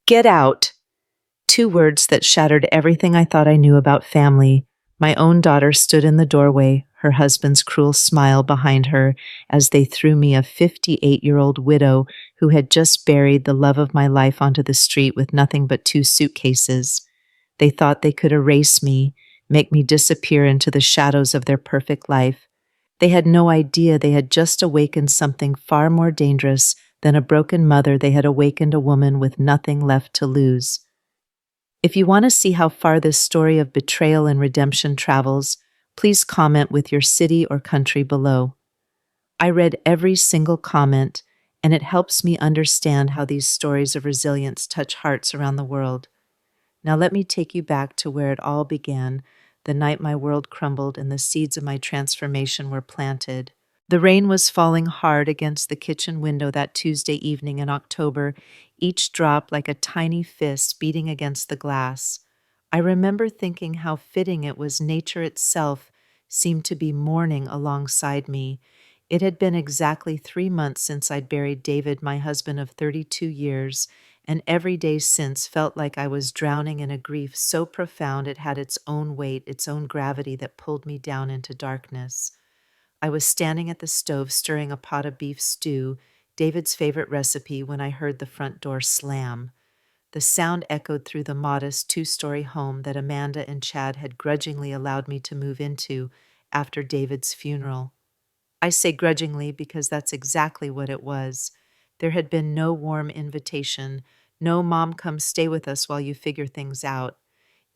Get out. Two words that shattered everything I thought I knew about family. My own daughter stood in the doorway, her husband's cruel smile behind her as they threw me, a 58-year-old widow who had just buried the love of my life, onto the street with nothing but two suitcases. They thought they could erase me, make me disappear into the shadows of their perfect life. They had no idea they had just awakened something far more dangerous than a broken mother. They had awakened a woman with nothing left to lose. If you want to see how far this story of betrayal and redemption travels, please comment with your city or country below. I read every single comment, and it helps me understand how these stories of resilience touch hearts around the world. Now let me take you back to where it all began, the night my world crumbled and the seeds of my transformation were planted. The rain was falling hard against the kitchen window that Tuesday evening in October, each drop like a tiny fist beating against the glass. I remember thinking how fitting it was. Nature itself seemed to be mourning alongside me. It had been exactly 3 months since I'd buried David, my husband of 32 years, and every day since felt like I was drowning in a grief so profound it had its own weight, its own gravity that pulled me down into darkness. I was standing at the stove stirring a pot of beef stew, David's favorite recipe, when I heard the front door slam. The sound echoed through the modest two-story home that Amanda and Chad had grudgingly allowed me to move into after David's funeral. I say grudgingly because that's exactly what it was. There had been no warm invitation, no "Mom, come stay with us while you figure things out."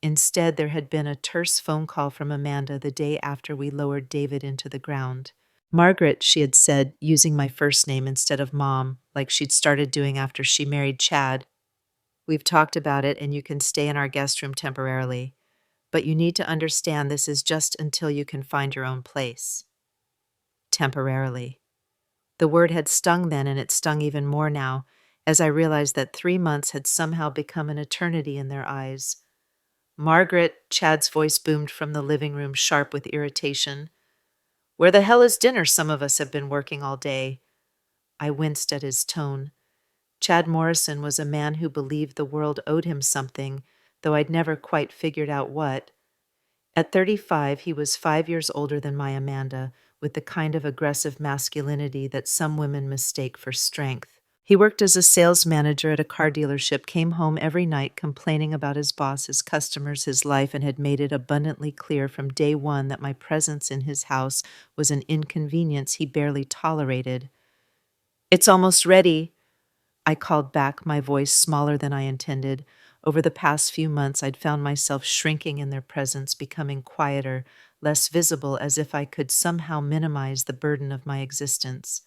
Instead, there had been a terse phone call from Amanda the day after we lowered David into the ground. "Margaret," she had said, using my first name instead of Mom, like she'd started doing after she married Chad. "We've talked about it, and you can stay in our guest room temporarily. But you need to understand this is just until you can find your own place." Temporarily. The word had stung then, and it stung even more now, as I realized that 3 months had somehow become an eternity in their eyes. "Margaret," Chad's voice boomed from the living room, sharp with irritation. "Where the hell is dinner? Some of us have been working all day." I winced at his tone. Chad Morrison was a man who believed the world owed him something, though I'd never quite figured out what. At 35, he was 5 years older than my Amanda, with the kind of aggressive masculinity that some women mistake for strength. He worked as a sales manager at a car dealership, came home every night complaining about his boss, his customers, his life, and had made it abundantly clear from day one that my presence in his house was an inconvenience he barely tolerated. "It's almost ready," I called back, my voice smaller than I intended. Over the past few months, I'd found myself shrinking in their presence, becoming quieter, less visible, as if I could somehow minimize the burden of my existence.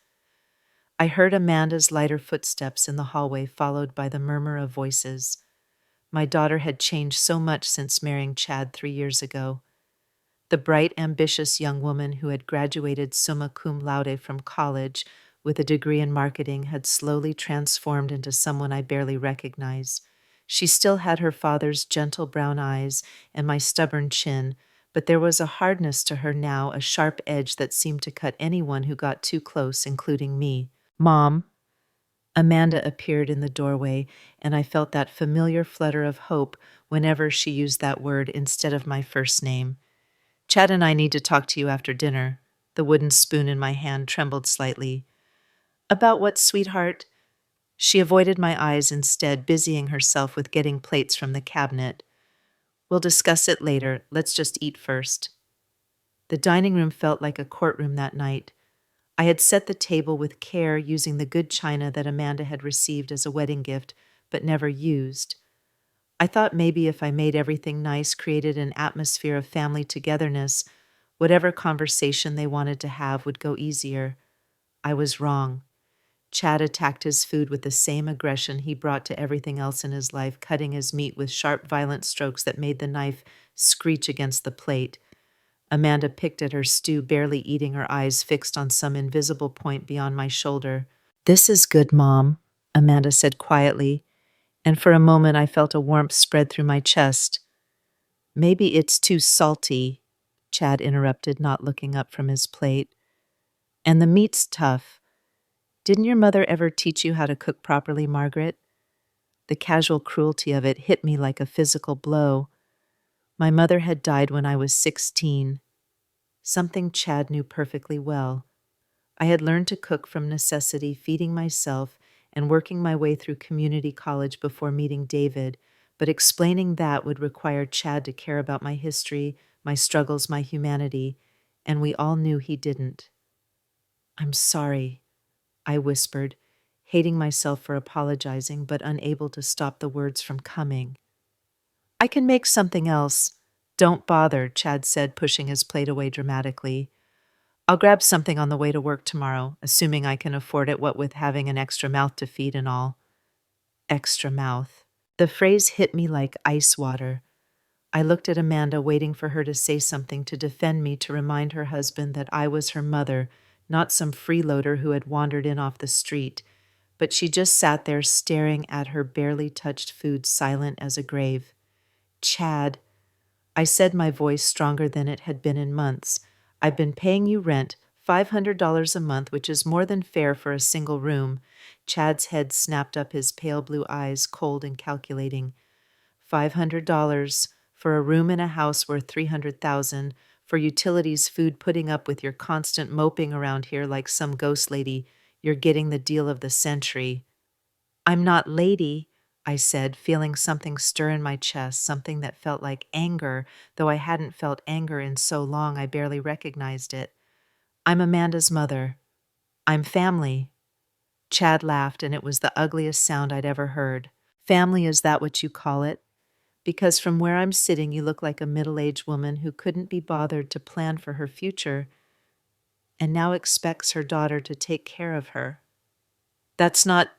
I heard Amanda's lighter footsteps in the hallway, followed by the murmur of voices. My daughter had changed so much since marrying Chad 3 years ago. The bright, ambitious young woman who had graduated summa cum laude from college with a degree in marketing had slowly transformed into someone I barely recognized. She still had her father's gentle brown eyes and my stubborn chin, but there was a hardness to her now, a sharp edge that seemed to cut anyone who got too close, including me. "Mom." Amanda appeared in the doorway, and I felt that familiar flutter of hope whenever she used that word instead of my first name. "Chad and I need to talk to you after dinner." The wooden spoon in my hand trembled slightly. "About what, sweetheart?" She avoided my eyes instead, busying herself with getting plates from the cabinet. "We'll discuss it later. Let's just eat first." The dining room felt like a courtroom that night. I had set the table with care, using the good china that Amanda had received as a wedding gift, but never used. I thought maybe if I made everything nice, created an atmosphere of family togetherness, whatever conversation they wanted to have would go easier. I was wrong. Chad attacked his food with the same aggression he brought to everything else in his life, cutting his meat with sharp, violent strokes that made the knife screech against the plate. Amanda picked at her stew, barely eating, her eyes fixed on some invisible point beyond my shoulder. "This is good, Mom," Amanda said quietly, and for a moment I felt a warmth spread through my chest. "Maybe it's too salty," Chad interrupted, not looking up from his plate. "And the meat's tough. Didn't your mother ever teach you how to cook properly, Margaret?" The casual cruelty of it hit me like a physical blow. My mother had died when I was 16, something Chad knew perfectly well. I had learned to cook from necessity, feeding myself and working my way through community college before meeting David, but explaining that would require Chad to care about my history, my struggles, my humanity, and we all knew he didn't. "I'm sorry," I whispered, hating myself for apologizing, but unable to stop the words from coming. "I can make something else. Don't bother," Chad said, pushing his plate away dramatically. "I'll grab something on the way to work tomorrow, assuming I can afford it, what with having an extra mouth to feed and all." Extra mouth. The phrase hit me like ice water. I looked at Amanda, waiting for her to say something to defend me, to remind her husband that I was her mother, not some freeloader who had wandered in off the street. But she just sat there staring at her barely touched food, silent as a grave. "Chad," I said, my voice stronger than it had been in months, "I've been paying you rent, $500 a month, which is more than fair for a single room." Chad's head snapped up, his pale blue eyes cold and calculating. $500 for a room in a house worth $300,000, for utilities, food, putting up with your constant moping around here like some ghost lady. You're getting the deal of the century." "I'm not lady," I said, feeling something stir in my chest, something that felt like anger, though I hadn't felt anger in so long I barely recognized it. "I'm Amanda's mother. I'm family." Chad laughed, and it was the ugliest sound I'd ever heard. "Family, is that what you call it? Because from where I'm sitting, you look like a middle-aged woman who couldn't be bothered to plan for her future and now expects her daughter to take care of her." "That's not,"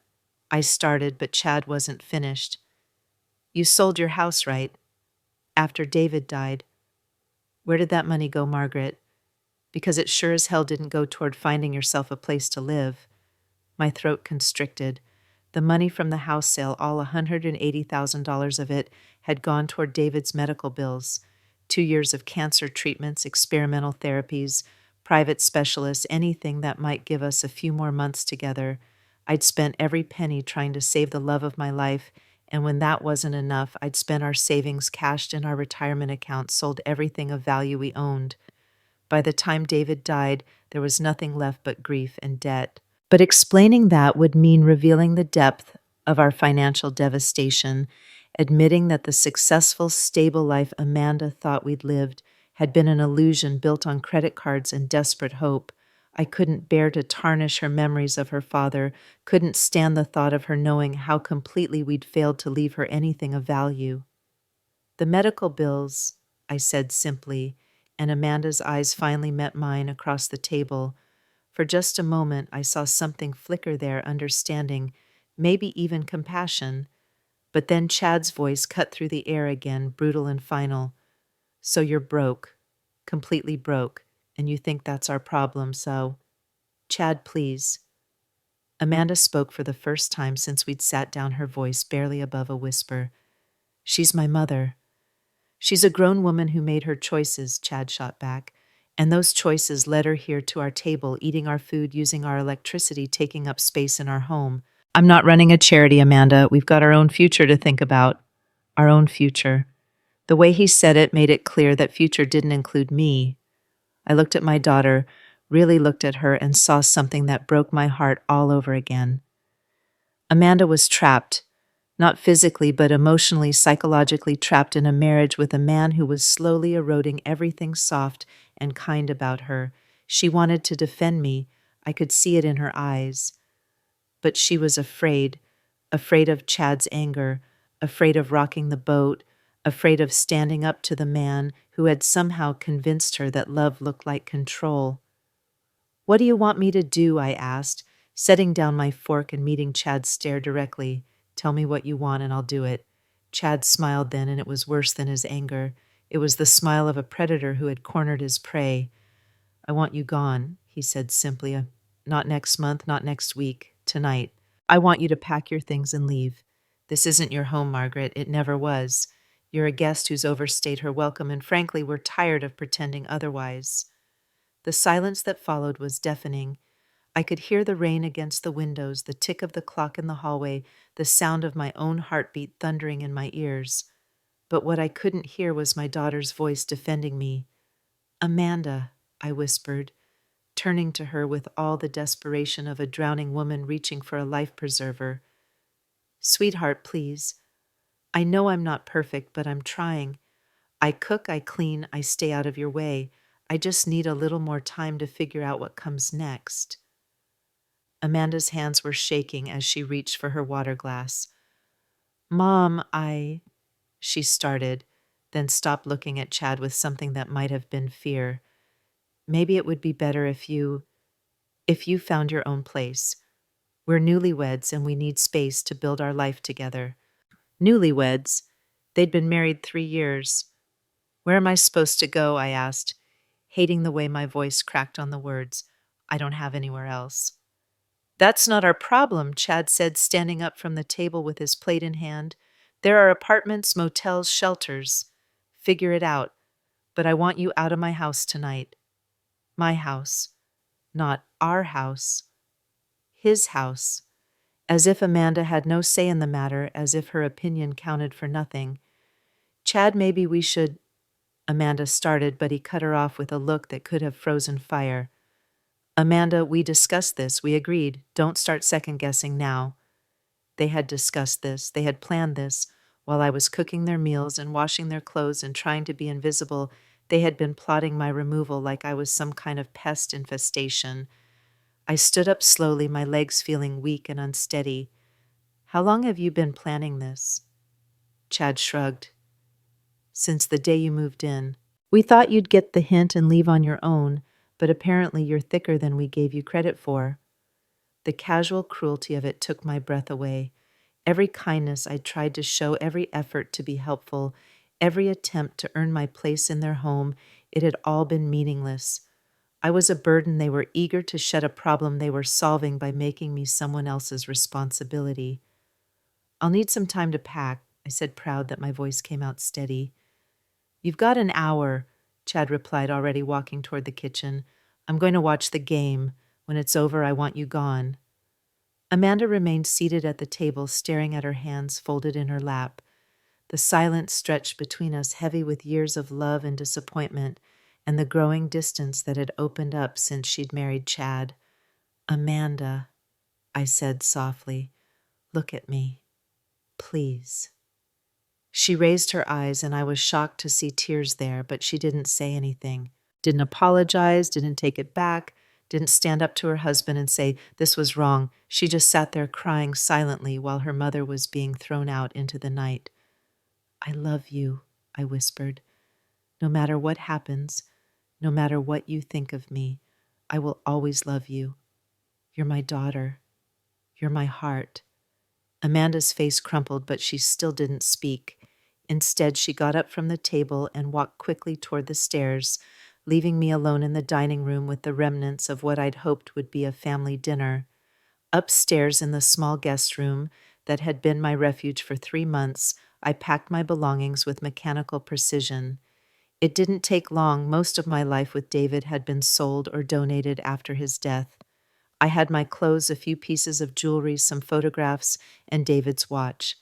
I started, but Chad wasn't finished. "You sold your house, right? After David died. Where did that money go, Margaret? Because it sure as hell didn't go toward finding yourself a place to live." My throat constricted. The money from the house sale, all $180,000 of it, had gone toward David's medical bills. 2 years of cancer treatments, experimental therapies, private specialists, anything that might give us a few more months together. I'd spent every penny trying to save the love of my life, and when that wasn't enough, I'd spent our savings, cashed in our retirement account, sold everything of value we owned. By the time David died, there was nothing left but grief and debt. But explaining that would mean revealing the depth of our financial devastation, admitting that the successful, stable life Amanda thought we'd lived had been an illusion built on credit cards and desperate hope. I couldn't bear to tarnish her memories of her father, couldn't stand the thought of her knowing how completely we'd failed to leave her anything of value. "The medical bills," I said simply, and Amanda's eyes finally met mine across the table. For just a moment, I saw something flicker there, understanding, maybe even compassion. But then Chad's voice cut through the air again, brutal and final. "So you're broke, completely broke, and you think that's our problem, so—" "Chad, please." Amanda spoke for the first time since we'd sat down, her voice barely above a whisper. "She's my mother." "She's a grown woman who made her choices," Chad shot back. "And those choices led her here to our table, eating our food, using our electricity, taking up space in our home. I'm not running a charity, Amanda. We've got our own future to think about. Our own future." The way he said it made it clear that future didn't include me. I looked at my daughter, really looked at her, and saw something that broke my heart all over again. Amanda was trapped. Not physically, but emotionally, psychologically trapped in a marriage with a man who was slowly eroding everything soft and kind about her. She wanted to defend me. I could see it in her eyes. But she was afraid, afraid of Chad's anger, afraid of rocking the boat, afraid of standing up to the man who had somehow convinced her that love looked like control. "What do you want me to do?" I asked, setting down my fork and meeting Chad's stare directly. "Tell me what you want and I'll do it." Chad smiled then, and it was worse than his anger. It was the smile of a predator who had cornered his prey. "I want you gone," he said simply. "Not next month, not next week. Tonight. I want you to pack your things and leave. This isn't your home, Margaret. It never was. You're a guest who's overstayed her welcome, and frankly, we're tired of pretending otherwise." The silence that followed was deafening. I could hear the rain against the windows, the tick of the clock in the hallway, the sound of my own heartbeat thundering in my ears. But what I couldn't hear was my daughter's voice defending me. "Amanda," I whispered, turning to her with all the desperation of a drowning woman reaching for a life preserver. "Sweetheart, please. I know I'm not perfect, but I'm trying. I cook, I clean, I stay out of your way. I just need a little more time to figure out what comes next." Amanda's hands were shaking as she reached for her water glass. "Mom, she started, then stopped looking at Chad with something that might have been fear. "Maybe it would be better if you found your own place. We're newlyweds and we need space to build our life together." Newlyweds? They'd been married 3 years. "Where am I supposed to go?" I asked, hating the way my voice cracked on the words. "I don't have anywhere else." "That's not our problem," Chad said, standing up from the table with his plate in hand. "There are apartments, motels, shelters. Figure it out. But I want you out of my house tonight." My house. Not our house. His house. As if Amanda had no say in the matter, as if her opinion counted for nothing. "Chad, maybe we should—" Amanda started, but he cut her off with a look that could have frozen fire. "Amanda, we discussed this. We agreed. Don't start second-guessing now." They had discussed this. They had planned this. While I was cooking their meals and washing their clothes and trying to be invisible, they had been plotting my removal like I was some kind of pest infestation. I stood up slowly, my legs feeling weak and unsteady. "How long have you been planning this?" Chad shrugged. "Since the day you moved in. We thought you'd get the hint and leave on your own, but apparently you're thicker than we gave you credit for." The casual cruelty of it took my breath away. Every kindness I'd tried to show, every effort to be helpful, every attempt to earn my place in their home, it had all been meaningless. I was a burden they were eager to shed, a problem they were solving by making me someone else's responsibility. "I'll need some time to pack," I said, proud that my voice came out steady. "You've got an hour," Chad replied, already walking toward the kitchen. "I'm going to watch the game. When it's over, I want you gone." Amanda remained seated at the table, staring at her hands folded in her lap. The silence stretched between us, heavy with years of love and disappointment, and the growing distance that had opened up since she'd married Chad. "Amanda," I said softly, "look at me. Please." She raised her eyes, and I was shocked to see tears there, but she didn't say anything. Didn't apologize, didn't take it back, didn't stand up to her husband and say this was wrong. She just sat there crying silently while her mother was being thrown out into the night. "I love you," I whispered. "No matter what happens, no matter what you think of me, I will always love you. You're my daughter. You're my heart." Amanda's face crumpled, but she still didn't speak. Instead, she got up from the table and walked quickly toward the stairs, leaving me alone in the dining room with the remnants of what I'd hoped would be a family dinner. Upstairs in the small guest room that had been my refuge for 3 months, I packed my belongings with mechanical precision. It didn't take long. Most of my life with David had been sold or donated after his death. I had my clothes, a few pieces of jewelry, some photographs, and David's watch.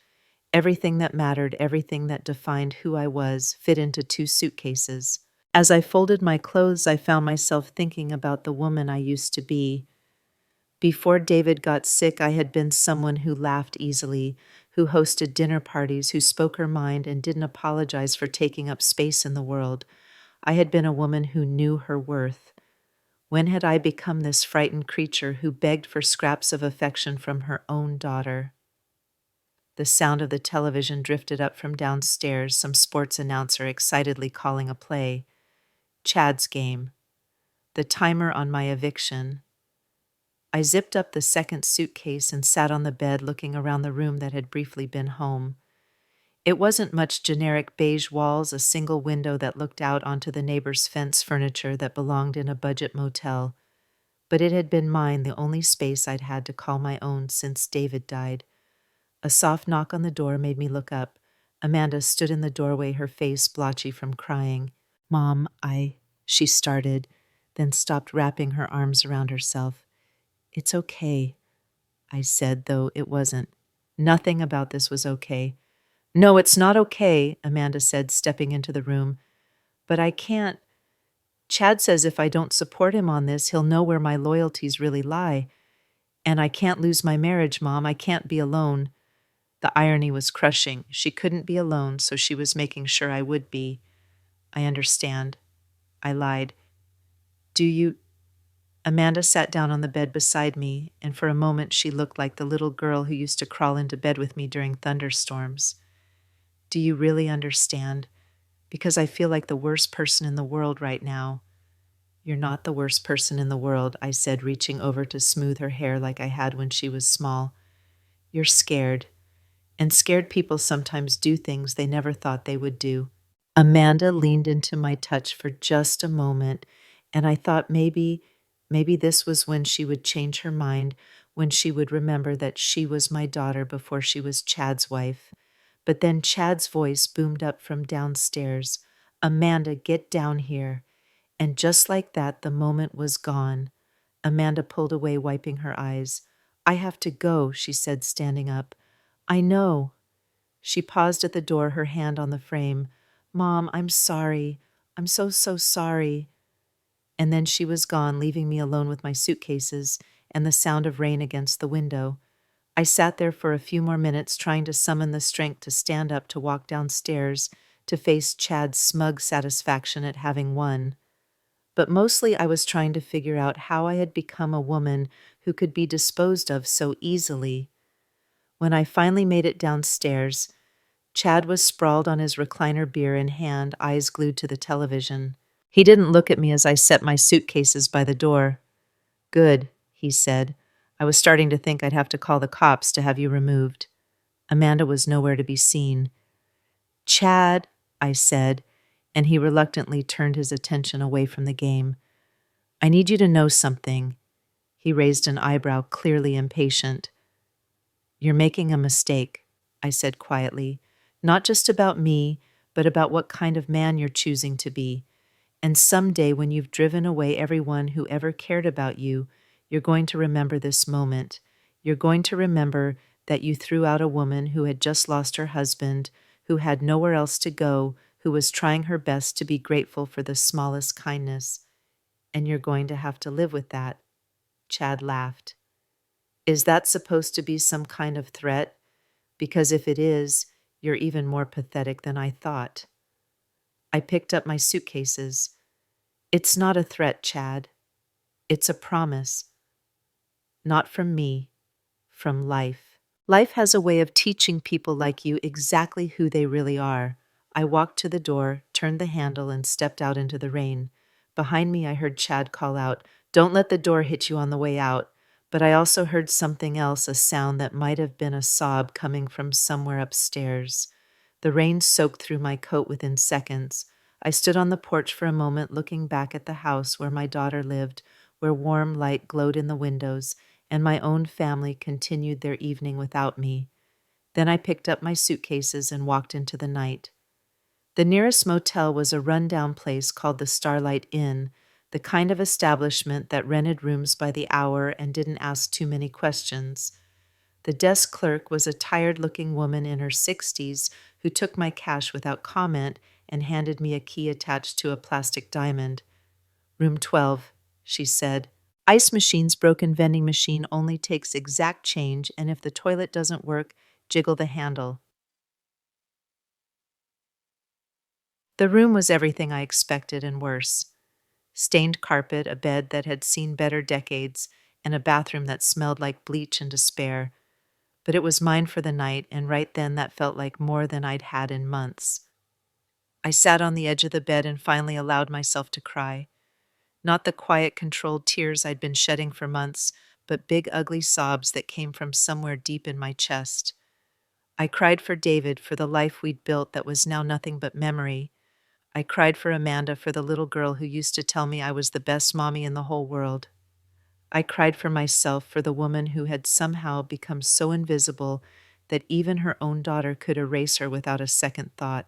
Everything that mattered, everything that defined who I was, fit into 2 suitcases. As I folded my clothes, I found myself thinking about the woman I used to be. Before David got sick, I had been someone who laughed easily, who hosted dinner parties, who spoke her mind and didn't apologize for taking up space in the world. I had been a woman who knew her worth. When had I become this frightened creature who begged for scraps of affection from her own daughter? The sound of the television drifted up from downstairs, some sports announcer excitedly calling a play. Chad's game. The timer on my eviction. I zipped up the second suitcase and sat on the bed looking around the room that had briefly been home. It wasn't much: generic beige walls, a single window that looked out onto the neighbor's fence, furniture that belonged in a budget motel. But it had been mine, the only space I'd had to call my own since David died. A soft knock on the door made me look up. Amanda stood in the doorway, her face blotchy from crying. "Mom, she started, then stopped, wrapping her arms around herself. It's okay, I said, though it wasn't. Nothing about this was okay. No, it's not okay, Amanda said, stepping into the room. But I can't. Chad says if I don't support him on this, he'll know where my loyalties really lie. And I can't lose my marriage, Mom. I can't be alone. The irony was crushing. She couldn't be alone, so she was making sure I would be. I understand. I lied. Do you? Amanda sat down on the bed beside me, and for a moment she looked like the little girl who used to crawl into bed with me during thunderstorms. Do you really understand? Because I feel like the worst person in the world right now. You're not the worst person in the world, I said, reaching over to smooth her hair like I had when she was small. You're scared. And scared people sometimes do things they never thought they would do. Amanda leaned into my touch for just a moment, and I thought maybe this was when she would change her mind, when she would remember that she was my daughter before she was Chad's wife. But then Chad's voice boomed up from downstairs. Amanda, get down here. And just like that, the moment was gone. Amanda pulled away, wiping her eyes. I have to go, she said, standing up. I know. She paused at the door, her hand on the frame. Mom, I'm sorry. I'm so sorry. And then she was gone, leaving me alone with my suitcases and the sound of rain against the window. I sat there for a few more minutes, trying to summon the strength to stand up, to walk downstairs, to face Chad's smug satisfaction at having won. But mostly I was trying to figure out how I had become a woman who could be disposed of so easily. When I finally made it downstairs, Chad was sprawled on his recliner, beer in hand, eyes glued to the television. He didn't look at me as I set my suitcases by the door. Good, he said. I was starting to think I'd have to call the cops to have you removed. Amanda was nowhere to be seen. Chad, I said, and he reluctantly turned his attention away from the game. I need you to know something. He raised an eyebrow, clearly impatient. You're making a mistake, I said quietly. Not just about me, but about what kind of man you're choosing to be. And someday when you've driven away everyone who ever cared about you, you're going to remember this moment. You're going to remember that you threw out a woman who had just lost her husband, who had nowhere else to go, who was trying her best to be grateful for the smallest kindness. And you're going to have to live with that. Chad laughed. Is that supposed to be some kind of threat? Because if it is, you're even more pathetic than I thought. I picked up my suitcases. It's not a threat, Chad. It's a promise. Not from me, from life. Life has a way of teaching people like you exactly who they really are. I walked to the door, turned the handle, and stepped out into the rain. Behind me, I heard Chad call out, "Don't let the door hit you on the way out." But I also heard something else, a sound that might have been a sob coming from somewhere upstairs. The rain soaked through my coat within seconds. I stood on the porch for a moment, looking back at the house where my daughter lived, where warm light glowed in the windows, and my own family continued their evening without me. Then I picked up my suitcases and walked into the night. The nearest motel was a rundown place called the Starlight Inn, the kind of establishment that rented rooms by the hour and didn't ask too many questions. The desk clerk was a tired-looking woman in her 60s who took my cash without comment and handed me a key attached to a plastic diamond. Room 12, she said. Ice machine's broken vending machine only takes exact change, and if the toilet doesn't work, jiggle the handle. The room was everything I expected and worse. Stained carpet, a bed that had seen better decades, and a bathroom that smelled like bleach and despair. But it was mine for the night, and right then that felt like more than I'd had in months. I sat on the edge of the bed and finally allowed myself to cry. Not the quiet, controlled tears I'd been shedding for months, but big, ugly sobs that came from somewhere deep in my chest. I cried for David, for the life we'd built that was now nothing but memory. I cried for Amanda, for the little girl who used to tell me I was the best mommy in the whole world. I cried for myself, for the woman who had somehow become so invisible that even her own daughter could erase her without a second thought.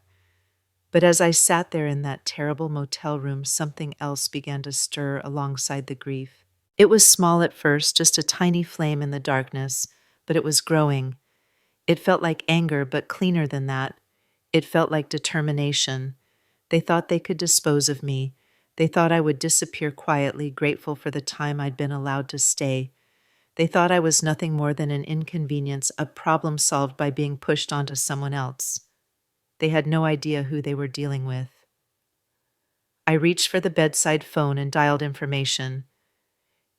But as I sat there in that terrible motel room, something else began to stir alongside the grief. It was small at first, just a tiny flame in the darkness, but it was growing. It felt like anger, but cleaner than that. It felt like determination. They thought they could dispose of me. They thought I would disappear quietly, grateful for the time I'd been allowed to stay. They thought I was nothing more than an inconvenience, a problem solved by being pushed onto someone else. They had no idea who they were dealing with. I reached for the bedside phone and dialed information.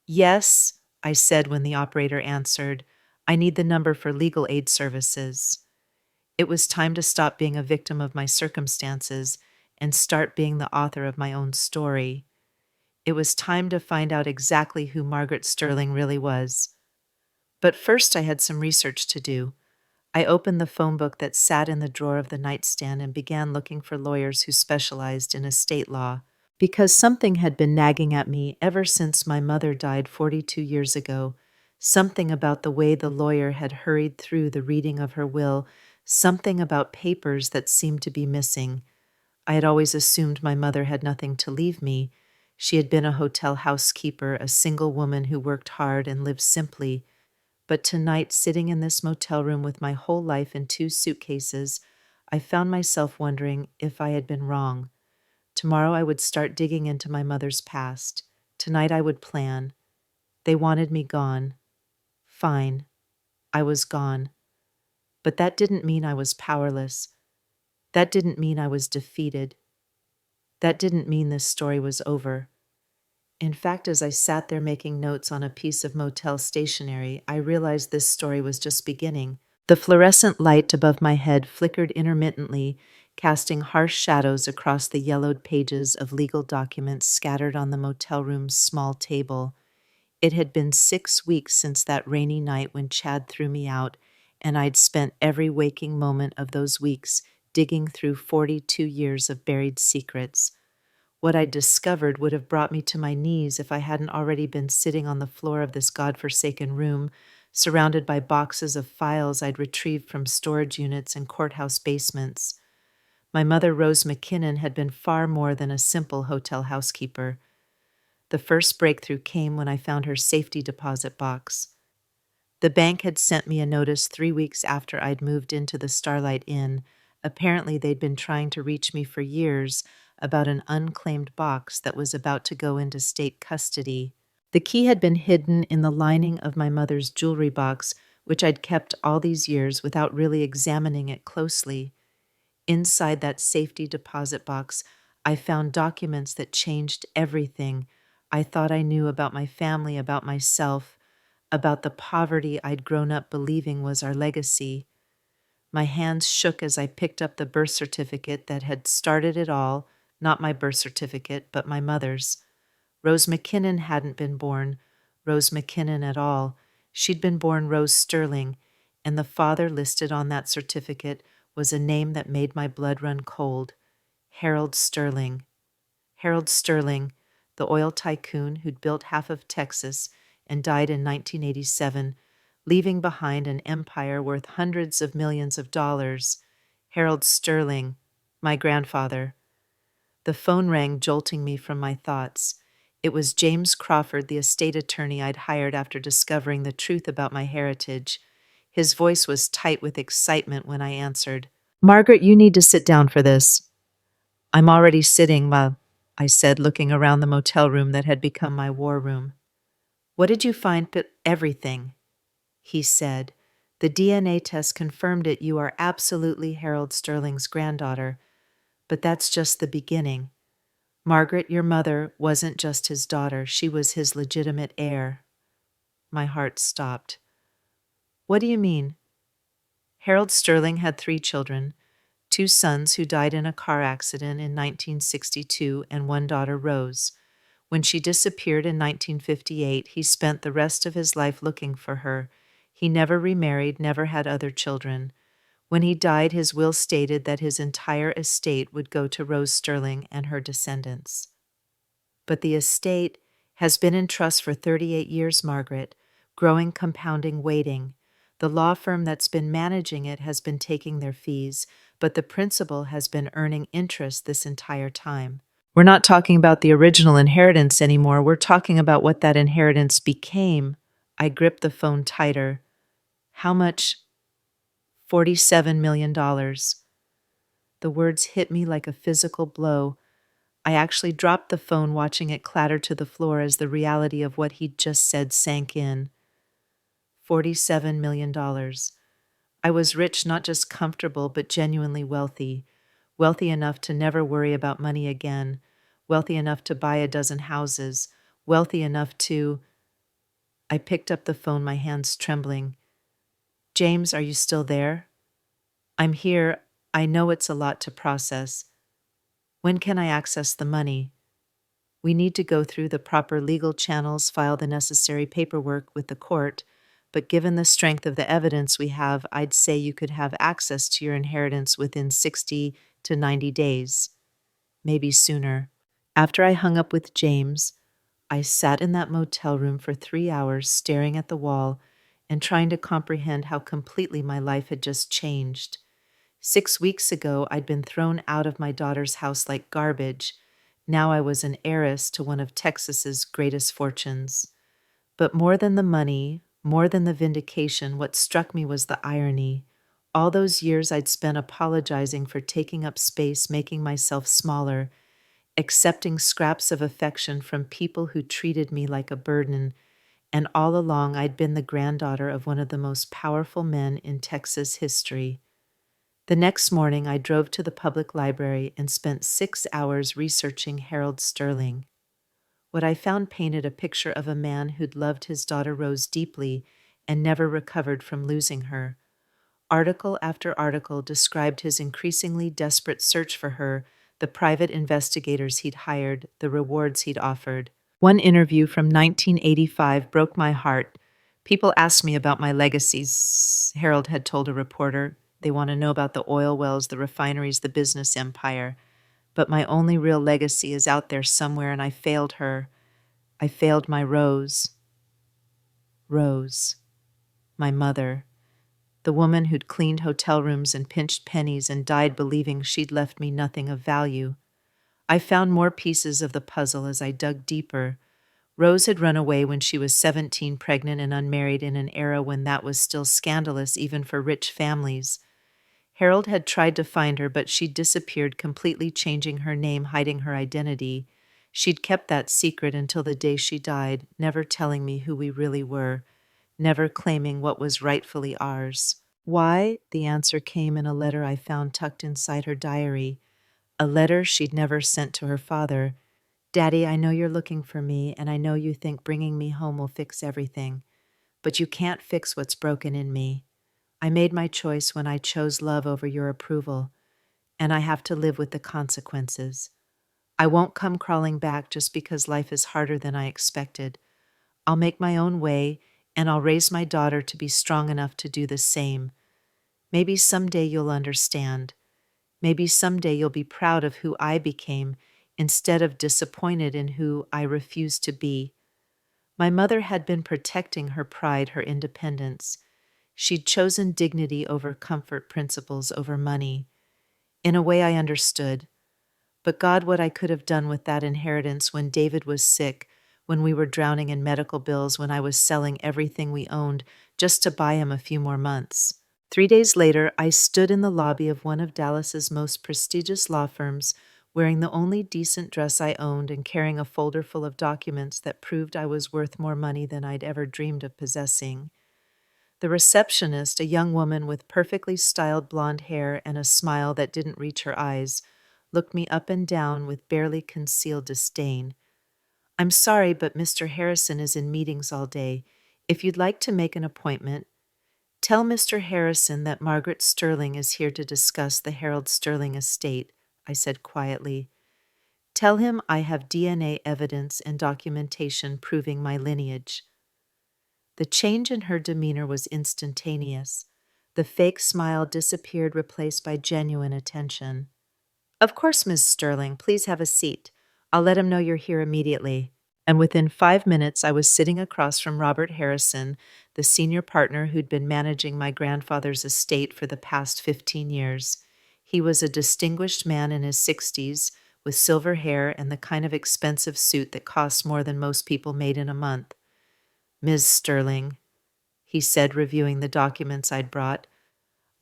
Yes, I said when the operator answered. I need the number for legal aid services. It was time to stop being a victim of my circumstances and start being the author of my own story. It was time to find out exactly who Margaret Sterling really was. But first, I had some research to do. I opened the phone book that sat in the drawer of the nightstand and began looking for lawyers who specialized in estate law, because something had been nagging at me ever since my mother died 42 years ago. Something about the way the lawyer had hurried through the reading of her will, something about papers that seemed to be missing. I had always assumed my mother had nothing to leave me. She had been a hotel housekeeper, a single woman who worked hard and lived simply. But tonight, sitting in this motel room with my whole life in 2 suitcases, I found myself wondering if I had been wrong. Tomorrow I would start digging into my mother's past. Tonight I would plan. They wanted me gone. Fine. I was gone. But that didn't mean I was powerless. That didn't mean I was defeated. That didn't mean this story was over. In fact, as I sat there making notes on a piece of motel stationery, I realized this story was just beginning. The fluorescent light above my head flickered intermittently, casting harsh shadows across the yellowed pages of legal documents scattered on the motel room's small table. It had been 6 weeks since that rainy night when Chad threw me out, and I'd spent every waking moment of those weeks digging through 42 years of buried secrets. What I'd discovered would have brought me to my knees if I hadn't already been sitting on the floor of this godforsaken room, surrounded by boxes of files I'd retrieved from storage units and courthouse basements. My mother, Rose McKinnon, had been far more than a simple hotel housekeeper. The first breakthrough came when I found her safety deposit box. The bank had sent me a notice 3 weeks after I'd moved into the Starlight Inn. Apparently, they'd been trying to reach me for years about an unclaimed box that was about to go into state custody. The key had been hidden in the lining of my mother's jewelry box, which I'd kept all these years without really examining it closely. Inside that safety deposit box, I found documents that changed everything I thought I knew about my family, about myself, about the poverty I'd grown up believing was our legacy. My hands shook as I picked up the birth certificate that had started it all, not my birth certificate, but my mother's. Rose McKinnon hadn't been born Rose McKinnon at all. She'd been born Rose Sterling, and the father listed on that certificate was a name that made my blood run cold. Harold Sterling. Harold Sterling, the oil tycoon who'd built half of Texas and died in 1987, leaving behind an empire worth hundreds of millions of dollars. Harold Sterling, my grandfather. The phone rang, jolting me from my thoughts. It was James Crawford, the estate attorney I'd hired after discovering the truth about my heritage. His voice was tight with excitement when I answered. "Margaret, you need to sit down for this." "I'm already sitting, I said, looking around the motel room that had become my war room. "What did you find?" "But everything," he said. "The DNA test confirmed it. You are absolutely Harold Sterling's granddaughter. But that's just the beginning. Margaret, your mother, wasn't just his daughter. She was his legitimate heir." My heart stopped. "What do you mean?" "Harold Sterling had 3 children, 2 sons who died in a car accident in 1962 and 1 daughter, Rose. When she disappeared in 1958, he spent the rest of his life looking for her. He never remarried, never had other children. When he died, his will stated that his entire estate would go to Rose Sterling and her descendants. But the estate has been in trust for 38 years, Margaret, growing, compounding, waiting. The law firm that's been managing it has been taking their fees, but the principal has been earning interest this entire time." We're not talking about the original inheritance anymore. We're talking about what that inheritance became. I gripped the phone tighter. How much? $47 million. The words hit me like a physical blow. I actually dropped the phone, watching it clatter to the floor as the reality of what he'd just said sank in. $47 million. I was rich, not just comfortable, but genuinely wealthy. Wealthy enough to never worry about money again. Wealthy enough to buy a dozen houses. Wealthy enough to... I picked up the phone, my hands trembling. James, are you still there? I'm here. I know it's a lot to process. When can I access the money? We need to go through the proper legal channels, file the necessary paperwork with the court, but given the strength of the evidence we have, I'd say you could have access to your inheritance within 60 to 90 days, maybe sooner. After I hung up with James, I sat in that motel room for 3 hours staring at the wall and trying to comprehend how completely my life had just changed. 6 weeks ago, I'd been thrown out of my daughter's house like garbage. Now I was an heiress to one of Texas's greatest fortunes. But more than the money, more than the vindication, what struck me was the irony. All those years I'd spent apologizing for taking up space, making myself smaller, accepting scraps of affection from people who treated me like a burden, and all along I'd been the granddaughter of one of the most powerful men in Texas history. The next morning, I drove to the public library and spent 6 hours researching Harold Sterling. What I found painted a picture of a man who'd loved his daughter Rose deeply and never recovered from losing her. Article after article described his increasingly desperate search for her, the private investigators he'd hired, the rewards he'd offered. One interview from 1985 broke my heart. People asked me about my legacies, Harold had told a reporter. They want to know about the oil wells, the refineries, the business empire. But my only real legacy is out there somewhere, and I failed her. I failed my Rose. Rose. My mother. The woman who'd cleaned hotel rooms and pinched pennies and died believing she'd left me nothing of value. I found more pieces of the puzzle as I dug deeper. Rose had run away when she was 17, pregnant and unmarried, in an era when that was still scandalous even for rich families. Harold had tried to find her, but she'd disappeared, completely changing her name, hiding her identity. She'd kept that secret until the day she died, never telling me who we really were, never claiming what was rightfully ours. Why? The answer came in a letter I found tucked inside her diary, a letter she'd never sent to her father. Daddy, I know you're looking for me, and I know you think bringing me home will fix everything, but you can't fix what's broken in me. I made my choice when I chose love over your approval, and I have to live with the consequences. I won't come crawling back just because life is harder than I expected. I'll make my own way, and I'll raise my daughter to be strong enough to do the same. Maybe someday you'll understand. Maybe someday you'll be proud of who I became instead of disappointed in who I refused to be. My mother had been protecting her pride, her independence. She'd chosen dignity over comfort, principles over money. In a way, I understood. But God, what I could have done with that inheritance when David was sick, when we were drowning in medical bills, when I was selling everything we owned just to buy him a few more months. 3 days later, I stood in the lobby of one of Dallas's most prestigious law firms, wearing the only decent dress I owned and carrying a folder full of documents that proved I was worth more money than I'd ever dreamed of possessing. The receptionist, a young woman with perfectly styled blonde hair and a smile that didn't reach her eyes, looked me up and down with barely concealed disdain. I'm sorry, but Mr. Harrison is in meetings all day. If you'd like to make an appointment, tell Mr. Harrison that Margaret Sterling is here to discuss the Harold Sterling estate, I said quietly. Tell him I have DNA evidence and documentation proving my lineage. The change in her demeanor was instantaneous. The fake smile disappeared, replaced by genuine attention. Of course, Miss Sterling, please have a seat. I'll let him know you're here immediately. And within 5 minutes, I was sitting across from Robert Harrison, the senior partner who'd been managing my grandfather's estate for the past 15 years. He was a distinguished man in his 60s, with silver hair and the kind of expensive suit that costs more than most people made in a month. "Ms. Sterling," he said, reviewing the documents I'd brought,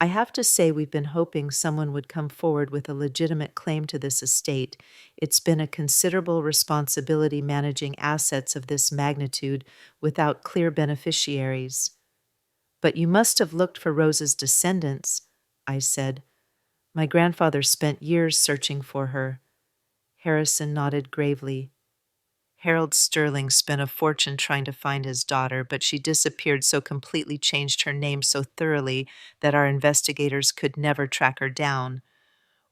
"I have to say we've been hoping someone would come forward with a legitimate claim to this estate. It's been a considerable responsibility managing assets of this magnitude without clear beneficiaries." "But you must have looked for Rose's descendants," I said. "My grandfather spent years searching for her." Harrison nodded gravely. "Harold Sterling spent a fortune trying to find his daughter, but she disappeared, so completely changed her name so thoroughly that our investigators could never track her down.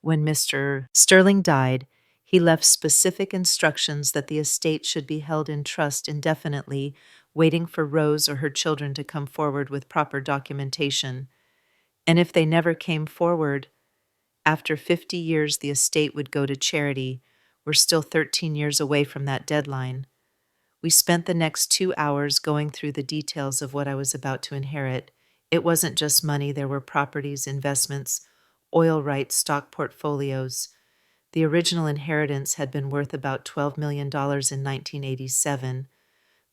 When Mr. Sterling died, he left specific instructions that the estate should be held in trust indefinitely, waiting for Rose or her children to come forward with proper documentation. And if they never came forward, after 50 years the estate would go to charity. We're still 13 years away from that deadline." We spent the next 2 hours going through the details of what I was about to inherit. It wasn't just money, there were properties, investments, oil rights, stock portfolios. The original inheritance had been worth about $12 million in 1987.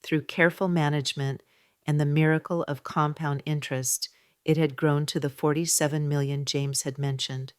Through careful management and the miracle of compound interest, it had grown to the 47 million James had mentioned.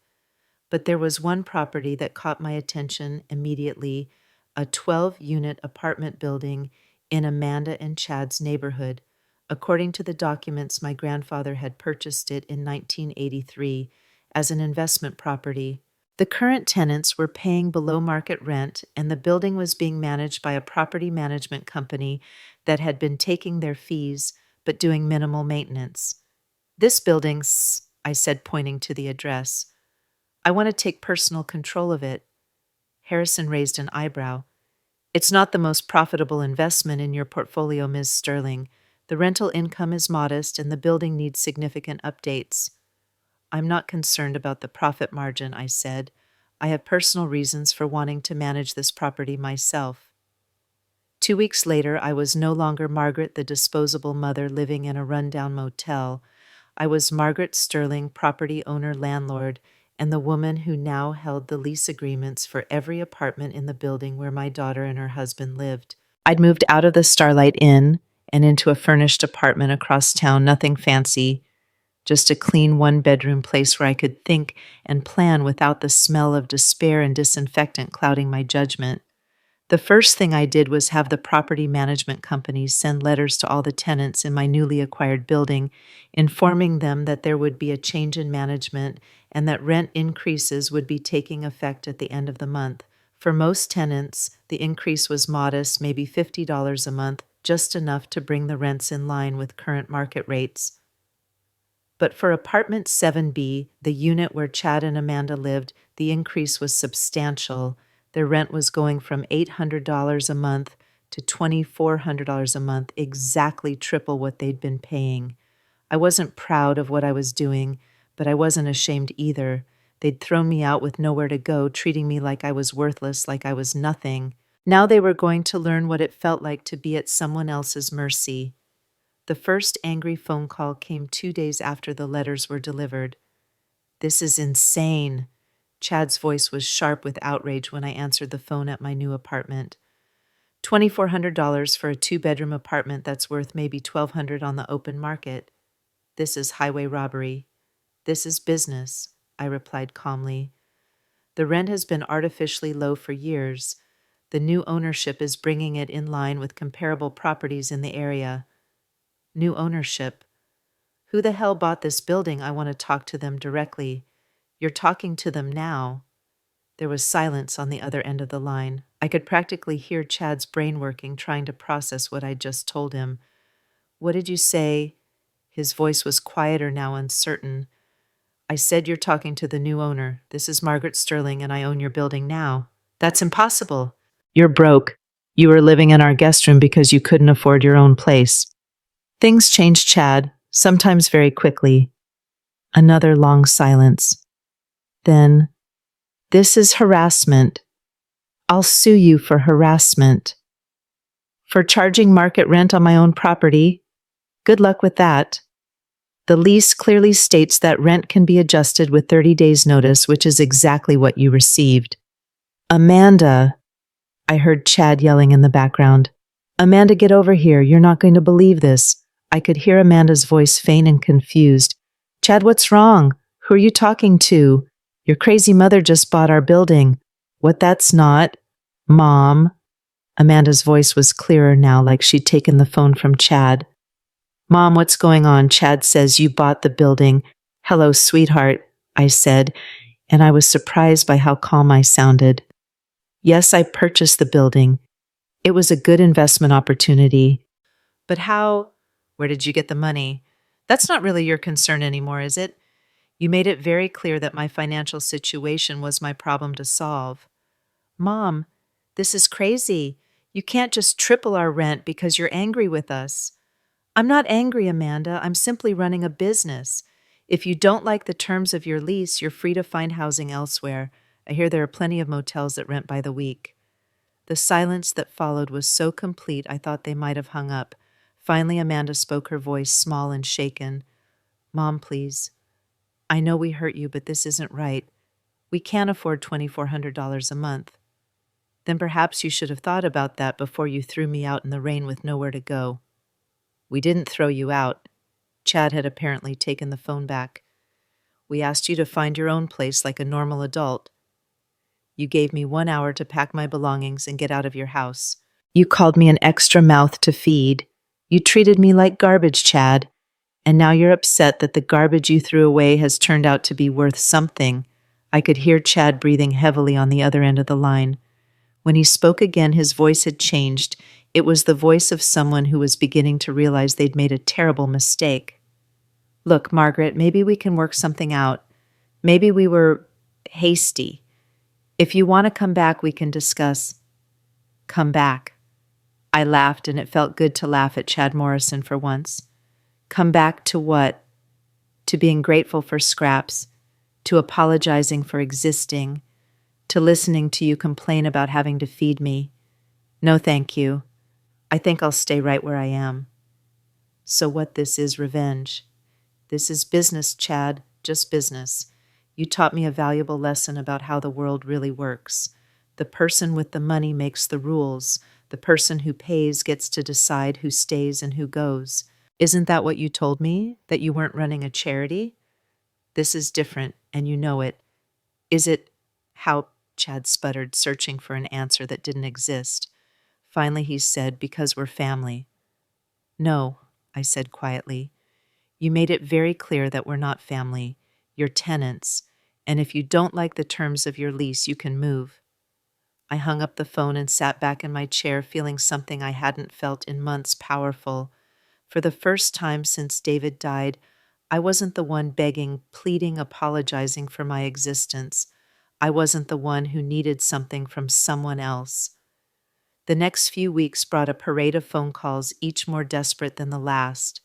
But there was one property that caught my attention immediately, a 12-unit apartment building in Amanda and Chad's neighborhood. According to the documents, my grandfather had purchased it in 1983 as an investment property. The current tenants were paying below market rent, and the building was being managed by a property management company that had been taking their fees but doing minimal maintenance. "This building's," I said, pointing to the address. "I want to take personal control of it." Harrison raised an eyebrow. "It's not the most profitable investment in your portfolio, Ms. Sterling. The rental income is modest and the building needs significant updates." "I'm not concerned about the profit margin," I said. "I have personal reasons for wanting to manage this property myself." 2 weeks later, I was no longer Margaret, the disposable mother living in a rundown motel. I was Margaret Sterling, property owner landlord, and the woman who now held the lease agreements for every apartment in the building where my daughter and her husband lived. I'd moved out of the Starlight Inn and into a furnished apartment across town, nothing fancy, just a clean one-bedroom place where I could think and plan without the smell of despair and disinfectant clouding my judgment. The first thing I did was have the property management companies send letters to all the tenants in my newly acquired building, informing them that there would be a change in management and that rent increases would be taking effect at the end of the month. For most tenants, the increase was modest, maybe $50 a month, just enough to bring the rents in line with current market rates. But for apartment 7B, the unit where Chad and Amanda lived, the increase was substantial. Their rent was going from $800 a month to $2,400 a month, exactly triple what they'd been paying. I wasn't proud of what I was doing, but I wasn't ashamed either. They'd thrown me out with nowhere to go, treating me like I was worthless, like I was nothing. Now they were going to learn what it felt like to be at someone else's mercy. The first angry phone call came 2 days after the letters were delivered. "This is insane." Chad's voice was sharp with outrage when I answered the phone at my new apartment. $2,400 for a 2-bedroom apartment that's worth maybe $1,200 on the open market. "This is highway robbery." "This is business," I replied calmly. "The rent has been artificially low for years. The new ownership is bringing it in line with comparable properties in the area." "New ownership? Who the hell bought this building? I want to talk to them directly." "You're talking to them now." There was silence on the other end of the line. I could practically hear Chad's brain working, trying to process what I'd just told him. "What did you say?" His voice was quieter now, uncertain. "I said you're talking to the new owner. This is Margaret Sterling, and I own your building now." "That's impossible." "You're broke. You were living in our guest room because you couldn't afford your own place." Things changed, Chad, sometimes very quickly. Another long silence. Then, "This is harassment. I'll sue you for harassment." "For charging market rent on my own property? Good luck with that. The lease clearly states that rent can be adjusted with 30 days' notice, which is exactly what you received." Amanda, I heard Chad yelling in the background. Amanda, get over here. You're not going to believe this. I could hear Amanda's voice faint and confused. Chad, what's wrong? Who are you talking to? Your crazy mother just bought our building. What, that's not? Mom. Amanda's voice was clearer now, like she'd taken the phone from Chad. Mom, what's going on? Chad says you bought the building. Hello, sweetheart, I said, and I was surprised by how calm I sounded. Yes, I purchased the building. It was a good investment opportunity. But how? Where did you get the money? That's not really your concern anymore, is it? You made it very clear that my financial situation was my problem to solve. Mom, this is crazy. You can't just triple our rent because you're angry with us. I'm not angry, Amanda. I'm simply running a business. If you don't like the terms of your lease, you're free to find housing elsewhere. I hear there are plenty of motels that rent by the week. The silence that followed was so complete I thought they might have hung up. Finally, Amanda spoke, her voice small and shaken. Mom, please. I know we hurt you, but this isn't right. We can't afford $2,400 a month. Then perhaps you should have thought about that before you threw me out in the rain with nowhere to go. We didn't throw you out. Chad had apparently taken the phone back. We asked you to find your own place like a normal adult. You gave me 1 hour to pack my belongings and get out of your house. You called me an extra mouth to feed. You treated me like garbage, Chad. And now you're upset that the garbage you threw away has turned out to be worth something. I could hear Chad breathing heavily on the other end of the line. When he spoke again, his voice had changed. It was the voice of someone who was beginning to realize they'd made a terrible mistake. Look, Margaret, maybe we can work something out. Maybe we were hasty. If you want to come back, we can discuss. Come back. I laughed, and it felt good to laugh at Chad Morrison for once. Come back to what? To being grateful for scraps, to apologizing for existing, to listening to you complain about having to feed me. No, thank you. I think I'll stay right where I am. So what this is revenge. This is business, Chad, just business. You taught me a valuable lesson about how the world really works. The person with the money makes the rules. The person who pays gets to decide who stays and who goes. Isn't that what you told me, that you weren't running a charity? This is different, and you know it. Is it how? Chad sputtered, searching for an answer that didn't exist. Finally he said, because we're family. No, I said quietly. You made it very clear that we're not family. You're tenants, and if you don't like the terms of your lease, you can move. I hung up the phone and sat back in my chair, feeling something I hadn't felt in months, powerful. For the first time since David died, I wasn't the one begging, pleading, apologizing for my existence. I wasn't the one who needed something from someone else. The next few weeks brought a parade of phone calls, each more desperate than the last.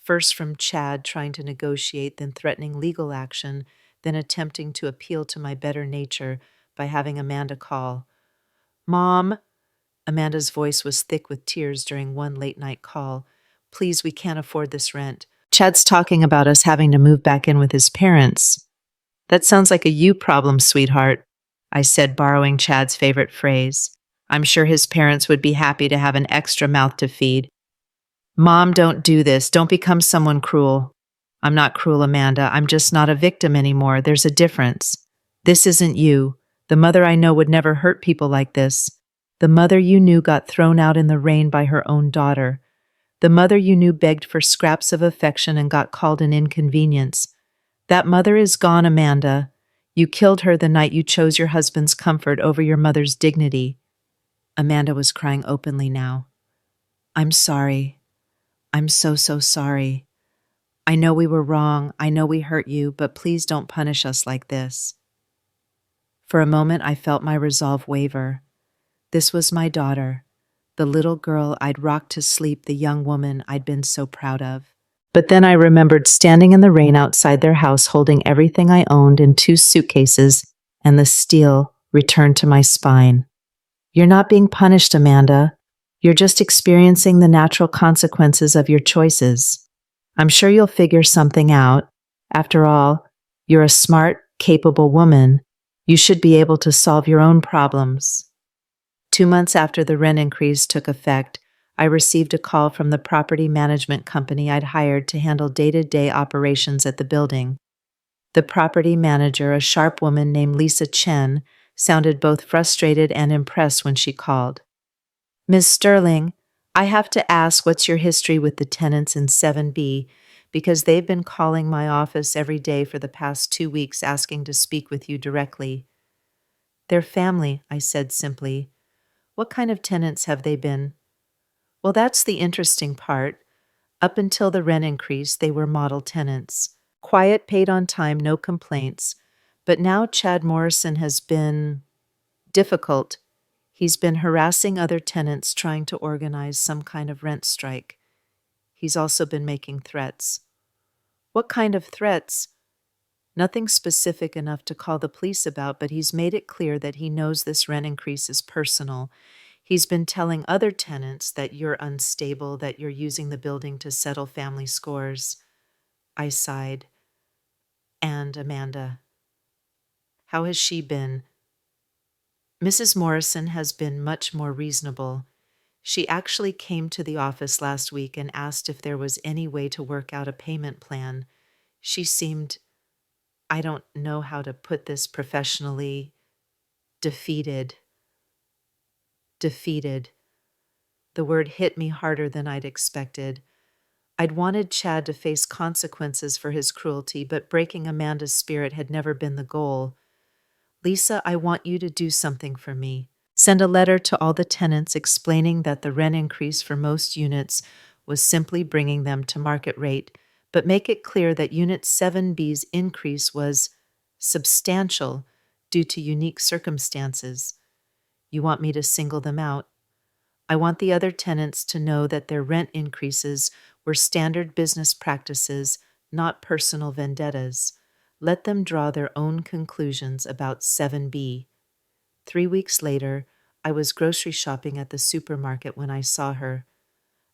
First from Chad trying to negotiate, then threatening legal action, then attempting to appeal to my better nature by having Amanda call. Mom, Amanda's voice was thick with tears during one late-night call. Please, we can't afford this rent. Chad's talking about us having to move back in with his parents. That sounds like a you problem, sweetheart, I said, borrowing Chad's favorite phrase. I'm sure his parents would be happy to have an extra mouth to feed. Mom, don't do this. Don't become someone cruel. I'm not cruel, Amanda. I'm just not a victim anymore. There's a difference. This isn't you. The mother I know would never hurt people like this. The mother you knew got thrown out in the rain by her own daughter. The mother you knew begged for scraps of affection and got called an inconvenience. That mother is gone, Amanda. You killed her the night you chose your husband's comfort over your mother's dignity. Amanda was crying openly now. I'm sorry. I'm so sorry. I know we were wrong. I know we hurt you, but please don't punish us like this. For a moment, I felt my resolve waver. This was my daughter, the little girl I'd rocked to sleep, the young woman I'd been so proud of. But then I remembered standing in the rain outside their house holding everything I owned in 2 suitcases, and the steel returned to my spine. You're not being punished, Amanda. You're just experiencing the natural consequences of your choices. I'm sure you'll figure something out. After all, you're a smart, capable woman. You should be able to solve your own problems. 2 months after the rent increase took effect, I received a call from the property management company I'd hired to handle day-to-day operations at the building. The property manager, a sharp woman named Lisa Chen, sounded both frustrated and impressed when she called. Ms. Sterling, I have to ask what's your history with the tenants in 7B, because they've been calling my office every day for the past 2 weeks asking to speak with you directly. They're family, I said simply. What kind of tenants have they been? Well, that's the interesting part. Up until the rent increase, they were model tenants. Quiet, paid on time, no complaints. But now Chad Morrison has been difficult. He's been harassing other tenants trying to organize some kind of rent strike. He's also been making threats. What kind of threats? Nothing specific enough to call the police about, but he's made it clear that he knows this rent increase is personal. He's been telling other tenants that you're unstable, that you're using the building to settle family scores. I sighed. And Amanda. How has she been? Mrs. Morrison has been much more reasonable. She actually came to the office last week and asked if there was any way to work out a payment plan. She seemed, I don't know how to put this professionally, defeated. Defeated. The word hit me harder than I'd expected. I'd wanted Chad to face consequences for his cruelty, but breaking Amanda's spirit had never been the goal. Lisa, I want you to do something for me. Send a letter to all the tenants explaining that the rent increase for most units was simply bringing them to market rate, but make it clear that Unit 7B's increase was substantial due to unique circumstances. You want me to single them out. I want the other tenants to know that their rent increases were standard business practices, not personal vendettas. Let them draw their own conclusions about 7B. 3 weeks later, I was grocery shopping at the supermarket when I saw her.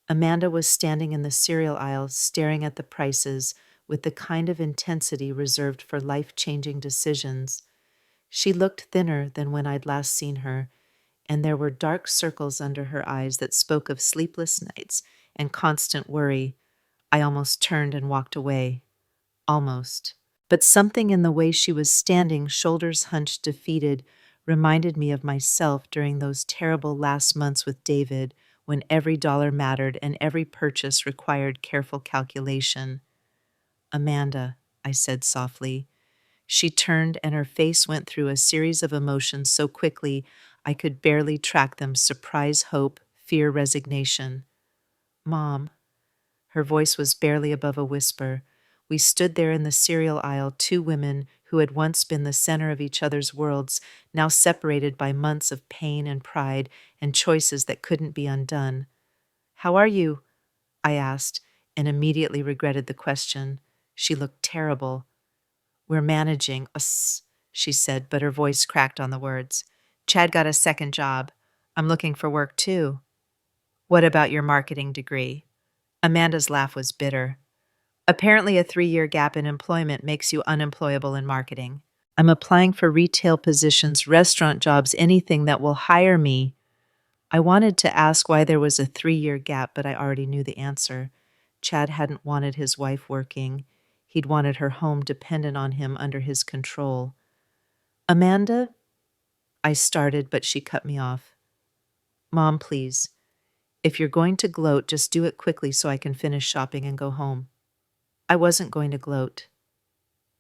Amanda was standing in the cereal aisle staring at the prices with the kind of intensity reserved for life-changing decisions. She looked thinner than when I'd last seen her, and there were dark circles under her eyes that spoke of sleepless nights and constant worry. I almost turned and walked away. Almost. But something in the way she was standing, shoulders hunched, defeated, reminded me of myself during those terrible last months with David, when every dollar mattered and every purchase required careful calculation. Amanda, I said softly. She turned and her face went through a series of emotions so quickly I could barely track them: surprise, hope, fear, resignation. Mom. Her voice was barely above a whisper. We stood there in the cereal aisle, two women who had once been the center of each other's worlds, now separated by months of pain and pride and choices that couldn't be undone. How are you? I asked, and immediately regretted the question. She looked terrible. We're managing, she said, but her voice cracked on the words. Chad got a second job. I'm looking for work too. What about your marketing degree? Amanda's laugh was bitter. Apparently, a 3-year gap in employment makes you unemployable in marketing. I'm applying for retail positions, restaurant jobs, anything that will hire me. I wanted to ask why there was a 3-year gap, but I already knew the answer. Chad hadn't wanted his wife working. He'd wanted her home dependent on him, under his control. Amanda? I started, but she cut me off. Mom, please. If you're going to gloat, just do it quickly so I can finish shopping and go home. I wasn't going to gloat.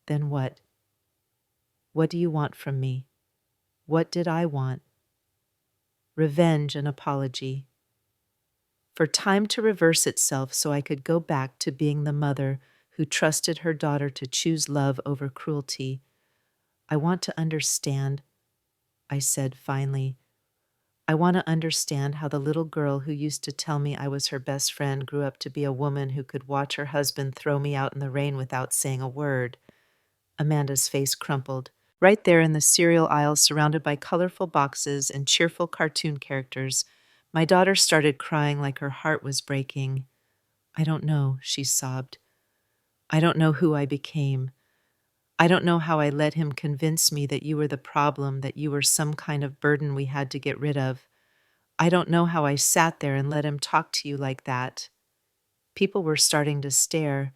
Then what? What do you want from me? What did I want? Revenge and apology. For time to reverse itself so I could go back to being the mother who trusted her daughter to choose love over cruelty. I want to understand, I said finally. I want to understand how the little girl who used to tell me I was her best friend grew up to be a woman who could watch her husband throw me out in the rain without saying a word. Amanda's face crumpled. Right there in the cereal aisle, surrounded by colorful boxes and cheerful cartoon characters, my daughter started crying like her heart was breaking. I don't know, she sobbed. I don't know who I became. I don't know how I let him convince me that you were the problem, that you were some kind of burden we had to get rid of. I don't know how I sat there and let him talk to you like that. People were starting to stare.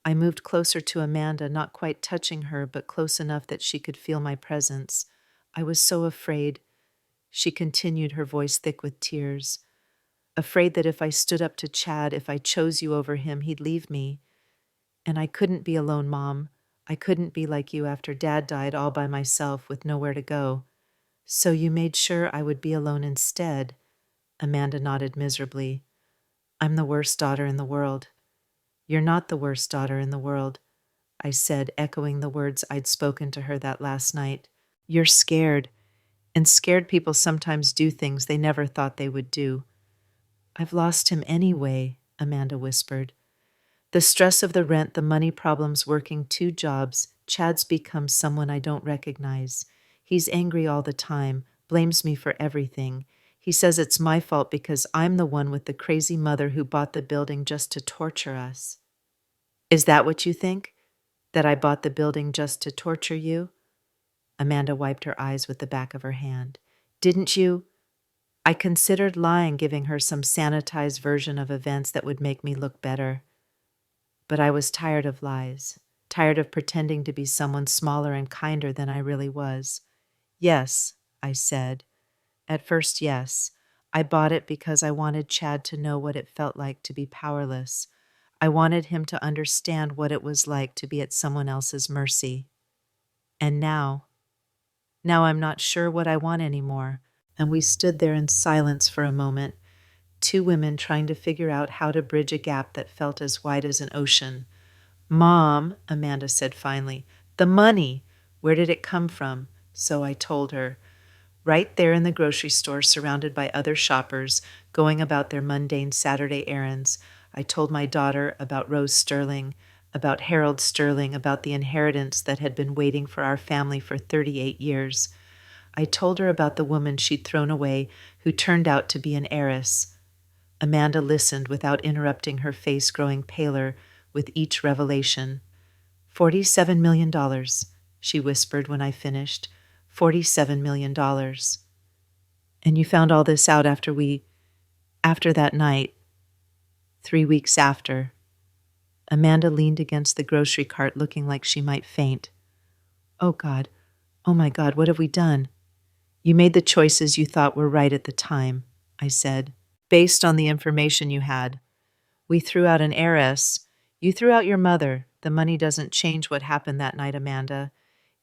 I moved closer to Amanda, not quite touching her, but close enough that she could feel my presence. I was so afraid. She continued, her voice thick with tears. Afraid that if I stood up to Chad, if I chose you over him, he'd leave me. And I couldn't be alone, Mom. I couldn't be like you after Dad died all by myself with nowhere to go. So you made sure I would be alone instead. Amanda nodded miserably. I'm the worst daughter in the world. You're not the worst daughter in the world, I said, echoing the words I'd spoken to her that last night. You're scared, and scared people sometimes do things they never thought they would do. I've lost him anyway, Amanda whispered. The stress of the rent, the money problems, working 2 jobs, Chad's become someone I don't recognize. He's angry all the time, blames me for everything. He says it's my fault because I'm the one with the crazy mother who bought the building just to torture us. Is that what you think? That I bought the building just to torture you? Amanda wiped her eyes with the back of her hand. Didn't you? I considered lying, giving her some sanitized version of events that would make me look better. But I was tired of lies, tired of pretending to be someone smaller and kinder than I really was. Yes, I said. At first, yes. I bought it because I wanted Chad to know what it felt like to be powerless. I wanted him to understand what it was like to be at someone else's mercy. And now I'm not sure what I want anymore. And we stood there in silence for a moment, 2 women trying to figure out how to bridge a gap that felt as wide as an ocean. Mom, Amanda said finally, the money, where did it come from? So I told her. Right there in the grocery store, surrounded by other shoppers, going about their mundane Saturday errands, I told my daughter about Rose Sterling, about Harold Sterling, about the inheritance that had been waiting for our family for 38 years. I told her about the woman she'd thrown away who turned out to be an heiress. Amanda listened without interrupting, her face growing paler with each revelation. $47 million, she whispered when I finished. $47 million. And you found all this out after that night, 3 weeks after. Amanda leaned against the grocery cart looking like she might faint. Oh God, oh my God, what have we done? You made the choices you thought were right at the time, I said, based on the information you had. We threw out an heiress. You threw out your mother. The money doesn't change what happened that night, Amanda.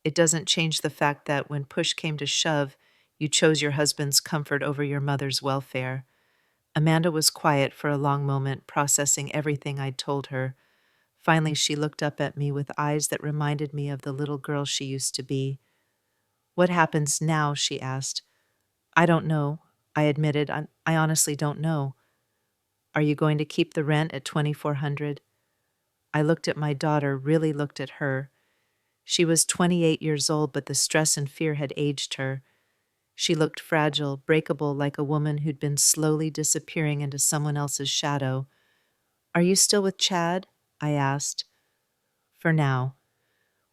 It doesn't change the fact that when push came to shove, you chose your husband's comfort over your mother's welfare. Amanda was quiet for a long moment, processing everything I'd told her. Finally, she looked up at me with eyes that reminded me of the little girl she used to be. What happens now? She asked. I don't know, I admitted. I honestly don't know. Are you going to keep the rent at $2,400? I looked at my daughter, really looked at her. She was 28 years old, but the stress and fear had aged her. She looked fragile, breakable, like a woman who'd been slowly disappearing into someone else's shadow. Are you still with Chad? I asked. For now.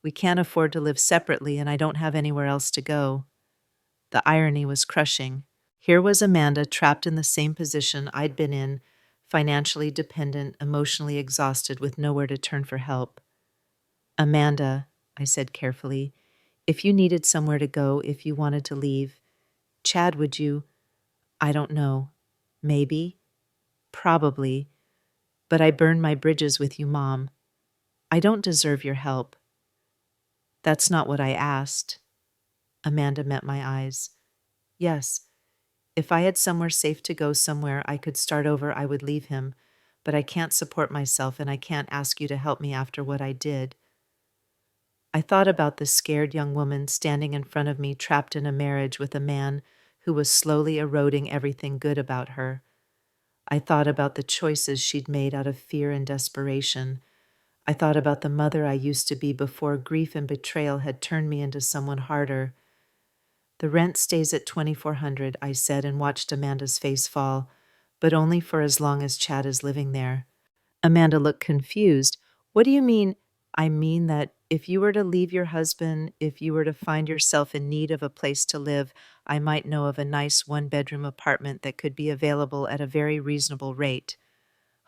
We can't afford to live separately, and I don't have anywhere else to go. The irony was crushing. Here was Amanda trapped in the same position I'd been in, financially dependent, emotionally exhausted, with nowhere to turn for help. Amanda, I said carefully, if you needed somewhere to go, if you wanted to leave, Chad, would you? I don't know. Maybe. Probably. But I burned my bridges with you, Mom. I don't deserve your help. That's not what I asked. Amanda met my eyes. Yes, if I had somewhere safe to go, somewhere I could start over, I would leave him. But I can't support myself, and I can't ask you to help me after what I did. I thought about the scared young woman standing in front of me, trapped in a marriage with a man who was slowly eroding everything good about her. I thought about the choices she'd made out of fear and desperation. I thought about the mother I used to be before grief and betrayal had turned me into someone harder. The rent stays at $2,400, I said, and watched Amanda's face fall, but only for as long as Chad is living there. Amanda looked confused. What do you mean? I mean that if you were to leave your husband, if you were to find yourself in need of a place to live, I might know of a nice one-bedroom apartment that could be available at a very reasonable rate.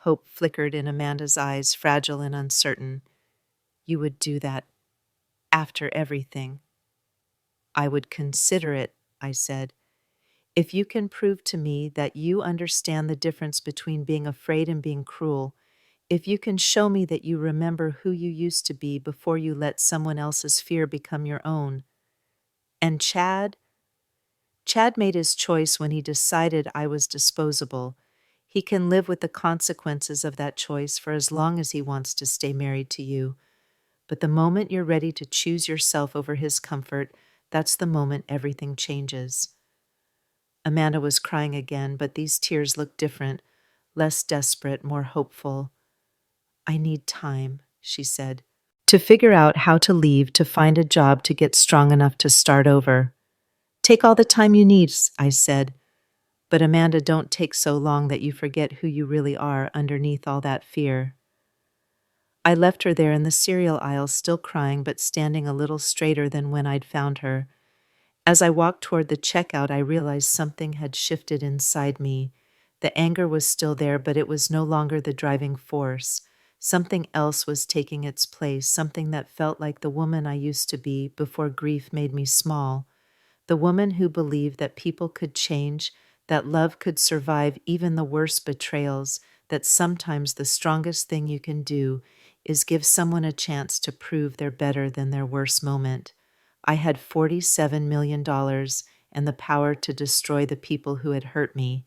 Hope flickered in Amanda's eyes, fragile and uncertain. You would do that after everything. I would consider it, I said. If you can prove to me that you understand the difference between being afraid and being cruel, if you can show me that you remember who you used to be before you let someone else's fear become your own. And Chad made his choice when he decided I was disposable. He can live with the consequences of that choice for as long as he wants to stay married to you. But the moment you're ready to choose yourself over his comfort, that's the moment everything changes. Amanda was crying again, but these tears looked different, less desperate, more hopeful. I need time, she said, to figure out how to leave, to find a job, to get strong enough to start over. Take all the time you need, I said. But Amanda, don't take so long that you forget who you really are underneath all that fear. I left her there in the cereal aisle, still crying, but standing a little straighter than when I'd found her. As I walked toward the checkout, I realized something had shifted inside me. The anger was still there, but it was no longer the driving force. Something else was taking its place, something that felt like the woman I used to be before grief made me small. The woman who believed that people could change, that love could survive even the worst betrayals, that sometimes the strongest thing you can do is give someone a chance to prove they're better than their worst moment. I had $47 million and the power to destroy the people who had hurt me.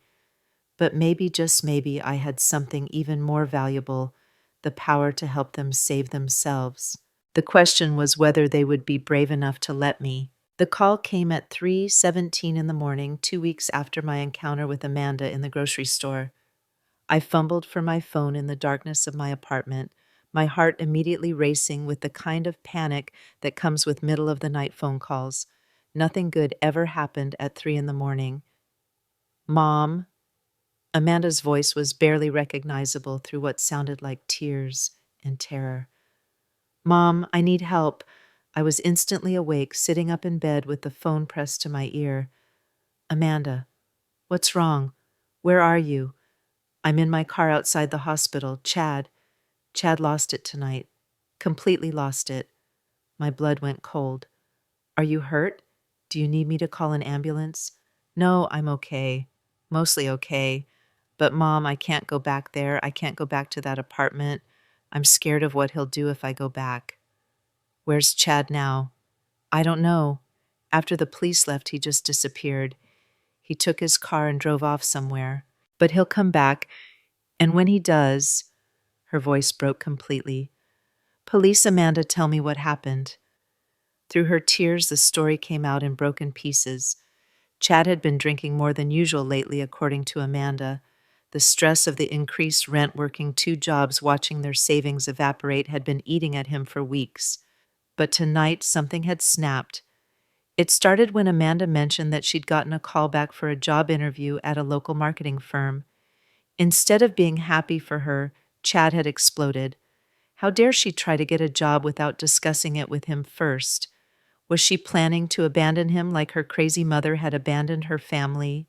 But maybe, just maybe, I had something even more valuable, the power to help them save themselves. The question was whether they would be brave enough to let me. The call came at 3:17 in the morning, 2 weeks after my encounter with Amanda in the grocery store. I fumbled for my phone in the darkness of my apartment, my heart immediately racing with the kind of panic that comes with middle-of-the-night phone calls. Nothing good ever happened at 3 in the morning. Mom. Amanda's voice was barely recognizable through what sounded like tears and terror. Mom, I need help. I was instantly awake, sitting up in bed with the phone pressed to my ear. Amanda, what's wrong? Where are you? I'm in my car outside the hospital. Chad lost it tonight. Completely lost it. My blood went cold. Are you hurt? Do you need me to call an ambulance? No, I'm okay. Mostly okay. But Mom, I can't go back there. I can't go back to that apartment. I'm scared of what he'll do if I go back. Where's Chad now? I don't know. After the police left, he just disappeared. He took his car and drove off somewhere. But he'll come back, and when he does, her voice broke completely. Police, Amanda, tell me what happened. Through her tears, the story came out in broken pieces. Chad had been drinking more than usual lately, according to Amanda. The stress of the increased rent, working 2 jobs, watching their savings evaporate, had been eating at him for weeks. But tonight, something had snapped. It started when Amanda mentioned that she'd gotten a call back for a job interview at a local marketing firm. Instead of being happy for her, Chad had exploded. How dare she try to get a job without discussing it with him first? Was she planning to abandon him like her crazy mother had abandoned her family?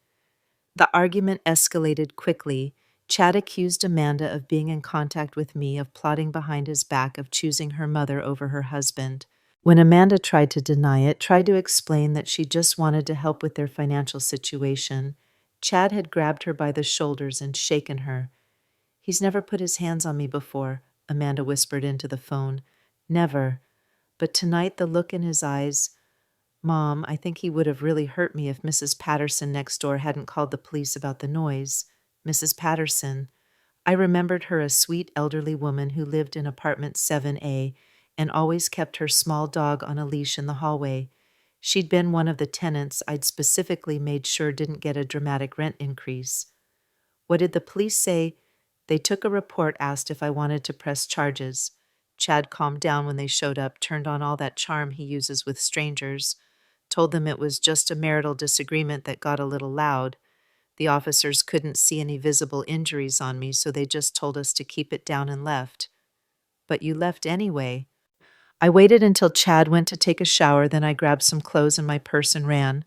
The argument escalated quickly. Chad accused Amanda of being in contact with me, of plotting behind his back, of choosing her mother over her husband. When Amanda tried to deny it, tried to explain that she just wanted to help with their financial situation, Chad had grabbed her by the shoulders and shaken her. He's never put his hands on me before, Amanda whispered into the phone. Never. But tonight the look in his eyes, Mom, I think he would have really hurt me if Mrs. Patterson next door hadn't called the police about the noise. Mrs. Patterson. I remembered her, a sweet elderly woman who lived in apartment 7A and always kept her small dog on a leash in the hallway. She'd been one of the tenants I'd specifically made sure didn't get a dramatic rent increase. What did the police say? They took a report, asked if I wanted to press charges. Chad calmed down when they showed up, turned on all that charm he uses with strangers, told them it was just a marital disagreement that got a little loud. The officers couldn't see any visible injuries on me, so they just told us to keep it down and left. But you left anyway. I waited until Chad went to take a shower, then I grabbed some clothes and my purse and ran.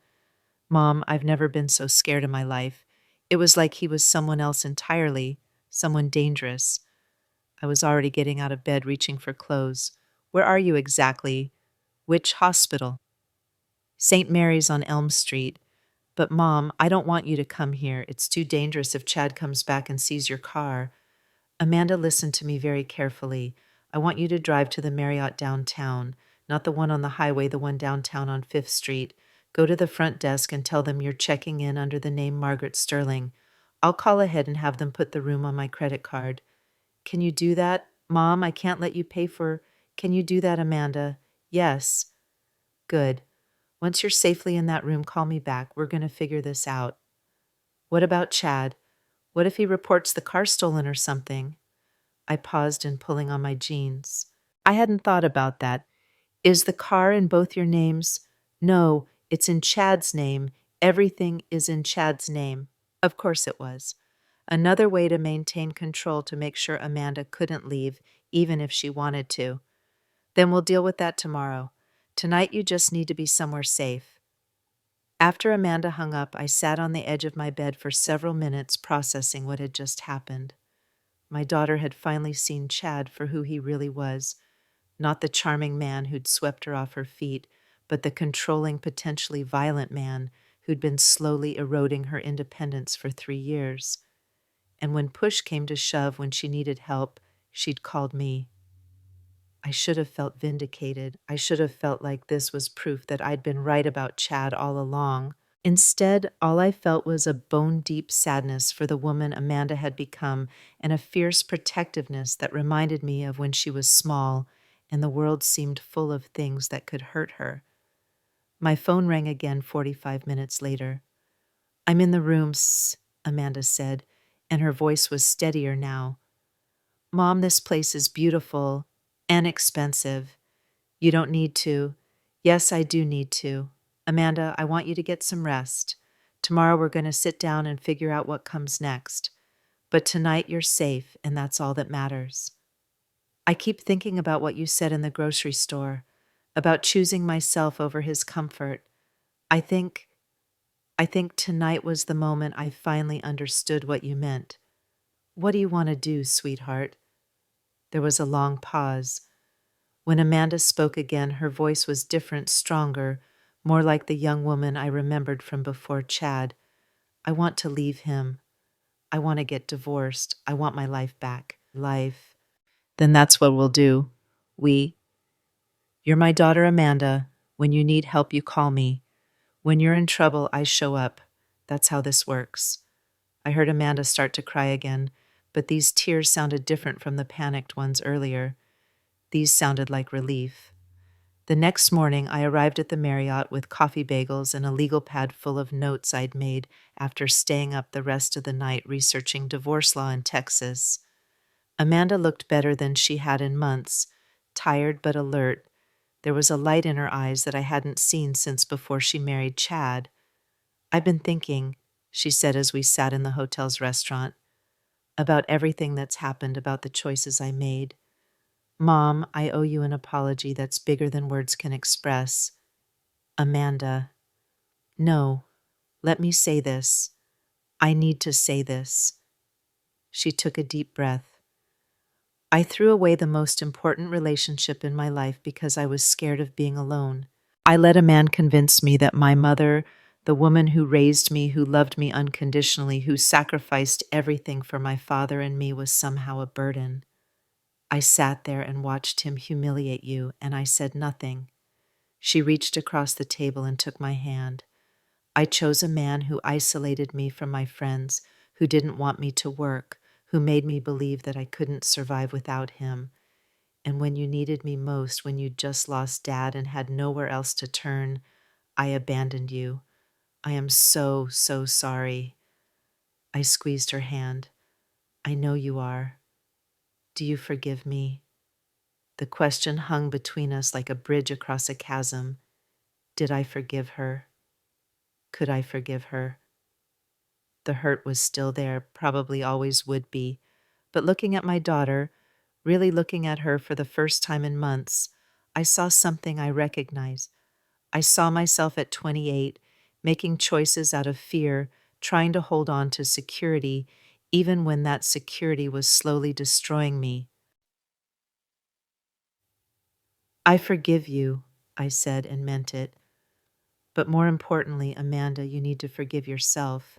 Mom, I've never been so scared in my life. It was like he was someone else entirely, someone dangerous. I was already getting out of bed, reaching for clothes. Where are you exactly? Which hospital? St. Mary's on Elm Street. But Mom, I don't want you to come here. It's too dangerous if Chad comes back and sees your car. Amanda listened to me very carefully. I want you to drive to the Marriott downtown, not the one on the highway, the one downtown on 5th Street. Go to the front desk and tell them you're checking in under the name Margaret Sterling. I'll call ahead and have them put the room on my credit card. Can you do that? Mom, I can't let you pay for. Can you do that, Amanda? Yes. Good. Once you're safely in that room, call me back. We're going to figure this out. What about Chad? What if he reports the car stolen or something? I paused in pulling on my jeans. I hadn't thought about that. Is the car in both your names? No, it's in Chad's name. Everything is in Chad's name. Of course it was. Another way to maintain control to make sure Amanda couldn't leave, even if she wanted to. Then we'll deal with that tomorrow. Tonight you just need to be somewhere safe. After Amanda hung up, I sat on the edge of my bed for several minutes processing what had just happened. My daughter had finally seen Chad for who he really was, not the charming man who'd swept her off her feet, but the controlling, potentially violent man who'd been slowly eroding her independence for 3 years. And when push came to shove, when she needed help, she'd called me. I should have felt vindicated. I should have felt like this was proof that I'd been right about Chad all along. Instead, all I felt was a bone-deep sadness for the woman Amanda had become and a fierce protectiveness that reminded me of when she was small and the world seemed full of things that could hurt her. My phone rang again 45 minutes later. I'm in the room, Amanda said, and her voice was steadier now. Mom, this place is beautiful and expensive. You don't need to. Yes, I do need to. Amanda, I want you to get some rest. Tomorrow we're going to sit down and figure out what comes next. But tonight you're safe, and that's all that matters. I keep thinking about what you said in the grocery store, about choosing myself over his comfort. I think tonight was the moment I finally understood what you meant. What do you want to do, sweetheart? There was a long pause. When Amanda spoke again, her voice was different, stronger, more like the young woman I remembered from before Chad. I want to leave him. I want to get divorced. I want my life back. Life. Then that's what we'll do. You're my daughter, Amanda. When you need help, you call me. When you're in trouble, I show up. That's how this works. I heard Amanda start to cry again, but these tears sounded different from the panicked ones earlier. These sounded like relief. The next morning, I arrived at the Marriott with coffee bagels and a legal pad full of notes I'd made after staying up the rest of the night researching divorce law in Texas. Amanda looked better than she had in months, tired but alert. There was a light in her eyes that I hadn't seen since before she married Chad. I've been thinking, she said as we sat in the hotel's restaurant, about everything that's happened, about the choices I made. Mom, I owe you an apology that's bigger than words can express. Amanda. No, let me say this. I need to say this. She took a deep breath. I threw away the most important relationship in my life because I was scared of being alone. I let a man convince me that my mother, the woman who raised me, who loved me unconditionally, who sacrificed everything for my father and me, was somehow a burden. I sat there and watched him humiliate you, and I said nothing. She reached across the table and took my hand. I chose a man who isolated me from my friends, who didn't want me to work, who made me believe that I couldn't survive without him. And when you needed me most, when you'd just lost Dad and had nowhere else to turn, I abandoned you. I am so, so sorry. I squeezed her hand. I know you are. Do you forgive me? The question hung between us like a bridge across a chasm. Did I forgive her? Could I forgive her? The hurt was still there, probably always would be. But looking at my daughter, really looking at her for the first time in months, I saw something I recognize. I saw myself at 28, making choices out of fear, trying to hold on to security, even when that security was slowly destroying me. I forgive you, I said and meant it. But more importantly, Amanda, you need to forgive yourself.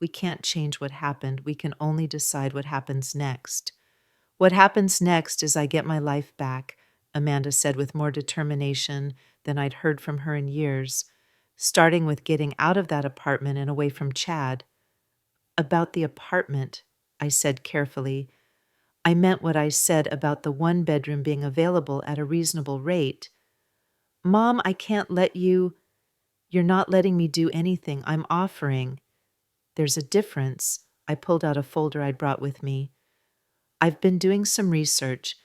We can't change what happened. We can only decide what happens next. What happens next is I get my life back, Amanda said with more determination than I'd heard from her in years, starting with getting out of that apartment and away from Chad. About the apartment, I said carefully. I meant what I said about the one bedroom being available at a reasonable rate. Mom, I can't let you. You're not letting me do anything. I'm offering. There's a difference. I pulled out a folder I'd brought with me. I've been doing some research.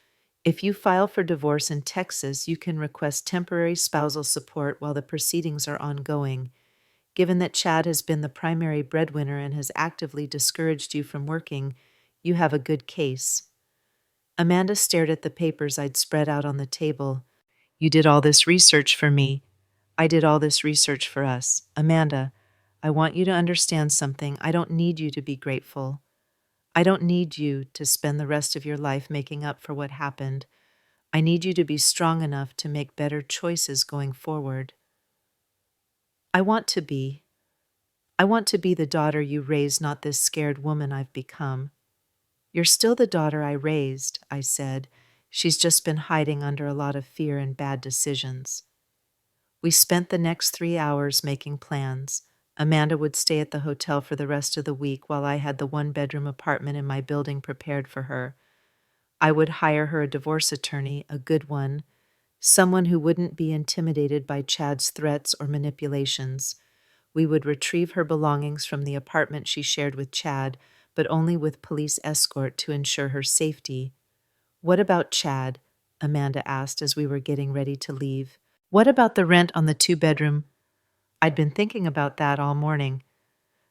If you file for divorce in Texas, you can request temporary spousal support while the proceedings are ongoing. Given that Chad has been the primary breadwinner and has actively discouraged you from working, you have a good case. Amanda stared at the papers I'd spread out on the table. You did all this research for me. I did all this research for us. Amanda, I want you to understand something. I don't need you to be grateful. I don't need you to spend the rest of your life making up for what happened. I need you to be strong enough to make better choices going forward. I want to be. I want to be the daughter you raised, not this scared woman I've become. You're still the daughter I raised, I said. She's just been hiding under a lot of fear and bad decisions. We spent the next 3 hours making plans. Amanda would stay at the hotel for the rest of the week while I had the one-bedroom apartment in my building prepared for her. I would hire her a divorce attorney, a good one, someone who wouldn't be intimidated by Chad's threats or manipulations. We would retrieve her belongings from the apartment she shared with Chad, but only with police escort to ensure her safety. What about Chad? Amanda asked as we were getting ready to leave. What about the rent on the two-bedroom? I'd been thinking about that all morning.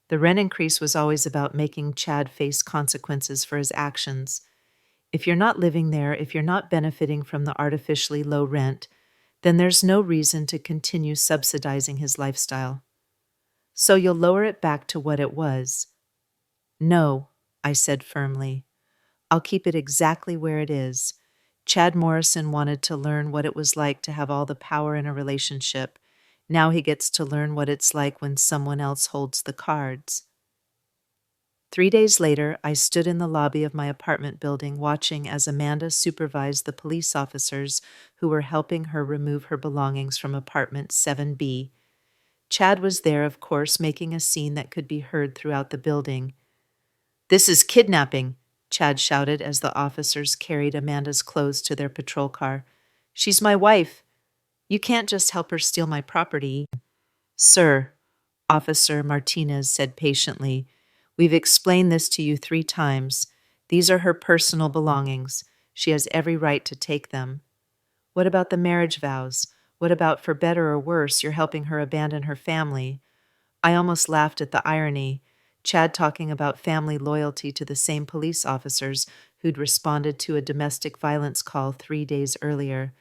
The rent increase was always about making Chad face consequences for his actions. If you're not living there, if you're not benefiting from the artificially low rent, then there's no reason to continue subsidizing his lifestyle. So you'll lower it back to what it was. No, I said firmly. I'll keep it exactly where it is. Chad Morrison wanted to learn what it was like to have all the power in a relationship. Now he gets to learn what it's like when someone else holds the cards. 3 days later, I stood in the lobby of my apartment building watching as Amanda supervised the police officers who were helping her remove her belongings from apartment 7B. Chad was there, of course, making a scene that could be heard throughout the building. "This is kidnapping," Chad shouted as the officers carried Amanda's clothes to their patrol car. "She's my wife. You can't just help her steal my property." "Sir," Officer Martinez said patiently, "we've explained this to you 3 times. These are her personal belongings. She has every right to take them." "What about the marriage vows? What about, for better or worse, you're helping her abandon her family?" I almost laughed at the irony. Chad talking about family loyalty to the same police officers who'd responded to a domestic violence call 3 days earlier.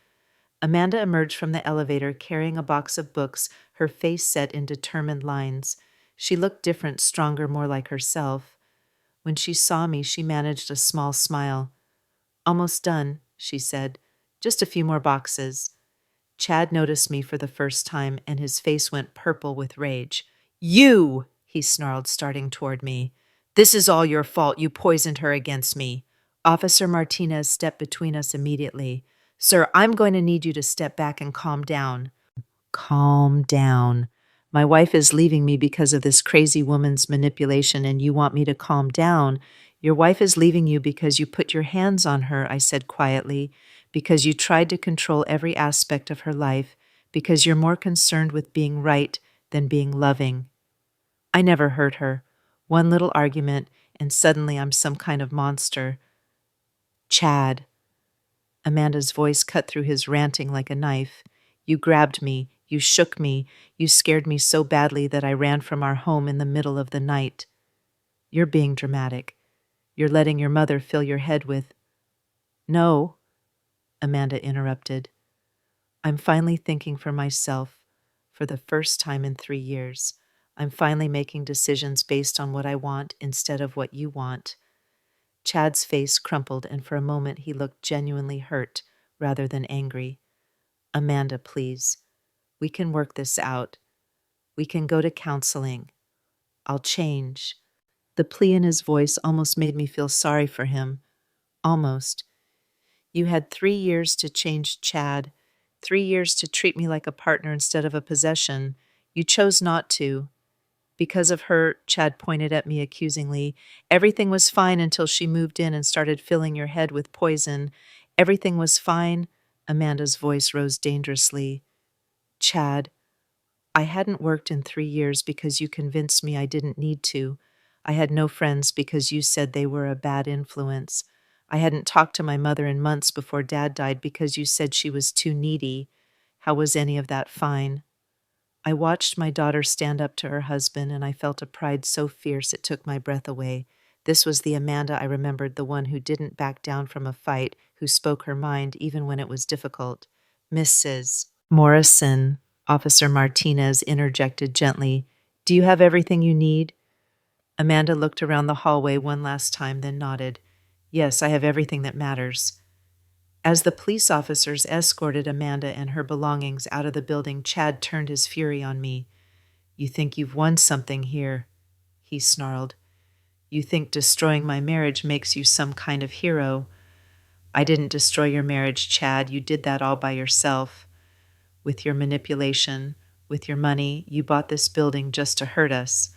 Amanda emerged from the elevator carrying a box of books, her face set in determined lines. She looked different, stronger, more like herself. When she saw me, she managed a small smile. "Almost done," she said. "Just a few more boxes." Chad noticed me for the first time, and his face went purple with rage. "You!" he snarled, starting toward me. "This is all your fault. You poisoned her against me." Officer Martinez stepped between us immediately. "Sir, I'm going to need you to step back and calm down." Calm down. My wife is leaving me because of this crazy woman's manipulation, and you want me to calm down. Your wife is leaving you because you put your hands on her, I said quietly, because you tried to control every aspect of her life, because you're more concerned with being right than being loving. I never hurt her. One little argument, and suddenly I'm some kind of monster. Chad. Amanda's voice cut through his ranting like a knife. You grabbed me. You shook me. You scared me so badly that I ran from our home in the middle of the night. You're being dramatic. You're letting your mother fill your head with... No, Amanda interrupted. I'm finally thinking for myself for the first time in 3 years. I'm finally making decisions based on what I want instead of what you want. Chad's face crumpled, and for a moment he looked genuinely hurt rather than angry. Amanda, please. We can work this out. We can go to counseling. I'll change. The plea in his voice almost made me feel sorry for him. Almost. You had 3 years to change Chad, 3 years to treat me like a partner instead of a possession. You chose not to. Because of her, Chad pointed at me accusingly. Everything was fine until she moved in and started filling your head with poison. Everything was fine. Amanda's voice rose dangerously. Chad, I hadn't worked in 3 years because you convinced me I didn't need to. I had no friends because you said they were a bad influence. I hadn't talked to my mother in months before Dad died because you said she was too needy. How was any of that fine? I watched my daughter stand up to her husband, and I felt a pride so fierce it took my breath away. This was the Amanda I remembered, the one who didn't back down from a fight, who spoke her mind even when it was difficult. Mrs. Morrison, Officer Martinez interjected gently, do you have everything you need? Amanda looked around the hallway one last time, then nodded. Yes, I have everything that matters. As the police officers escorted Amanda and her belongings out of the building, Chad turned his fury on me. You think you've won something here, he snarled. You think destroying my marriage makes you some kind of hero. I didn't destroy your marriage, Chad. You did that all by yourself. With your manipulation, with your money, you bought this building just to hurt us.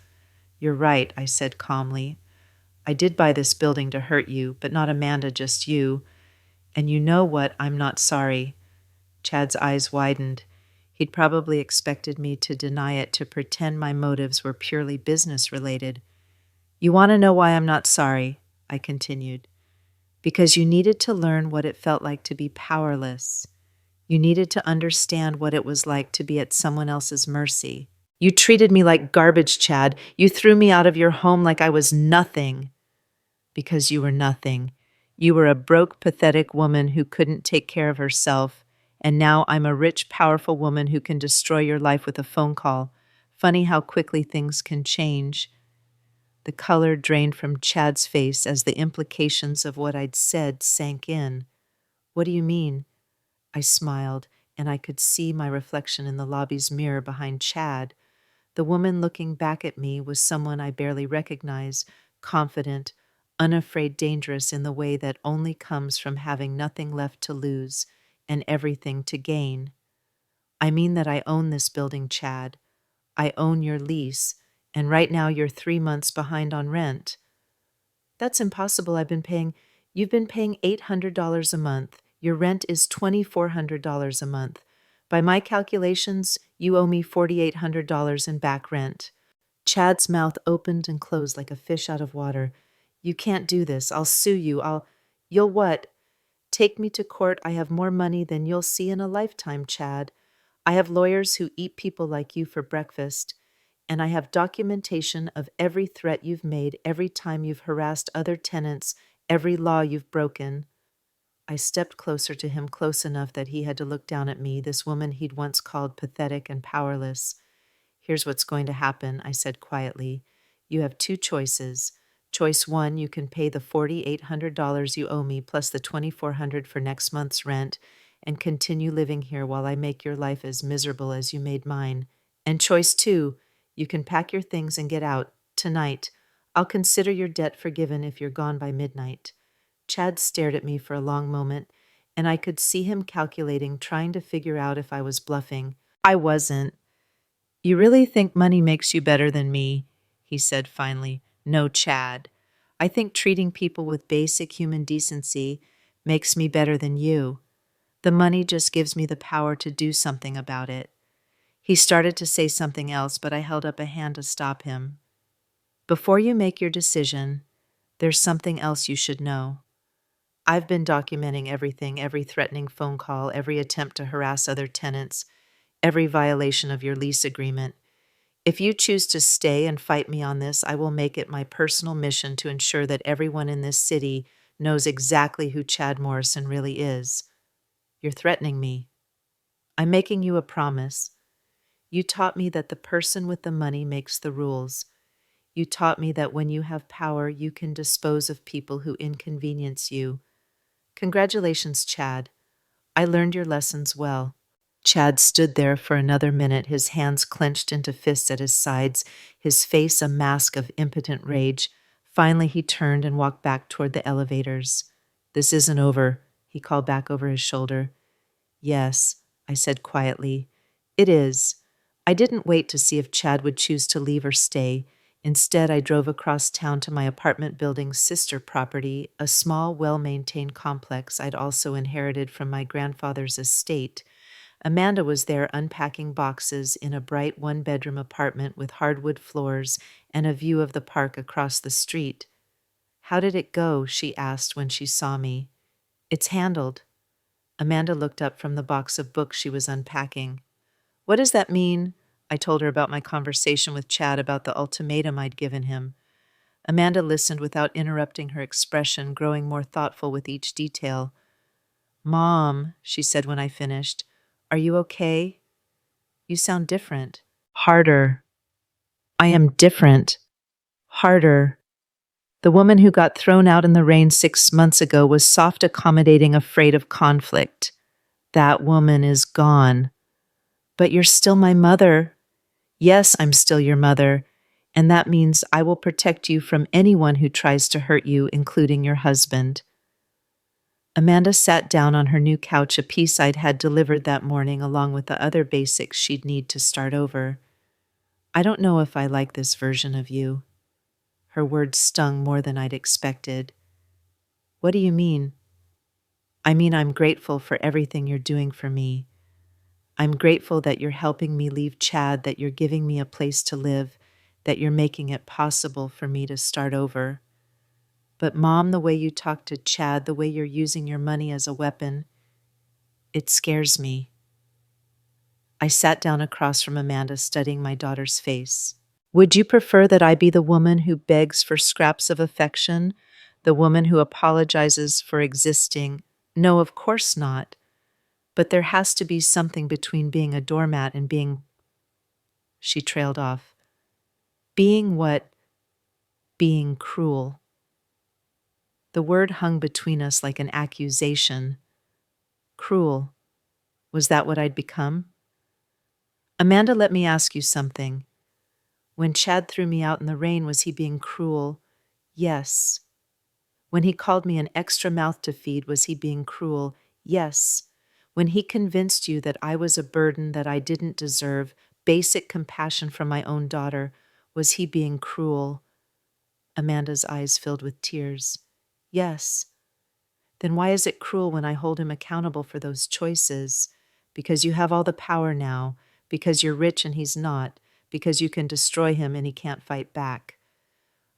You're right, I said calmly. I did buy this building to hurt you, but not Amanda, just you. And you know what? I'm not sorry. Chad's eyes widened. He'd probably expected me to deny it, to pretend my motives were purely business-related. You want to know why I'm not sorry? I continued. Because you needed to learn what it felt like to be powerless. You needed to understand what it was like to be at someone else's mercy. You treated me like garbage, Chad. You threw me out of your home like I was nothing. Because you were nothing. You were a broke, pathetic woman who couldn't take care of herself, and now I'm a rich, powerful woman who can destroy your life with a phone call. Funny how quickly things can change. The color drained from Chad's face as the implications of what I'd said sank in. What do you mean? I smiled, and I could see my reflection in the lobby's mirror behind Chad. The woman looking back at me was someone I barely recognized, confident, unafraid, dangerous in the way that only comes from having nothing left to lose and everything to gain. I mean that I own this building, Chad. I own your lease, and right now you're 3 months behind on rent. That's impossible. You've been paying $800 a month. Your rent is $2,400 a month. By my calculations, you owe me $4,800 in back rent. Chad's mouth opened and closed like a fish out of water. You can't do this. I'll sue you. You'll what? Take me to court. I have more money than you'll see in a lifetime, Chad. I have lawyers who eat people like you for breakfast, and I have documentation of every threat you've made, every time you've harassed other tenants, every law you've broken. I stepped closer to him, close enough that he had to look down at me, this woman he'd once called pathetic and powerless. Here's what's going to happen, I said quietly. You have two choices. Choice one, you can pay the $4,800 you owe me plus the $2,400 for next month's rent and continue living here while I make your life as miserable as you made mine. And choice two, you can pack your things and get out tonight. I'll consider your debt forgiven if you're gone by midnight. Chad stared at me for a long moment, and I could see him calculating, trying to figure out if I was bluffing. I wasn't. You really think money makes you better than me? He said finally. No, Chad. I think treating people with basic human decency makes me better than you. The money just gives me the power to do something about it. He started to say something else, but I held up a hand to stop him. Before you make your decision, there's something else you should know. I've been documenting everything, every threatening phone call, every attempt to harass other tenants, every violation of your lease agreement. If you choose to stay and fight me on this, I will make it my personal mission to ensure that everyone in this city knows exactly who Chad Morrison really is. You're threatening me. I'm making you a promise. You taught me that the person with the money makes the rules. You taught me that when you have power, you can dispose of people who inconvenience you. Congratulations, Chad. I learned your lessons well. Chad stood there for another minute, his hands clenched into fists at his sides, his face a mask of impotent rage. Finally, he turned and walked back toward the elevators. This isn't over, he called back over his shoulder. Yes, I said quietly. It is. I didn't wait to see if Chad would choose to leave or stay. Instead, I drove across town to my apartment building's sister property, a small, well-maintained complex I'd also inherited from my grandfather's estate. Amanda was there unpacking boxes in a bright one-bedroom apartment with hardwood floors and a view of the park across the street. How did it go? She asked when she saw me. It's handled. Amanda looked up from the box of books she was unpacking. What does that mean? I told her about my conversation with Chad about the ultimatum I'd given him. Amanda listened without interrupting her expression, growing more thoughtful with each detail. Mom, she said when I finished, are you okay? You sound different. Harder. I am different. Harder. The woman who got thrown out in the rain 6 months ago was soft, accommodating, afraid of conflict. That woman is gone. But you're still my mother. Yes, I'm still your mother, and that means I will protect you from anyone who tries to hurt you, including your husband. Amanda sat down on her new couch, a piece I'd had delivered that morning along with the other basics she'd need to start over. I don't know if I like this version of you. Her words stung more than I'd expected. What do you mean? I mean, I'm grateful for everything you're doing for me. I'm grateful that you're helping me leave Chad, that you're giving me a place to live, that you're making it possible for me to start over. But Mom, the way you talk to Chad, the way you're using your money as a weapon, it scares me. I sat down across from Amanda, studying my daughter's face. Would you prefer that I be the woman who begs for scraps of affection, the woman who apologizes for existing? No, of course not. But there has to be something between being a doormat and being... She trailed off. Being what? Being cruel. The word hung between us like an accusation. Cruel. Was that what I'd become? Amanda, let me ask you something. When Chad threw me out in the rain, was he being cruel? Yes. When he called me an extra mouth to feed, was he being cruel? Yes. When he convinced you that I was a burden that I didn't deserve, basic compassion from my own daughter, was he being cruel? Amanda's eyes filled with tears. Yes. Then why is it cruel when I hold him accountable for those choices? Because you have all the power now, because you're rich and he's not, because you can destroy him and he can't fight back.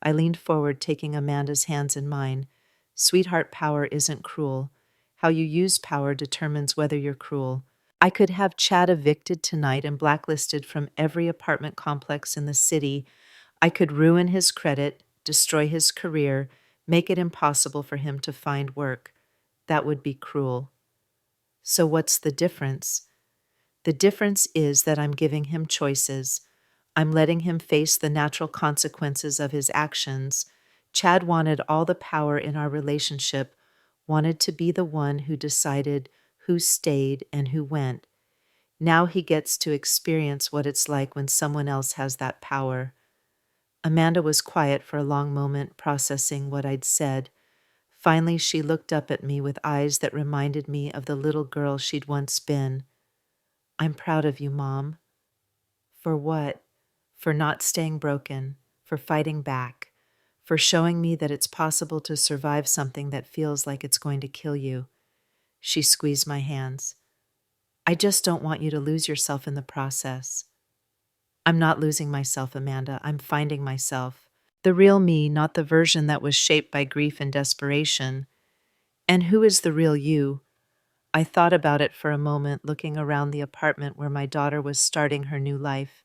I leaned forward, taking Amanda's hands in mine. Sweetheart, power isn't cruel. How you use power determines whether you're cruel. I could have Chad evicted tonight and blacklisted from every apartment complex in the city. I could ruin his credit, destroy his career, make it impossible for him to find work. That would be cruel. So what's the difference? The difference is that I'm giving him choices. I'm letting him face the natural consequences of his actions. Chad wanted all the power in our relationship, wanted to be the one who decided who stayed and who went. Now he gets to experience what it's like when someone else has that power. Amanda was quiet for a long moment, processing what I'd said. Finally, she looked up at me with eyes that reminded me of the little girl she'd once been. I'm proud of you, Mom. For what? For not staying broken, for fighting back, for showing me that it's possible to survive something that feels like it's going to kill you. She squeezed my hands. I just don't want you to lose yourself in the process. I'm not losing myself, Amanda. I'm finding myself. The real me, not the version that was shaped by grief and desperation. And who is the real you? I thought about it for a moment, looking around the apartment where my daughter was starting her new life.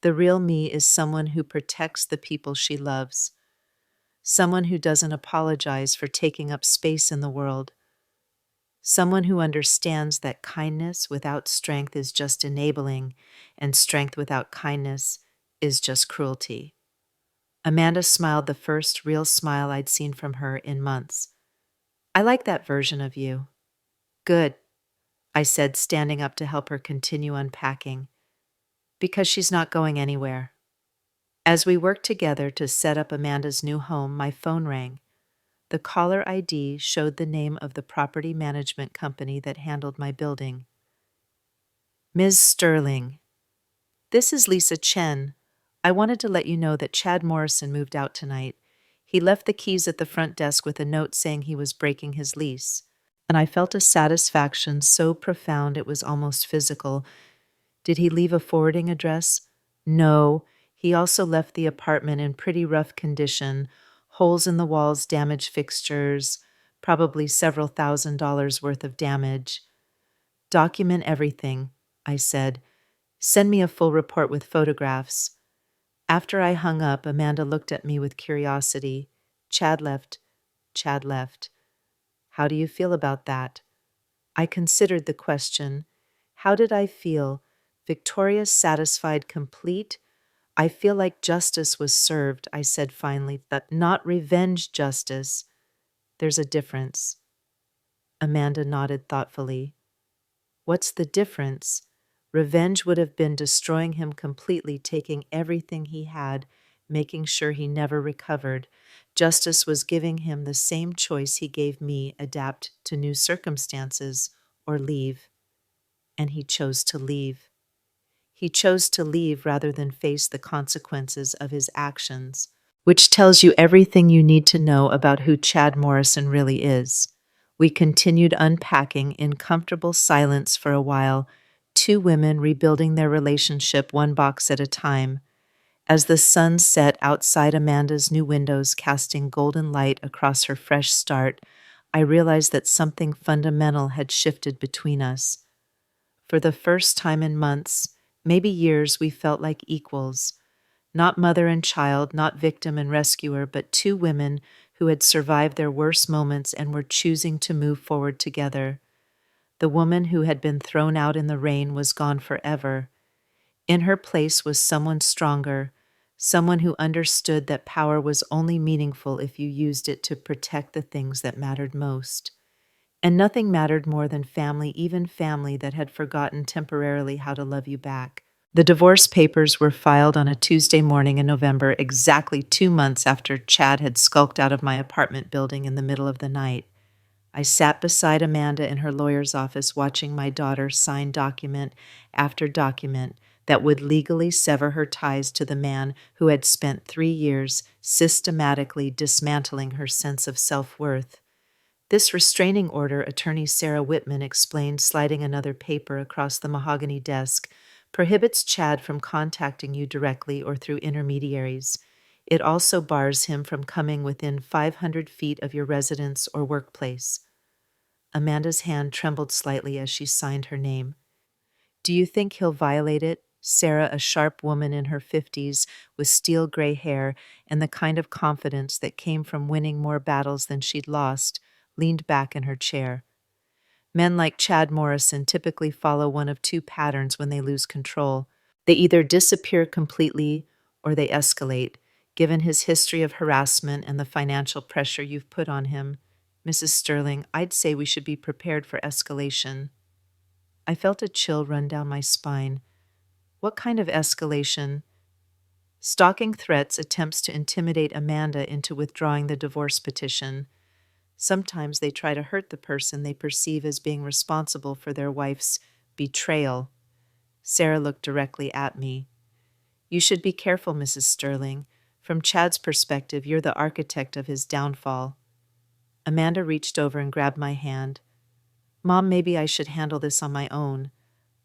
The real me is someone who protects the people she loves, someone who doesn't apologize for taking up space in the world, Someone who understands that kindness without strength is just enabling, and strength without kindness is just cruelty. Amanda smiled, the first real smile I'd seen from her in months. I like that version of you. Good, I said, standing up to help her continue unpacking. Because she's not going anywhere. As we worked together to set up Amanda's new home, my phone rang. The caller ID showed the name of the property management company that handled my building. Ms. Sterling, this is Lisa Chen. I wanted to let you know that Chad Morrison moved out tonight. He left the keys at the front desk with a note saying he was breaking his lease. And I felt a satisfaction so profound it was almost physical. Did he leave a forwarding address? No. He also left the apartment in pretty rough condition, holes in the walls, damaged fixtures, probably several $1,000s worth of damage. Document everything, I said. Send me a full report with photographs. After I hung up, Amanda looked at me with curiosity. Chad left. Chad left. How do you feel about that? I considered the question. How did I feel? Victorious, satisfied, complete? I feel like justice was served, I said finally, but not revenge justice. There's a difference. Amanda nodded thoughtfully. What's the difference? Revenge would have been destroying him completely, taking everything he had, making sure he never recovered. Justice was giving him the same choice he gave me, adapt to new circumstances or leave. And he chose to leave. He chose to leave rather than face the consequences of his actions, which tells you everything you need to know about who Chad Morrison really is. We continued unpacking in comfortable silence for a while, two women rebuilding their relationship one box at a time. As the sun set outside Amanda's new windows, casting golden light across her fresh start, I realized that something fundamental had shifted between us. For the first time in months, maybe years, we felt like equals. Not mother and child, not victim and rescuer, but two women who had survived their worst moments and were choosing to move forward together. The woman who had been thrown out in the rain was gone forever. In her place was someone stronger, someone who understood that power was only meaningful if you used it to protect the things that mattered most. And nothing mattered more than family, even family that had forgotten temporarily how to love you back. The divorce papers were filed on a Tuesday morning in November, exactly 2 months after Chad had skulked out of my apartment building in the middle of the night. I sat beside Amanda in her lawyer's office watching my daughter sign document after document that would legally sever her ties to the man who had spent 3 years systematically dismantling her sense of self-worth. This restraining order, attorney Sarah Whitman explained, sliding another paper across the mahogany desk, prohibits Chad from contacting you directly or through intermediaries. It also bars him from coming within 500 feet of your residence or workplace. Amanda's hand trembled slightly as she signed her name. Do you think he'll violate it? Sarah, a sharp woman in her 50s with steel gray hair and the kind of confidence that came from winning more battles than she'd lost, leaned back in her chair. Men like Chad Morrison typically follow one of two patterns when they lose control. They either disappear completely or they escalate. Given his history of harassment and the financial pressure you've put on him, Mrs. Sterling, I'd say we should be prepared for escalation. I felt a chill run down my spine. What kind of escalation? Stalking threats, attempts to intimidate Amanda into withdrawing the divorce petition. Sometimes they try to hurt the person they perceive as being responsible for their wife's betrayal. Sarah looked directly at me. You should be careful, Mrs. Sterling. From Chad's perspective, you're the architect of his downfall. Amanda reached over and grabbed my hand. Mom, maybe I should handle this on my own.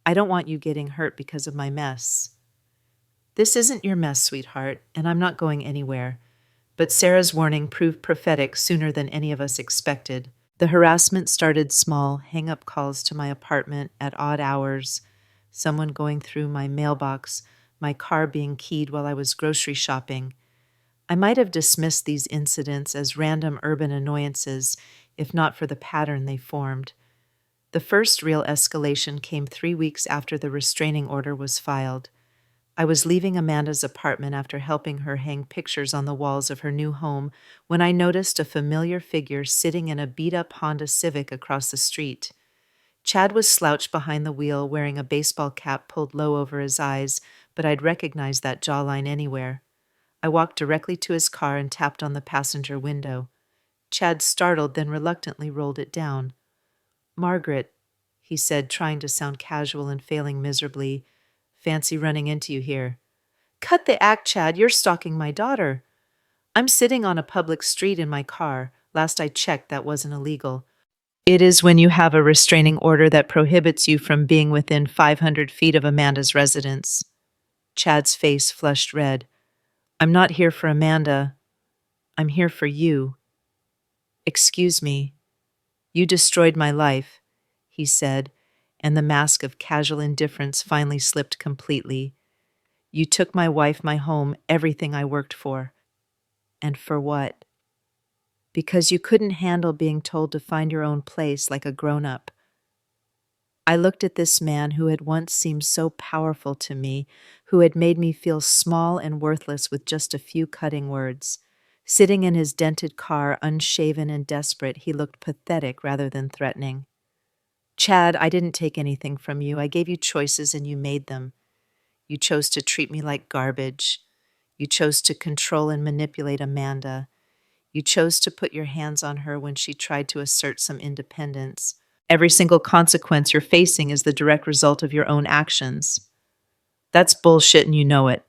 I don't want you getting hurt because of my mess. This isn't your mess, sweetheart, and I'm not going anywhere. But Sarah's warning proved prophetic sooner than any of us expected. The harassment started small, hang-up calls to my apartment at odd hours, someone going through my mailbox, my car being keyed while I was grocery shopping. I might have dismissed these incidents as random urban annoyances, if not for the pattern they formed. The first real escalation came 3 weeks after the restraining order was filed. I was leaving Amanda's apartment after helping her hang pictures on the walls of her new home when I noticed a familiar figure sitting in a beat-up Honda Civic across the street. Chad was slouched behind the wheel wearing a baseball cap pulled low over his eyes, but I'd recognize that jawline anywhere. I walked directly to his car and tapped on the passenger window. Chad startled, then reluctantly rolled it down. "Margaret," he said, trying to sound casual and failing miserably. "Fancy running into you here." "Cut the act, Chad. You're stalking my daughter." "I'm sitting on a public street in my car. Last I checked, that wasn't illegal." "It is when you have a restraining order that prohibits you from being within 500 feet of Amanda's residence." Chad's face flushed red. "I'm not here for Amanda. I'm here for you." "Excuse me. You destroyed my life," he said, and the mask of casual indifference finally slipped completely. "You took my wife, my home, everything I worked for." "And for what?" "Because you couldn't handle being told to find your own place like a grown-up." I looked at this man who had once seemed so powerful to me, who had made me feel small and worthless with just a few cutting words. Sitting in his dented car, unshaven and desperate, he looked pathetic rather than threatening. "Chad, I didn't take anything from you. I gave you choices and you made them. You chose to treat me like garbage. You chose to control and manipulate Amanda. You chose to put your hands on her when she tried to assert some independence. Every single consequence you're facing is the direct result of your own actions." "That's bullshit and you know it."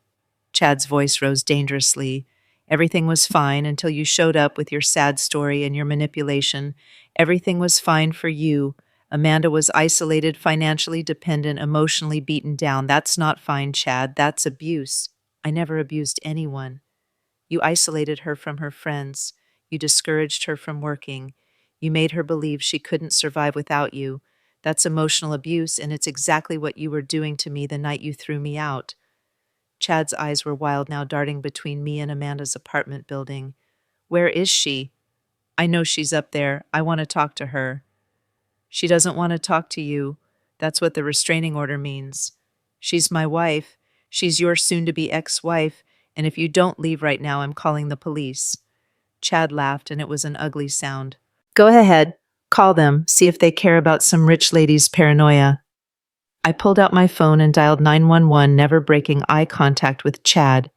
Chad's voice rose dangerously. "Everything was fine until you showed up with your sad story and your manipulation. Everything was fine for you. Amanda was isolated, financially dependent, emotionally beaten down. That's not fine, Chad. That's abuse." "I never abused anyone." "You isolated her from her friends. You discouraged her from working. You made her believe she couldn't survive without you. That's emotional abuse, and it's exactly what you were doing to me the night you threw me out." Chad's eyes were wild now, darting between me and Amanda's apartment building. "Where is she?" "I know she's up there. I want to talk to her." "She doesn't want to talk to you. That's what the restraining order means. She's my wife. She's your soon-to-be ex-wife, and if you don't leave right now, I'm calling the police." Chad laughed, and it was an ugly sound. "Go ahead. Call them. See if they care about some rich lady's paranoia." I pulled out my phone and dialed 911, never breaking eye contact with Chad.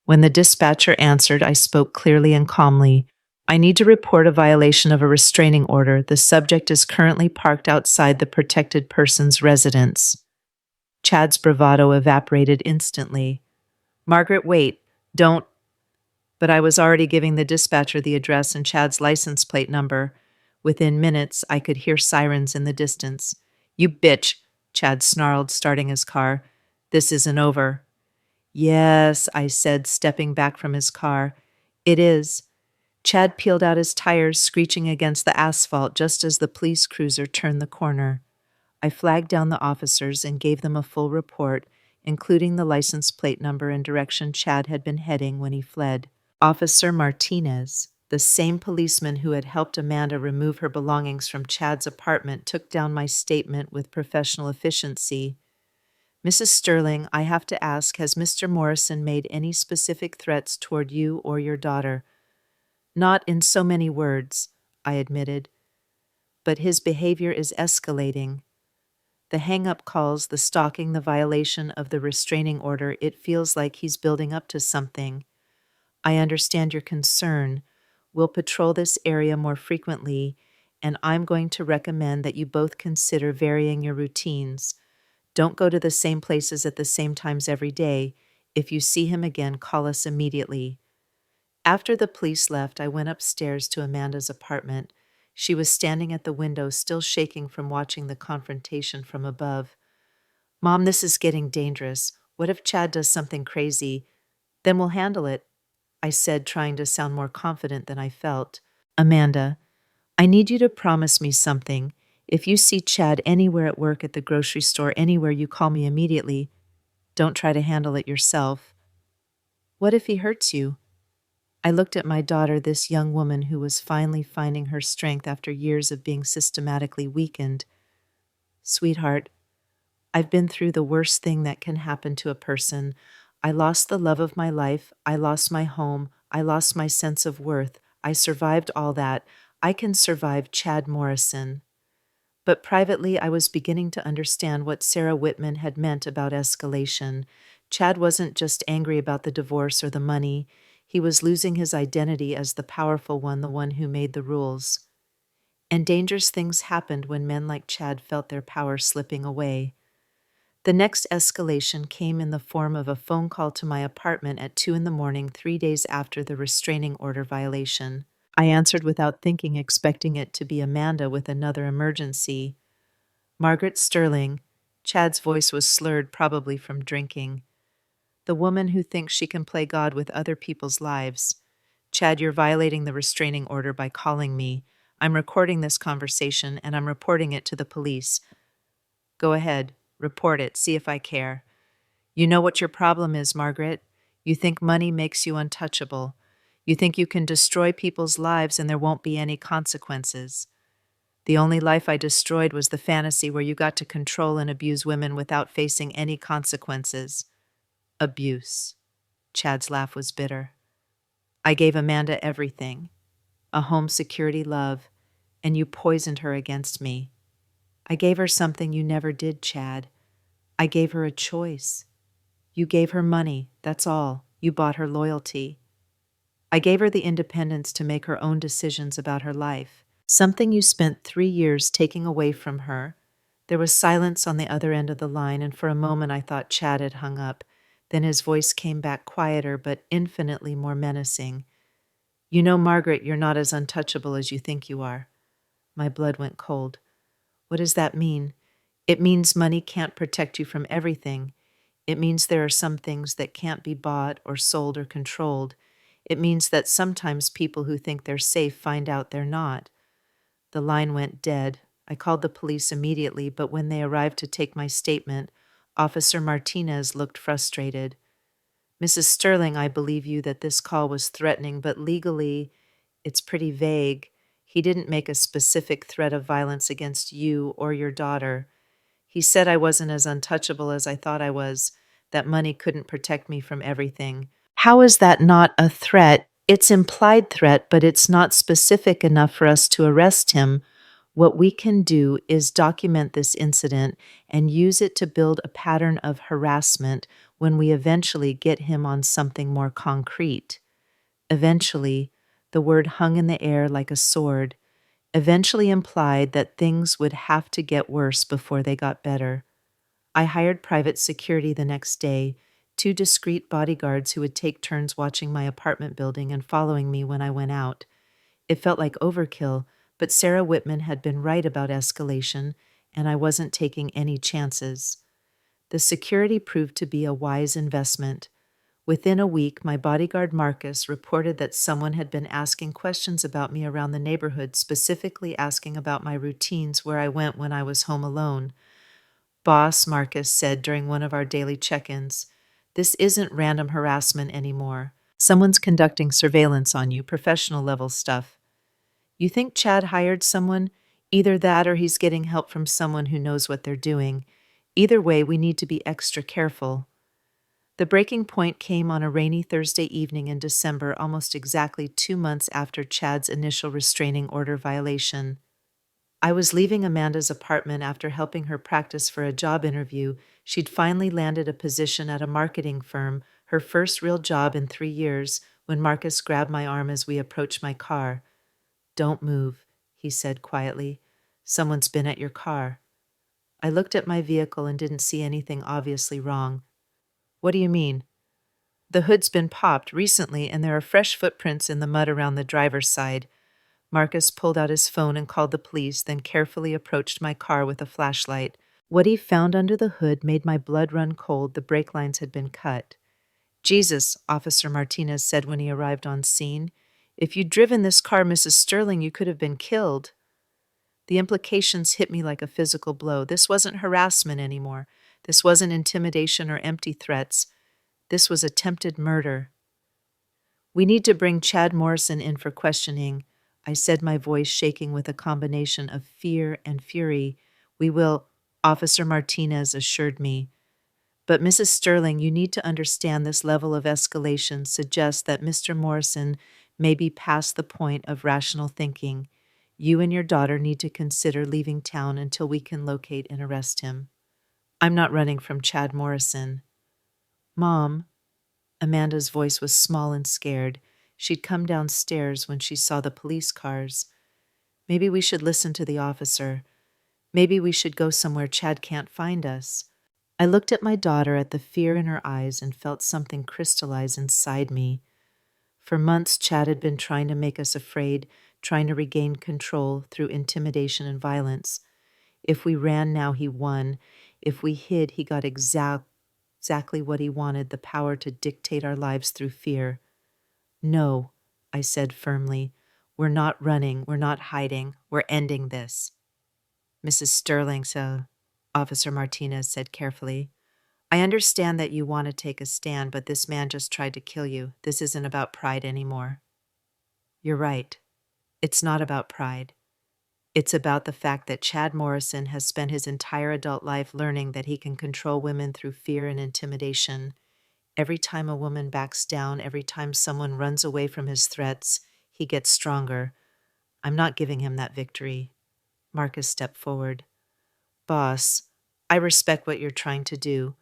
When the dispatcher answered, I spoke clearly and calmly. "I need to report a violation of a restraining order. The subject is currently parked outside the protected person's residence." Chad's bravado evaporated instantly. "Margaret, wait. Don't—" But I was already giving the dispatcher the address and Chad's license plate number. Within minutes, I could hear sirens in the distance. "You bitch," Chad snarled, starting his car. "This isn't over." "Yes," I said, stepping back from his car. "It is." Chad peeled out his tires, screeching against the asphalt just as the police cruiser turned the corner. I flagged down the officers and gave them a full report, including the license plate number and direction Chad had been heading when he fled. Officer Martinez, the same policeman who had helped Amanda remove her belongings from Chad's apartment, took down my statement with professional efficiency. "Mrs. Sterling, I have to ask, has Mr. Morrison made any specific threats toward you or your daughter?" "Not in so many words," I admitted. "But his behavior is escalating. The hang-up calls, the stalking, the violation of the restraining order, it feels like he's building up to something. I understand your concern. We'll patrol this area more frequently, and I'm going to recommend that you both consider varying your routines. Don't go to the same places at the same times every day. If you see him again, call us immediately." After the police left, I went upstairs to Amanda's apartment. She was standing at the window, still shaking from watching the confrontation from above. "Mom, this is getting dangerous. What if Chad does something crazy? Then we'll handle it," I said, trying to sound more confident than I felt. "Amanda, I need you to promise me something. If you see Chad anywhere at work, at the grocery store, anywhere, you call me immediately. Don't try to handle it yourself." "What if he hurts you?" I looked at my daughter, this young woman who was finally finding her strength after years of being systematically weakened. Sweetheart, I've been through the worst thing that can happen to a person. I lost the love of my life. I lost my home. I lost my sense of worth. I survived all that. I can survive Chad Morrison. But privately, I was beginning to understand what Sarah Whitman had meant about escalation. Chad wasn't just angry about the divorce or the money. He was losing his identity as the powerful one, the one who made the rules. And dangerous things happened when men like Chad felt their power slipping away. The next escalation came in the form of a phone call to my apartment at 2 in the morning, 3 days after the restraining order violation. I answered without thinking, expecting it to be Amanda with another emergency. Margaret Sterling. Chad's voice was slurred, probably from drinking. The woman who thinks she can play God with other people's lives. Chad, you're violating the restraining order by calling me. I'm recording this conversation and I'm reporting it to the police. Go ahead, report it, see if I care. You know what your problem is, Margaret. You think money makes you untouchable. You think you can destroy people's lives and there won't be any consequences. The only life I destroyed was the fantasy where you got to control and abuse women without facing any consequences. Abuse. Chad's laugh was bitter. I gave Amanda everything, a home security love, and you poisoned her against me. I gave her something you never did, Chad. I gave her a choice. You gave her money, that's all. You bought her loyalty. I gave her the independence to make her own decisions about her life, something you spent 3 years taking away from her. There was silence on the other end of the line, and for a moment I thought Chad had hung up. Then his voice came back quieter but infinitely more menacing. You know, Margaret, you're not as untouchable as you think you are. My blood went cold. What does that mean? It means money can't protect you from everything. It means there are some things that can't be bought or sold or controlled. It means that sometimes people who think they're safe find out they're not. The line went dead. I called the police immediately, but when they arrived to take my statement, Officer Martinez looked frustrated. Mrs. Sterling, I believe you that this call was threatening, but legally, it's pretty vague. He didn't make a specific threat of violence against you or your daughter. He said I wasn't as untouchable as I thought I was, that money couldn't protect me from everything. How is that not a threat? It's implied threat, but it's not specific enough for us to arrest him. What we can do is document this incident and use it to build a pattern of harassment when we eventually get him on something more concrete. Eventually, the word hung in the air like a sword, eventually implied that things would have to get worse before they got better. I hired private security the next day, 2 discreet bodyguards who would take turns watching my apartment building and following me when I went out. It felt like overkill, but Sarah Whitman had been right about escalation, and I wasn't taking any chances. The security proved to be a wise investment. Within a week, my bodyguard Marcus reported that someone had been asking questions about me around the neighborhood, specifically asking about my routines, where I went when I was home alone. Boss, Marcus said during one of our daily check-ins, this isn't random harassment anymore. Someone's conducting surveillance on you, professional level stuff. You think Chad hired someone? Either that or he's getting help from someone who knows what they're doing. Either way, we need to be extra careful. The breaking point came on a rainy Thursday evening in December, almost exactly 2 months after Chad's initial restraining order violation. I was leaving Amanda's apartment after helping her practice for a job interview. She'd finally landed a position at a marketing firm, her first real job in 3 years, when Marcus grabbed my arm as we approached my car. Don't move, he said quietly. Someone's been at your car. I looked at my vehicle and didn't see anything obviously wrong. What do you mean? The hood's been popped recently and there are fresh footprints in the mud around the driver's side. Marcus pulled out his phone and called the police, then carefully approached my car with a flashlight. What he found under the hood made my blood run cold. The brake lines had been cut. Jesus, Officer Martinez said when he arrived on scene. If you'd driven this car, Mrs. Sterling, you could have been killed. The implications hit me like a physical blow. This wasn't harassment anymore. This wasn't intimidation or empty threats. This was attempted murder. We need to bring Chad Morrison in for questioning, I said, my voice shaking with a combination of fear and fury. We will. Officer Martinez assured me. But Mrs. Sterling, you need to understand this level of escalation suggests that Mr. Morrison may be past the point of rational thinking. You and your daughter need to consider leaving town until we can locate and arrest him. I'm not running from Chad Morrison. Mom, Amanda's voice was small and scared. She'd come downstairs when she saw the police cars. Maybe we should listen to the officer. Maybe we should go somewhere Chad can't find us. I looked at my daughter, at the fear in her eyes, and felt something crystallize inside me. For months, Chad had been trying to make us afraid, trying to regain control through intimidation and violence. If we ran now, he won. If we hid, he got exactly what he wanted, the power to dictate our lives through fear. No, I said firmly. We're not running. We're not hiding. We're ending this. Mrs. Sterling, Officer Martinez said carefully. I understand that you want to take a stand, but this man just tried to kill you. This isn't about pride anymore. You're right. It's not about pride. It's about the fact that Chad Morrison has spent his entire adult life learning that he can control women through fear and intimidation. Every time a woman backs down, every time someone runs away from his threats, he gets stronger. I'm not giving him that victory. Marcus stepped forward. Boss, I respect what you're trying to do,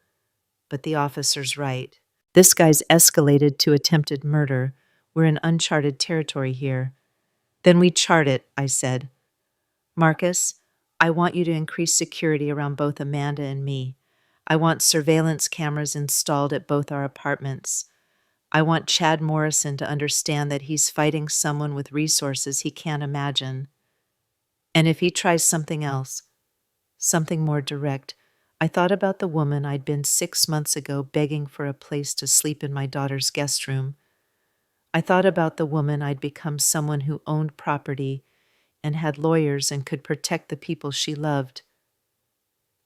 but the officer's right. This guy's escalated to attempted murder. We're in uncharted territory here. Then we chart it, I said. Marcus, I want you to increase security around both Amanda and me. I want surveillance cameras installed at both our apartments. I want Chad Morrison to understand that he's fighting someone with resources he can't imagine. And if he tries something else, something more direct, I thought about the woman I'd been 6 months ago begging for a place to sleep in my daughter's guest room. I thought about the woman I'd become, someone who owned property and had lawyers and could protect the people she loved.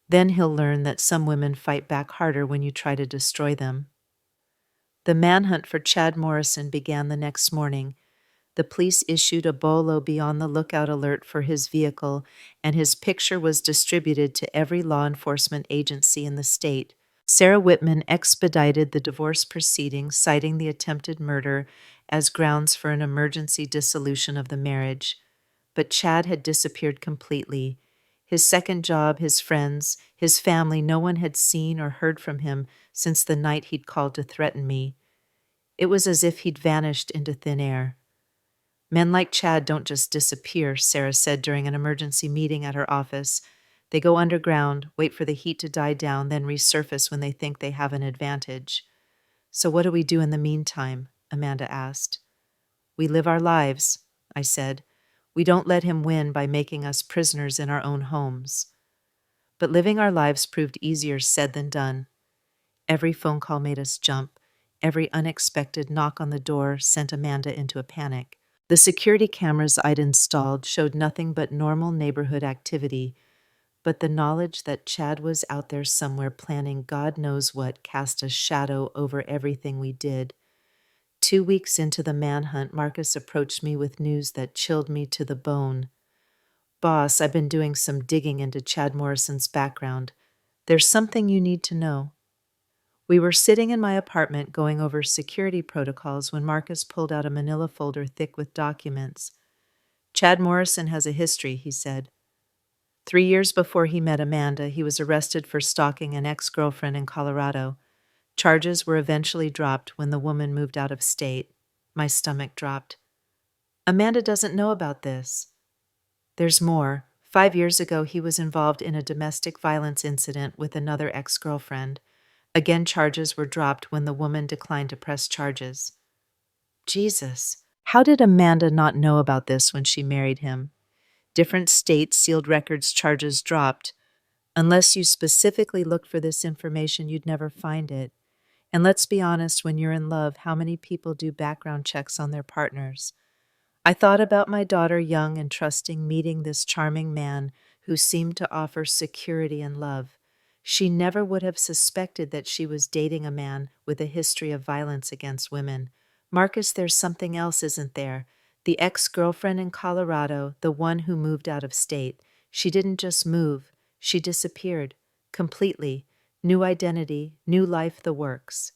Then he'll learn that some women fight back harder when you try to destroy them. The manhunt for Chad Morrison began the next morning. The police issued a bolo beyond the lookout alert for his vehicle, and his picture was distributed to every law enforcement agency in the state. Sarah Whitman expedited the divorce proceedings, citing the attempted murder as grounds for an emergency dissolution of the marriage. But Chad had disappeared completely. His second job, his friends, his family, no one had seen or heard from him since the night he'd called to threaten me. It was as if he'd vanished into thin air. Men like Chad don't just disappear, Sarah said during an emergency meeting at her office. They go underground, wait for the heat to die down, then resurface when they think they have an advantage. So what do we do in the meantime? Amanda asked. We live our lives, I said. We don't let him win by making us prisoners in our own homes. But living our lives proved easier said than done. Every phone call made us jump. Every unexpected knock on the door sent Amanda into a panic. The security cameras I'd installed showed nothing but normal neighborhood activity, but the knowledge that Chad was out there somewhere planning God knows what cast a shadow over everything we did. 2 weeks into the manhunt, Marcus approached me with news that chilled me to the bone. Boss, I've been doing some digging into Chad Morrison's background. There's something you need to know. We were sitting in my apartment going over security protocols when Marcus pulled out a manila folder thick with documents. Chad Morrison has a history, he said. 3 years before he met Amanda, he was arrested for stalking an ex-girlfriend in Colorado. Charges were eventually dropped when the woman moved out of state. My stomach dropped. Amanda doesn't know about this. There's more. 5 years ago, he was involved in a domestic violence incident with another ex-girlfriend. Again, charges were dropped when the woman declined to press charges. Jesus, how did Amanda not know about this when she married him? Different states sealed records, charges dropped. Unless you specifically looked for this information, you'd never find it. And let's be honest, when you're in love, how many people do background checks on their partners? I thought about my daughter, young and trusting, meeting this charming man who seemed to offer security and love. She never would have suspected that she was dating a man with a history of violence against women. Marcus, there's something else, isn't there? The ex-girlfriend in Colorado, the one who moved out of state. She didn't just move. She disappeared, completely, new identity, new life, the works.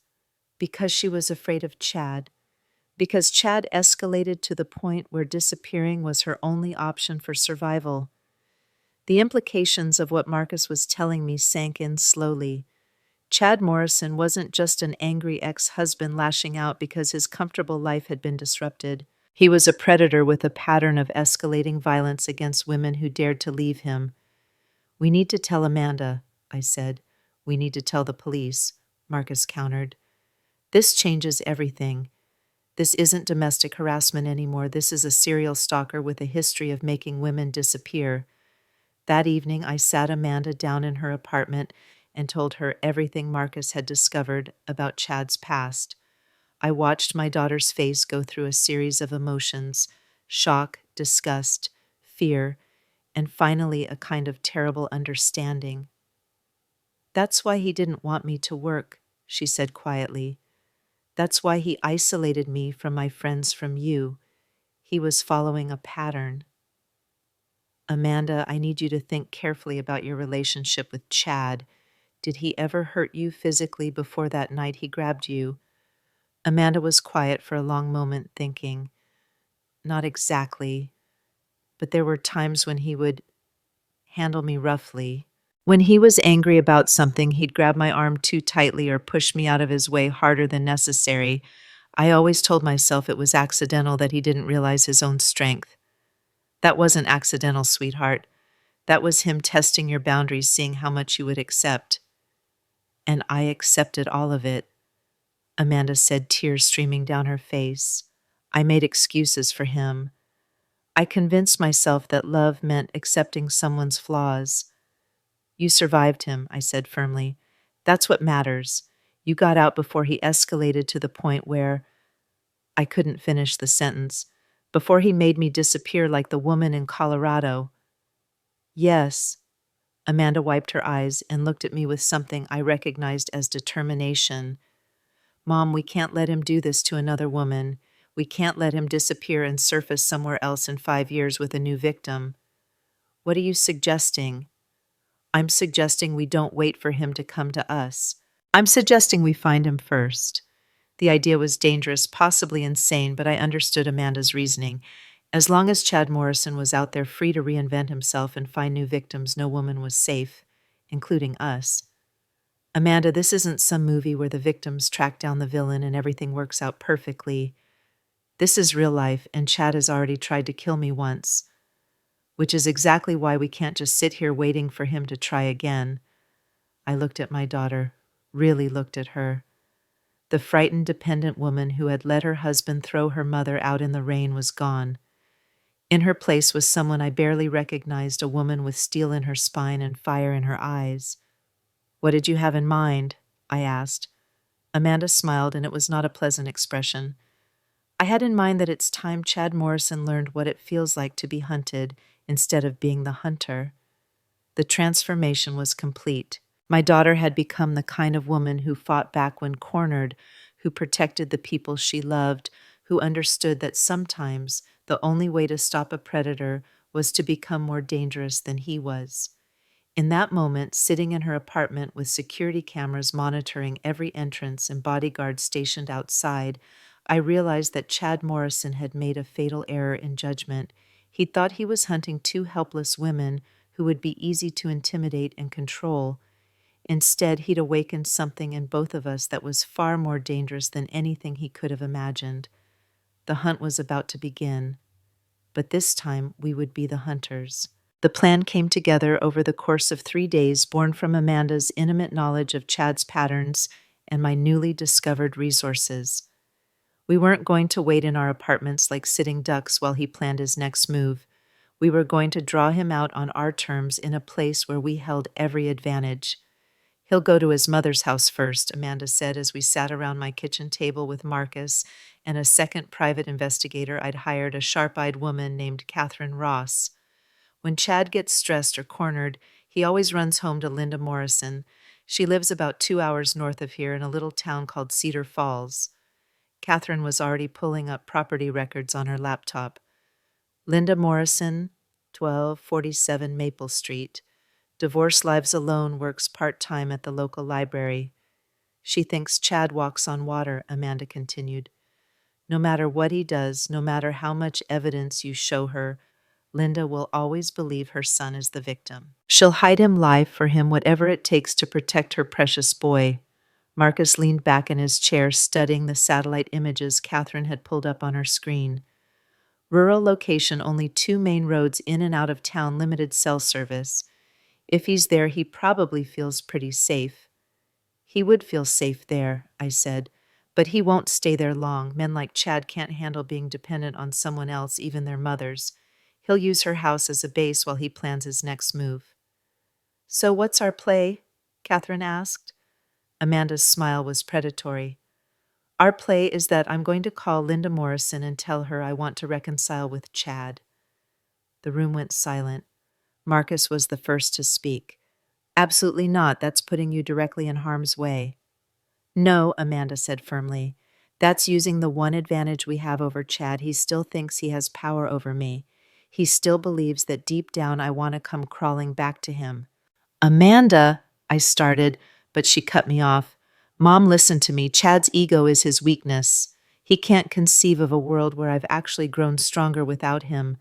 Because she was afraid of Chad. Because Chad escalated to the point where disappearing was her only option for survival. The implications of what Marcus was telling me sank in slowly. Chad Morrison wasn't just an angry ex-husband lashing out because his comfortable life had been disrupted. He was a predator with a pattern of escalating violence against women who dared to leave him. "We need to tell Amanda," I said. "We need to tell the police," Marcus countered. "This changes everything. This isn't domestic harassment anymore. This is a serial stalker with a history of making women disappear." That evening, I sat Amanda down in her apartment and told her everything Marcus had discovered about Chad's past. I watched my daughter's face go through a series of emotions: shock, disgust, fear, and finally a kind of terrible understanding. "That's why he didn't want me to work," she said quietly. "That's why he isolated me from my friends, from you. He was following a pattern." "Amanda, I need you to think carefully about your relationship with Chad. Did he ever hurt you physically before that night he grabbed you?" Amanda was quiet for a long moment, thinking. "Not exactly, but there were times when he would handle me roughly. When he was angry about something, he'd grab my arm too tightly or push me out of his way harder than necessary. I always told myself it was accidental, that he didn't realize his own strength." "That wasn't accidental, sweetheart. That was him testing your boundaries, seeing how much you would accept." "And I accepted all of it," Amanda said, tears streaming down her face. "I made excuses for him. I convinced myself that love meant accepting someone's flaws." "You survived him," I said firmly. "That's what matters. You got out before he escalated to the point where—" I couldn't finish the sentence. "Before he made me disappear like the woman in Colorado." "Yes." Amanda wiped her eyes and looked at me with something I recognized as determination. "Mom, we can't let him do this to another woman. We can't let him disappear and surface somewhere else in 5 years with a new victim." "What are you suggesting?" "I'm suggesting we don't wait for him to come to us. I'm suggesting we find him first." The idea was dangerous, possibly insane, but I understood Amanda's reasoning. As long as Chad Morrison was out there free to reinvent himself and find new victims, no woman was safe, including us. "Amanda, this isn't some movie where the victims track down the villain and everything works out perfectly. This is real life, and Chad has already tried to kill me once. Which is exactly why we can't just sit here waiting for him to try again." I looked at my daughter, really looked at her. The frightened, dependent woman who had let her husband throw her mother out in the rain was gone. In her place was someone I barely recognized, a woman with steel in her spine and fire in her eyes. "What did you have in mind?" I asked. Amanda smiled, and it was not a pleasant expression. "I had in mind that it's time Chad Morrison learned what it feels like to be hunted instead of being the hunter." The transformation was complete. My daughter had become the kind of woman who fought back when cornered, who protected the people she loved, who understood that sometimes the only way to stop a predator was to become more dangerous than he was. In that moment, sitting in her apartment with security cameras monitoring every entrance and bodyguards stationed outside, I realized that Chad Morrison had made a fatal error in judgment. He thought he was hunting two helpless women who would be easy to intimidate and control. Instead, he'd awakened something in both of us that was far more dangerous than anything he could have imagined. The hunt was about to begin, but this time we would be the hunters. The plan came together over the course of 3 days, born from Amanda's intimate knowledge of Chad's patterns and my newly discovered resources. We weren't going to wait in our apartments like sitting ducks while he planned his next move. We were going to draw him out on our terms in a place where we held every advantage. "He'll go to his mother's house first," Amanda said as we sat around my kitchen table with Marcus and a second private investigator I'd hired, a sharp-eyed woman named Catherine Ross. "When Chad gets stressed or cornered, he always runs home to Linda Morrison. She lives about 2 hours north of here in a little town called Cedar Falls." Catherine was already pulling up property records on her laptop. "Linda Morrison, 1247 Maple Street. Divorce Lives Alone works part-time at the local library. She thinks Chad walks on water, Amanda continued. No matter what he does, no matter how much evidence you show her, Linda will always believe her son is the victim. She'll hide him, lie for him, whatever it takes to protect her precious boy. Marcus leaned back in his chair, studying the satellite images Catherine had pulled up on her screen. Rural location, only 2 main roads in and out of town, limited cell service. If he's there, he probably feels pretty safe. He would feel safe there, I said, but he won't stay there long. Men like Chad can't handle being dependent on someone else, even their mothers. He'll use her house as a base while he plans his next move. So what's our play? Catherine asked. Amanda's smile was predatory. Our play is that I'm going to call Linda Morrison and tell her I want to reconcile with Chad. The room went silent. Marcus was the first to speak. Absolutely not. That's putting you directly in harm's way. No, Amanda said firmly. That's using the one advantage we have over Chad. He still thinks he has power over me. He still believes that deep down I want to come crawling back to him. Amanda, I started, but she cut me off. Mom, listen to me. Chad's ego is his weakness. He can't conceive of a world where I've actually grown stronger without him.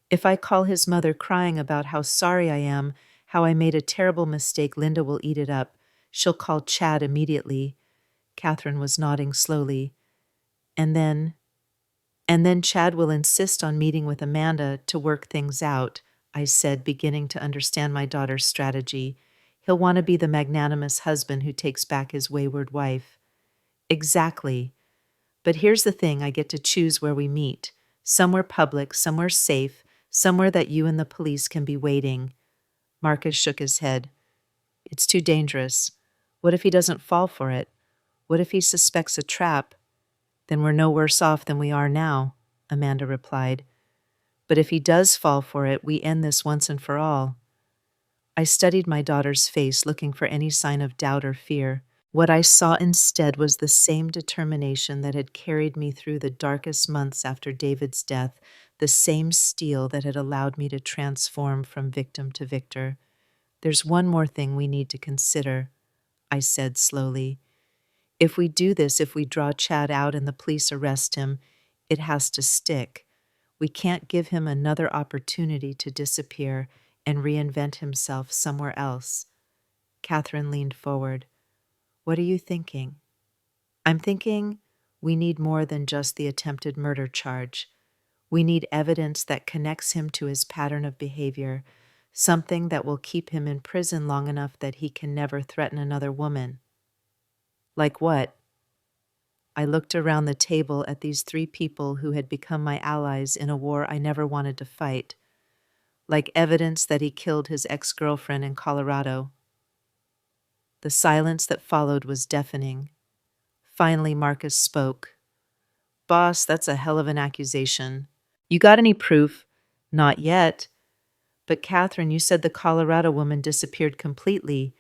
If I call his mother crying about how sorry I am, how I made a terrible mistake, Linda will eat it up. She'll call Chad immediately. Catherine was nodding slowly. And then Chad will insist on meeting with Amanda to work things out, I said, beginning to understand my daughter's strategy. He'll want to be the magnanimous husband who takes back his wayward wife. Exactly. But here's the thing, I get to choose where we meet. Somewhere public, somewhere safe, somewhere that you and the police can be waiting. Marcus shook his head. It's too dangerous. What if he doesn't fall for it? What if he suspects a trap? Then we're no worse off than we are now, Amanda replied. But if he does fall for it, we end this once and for all. I studied my daughter's face, looking for any sign of doubt or fear. What I saw instead was the same determination that had carried me through the darkest months after David's death, the same steel that had allowed me to transform from victim to victor. There's one more thing we need to consider, I said slowly. If we do this, if we draw Chad out and the police arrest him, it has to stick. We can't give him another opportunity to disappear and reinvent himself somewhere else. Catherine leaned forward. What are you thinking? I'm thinking we need more than just the attempted murder charge. We need evidence that connects him to his pattern of behavior, something that will keep him in prison long enough that he can never threaten another woman. Like what? I looked around the table at these 3 people who had become my allies in a war I never wanted to fight. Like evidence that he killed his ex-girlfriend in Colorado. The silence that followed was deafening. Finally, Marcus spoke. Boss, that's a hell of an accusation. You got any proof? Not yet. But Catherine, you said the Colorado woman disappeared completely.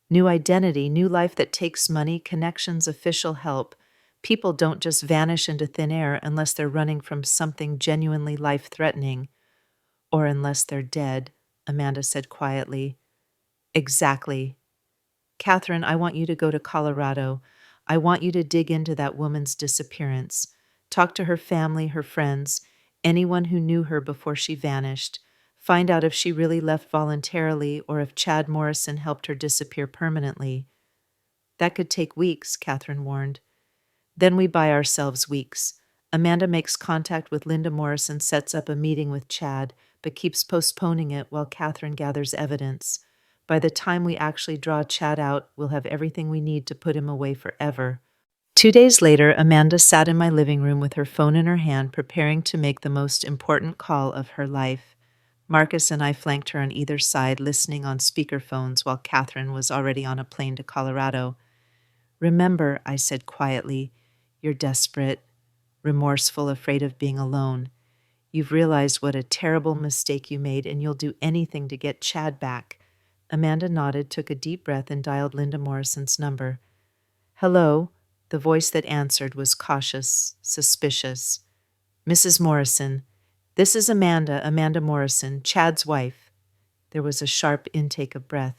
New identity, new life that takes money, connections, official help. People don't just vanish into thin air unless they're running from something genuinely life-threatening. Or unless they're dead, Amanda said quietly. Exactly. Catherine, I want you to go to Colorado. I want you to dig into that woman's disappearance. Talk to her family, her friends, anyone who knew her before she vanished. Find out if she really left voluntarily or if Chad Morrison helped her disappear permanently. That could take weeks, Catherine warned. Then we buy ourselves weeks. Amanda makes contact with Linda Morrison, sets up a meeting with Chad, but keeps postponing it while Catherine gathers evidence. By the time we actually draw Chad out, we'll have everything we need to put him away forever. 2 days later, Amanda sat in my living room with her phone in her hand, preparing to make the most important call of her life. Marcus and I flanked her on either side, listening on speakerphones while Catherine was already on a plane to Colorado. Remember, I said quietly, you're desperate, remorseful, afraid of being alone. You've realized what a terrible mistake you made, and you'll do anything to get Chad back. Amanda nodded, took a deep breath, and dialed Linda Morrison's number. Hello. The voice that answered was cautious, suspicious. Mrs. Morrison, this is Amanda Morrison, Chad's wife. There was a sharp intake of breath.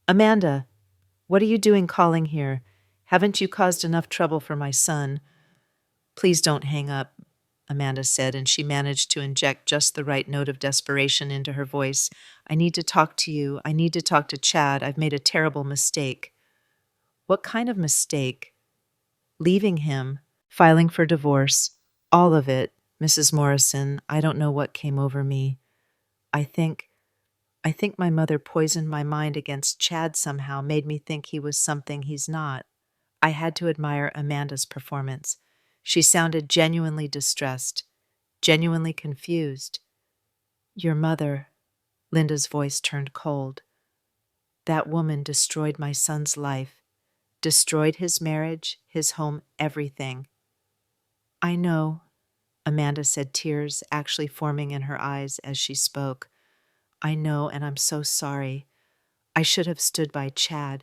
Amanda, what are you doing calling here? Haven't you caused enough trouble for my son? Please don't hang up, Amanda said, and she managed to inject just the right note of desperation into her voice. I need to talk to you. I need to talk to Chad. I've made a terrible mistake. What kind of mistake? Leaving him, filing for divorce, all of it, Mrs. Morrison. I don't know what came over me. I think my mother poisoned my mind against Chad somehow, made me think he was something he's not. I had to admire Amanda's performance. She sounded genuinely distressed, genuinely confused. Your mother, Linda's voice turned cold. That woman destroyed my son's life, destroyed his marriage, his home, everything. I know, Amanda said, tears actually forming in her eyes as she spoke. I know, and I'm so sorry. I should have stood by Chad.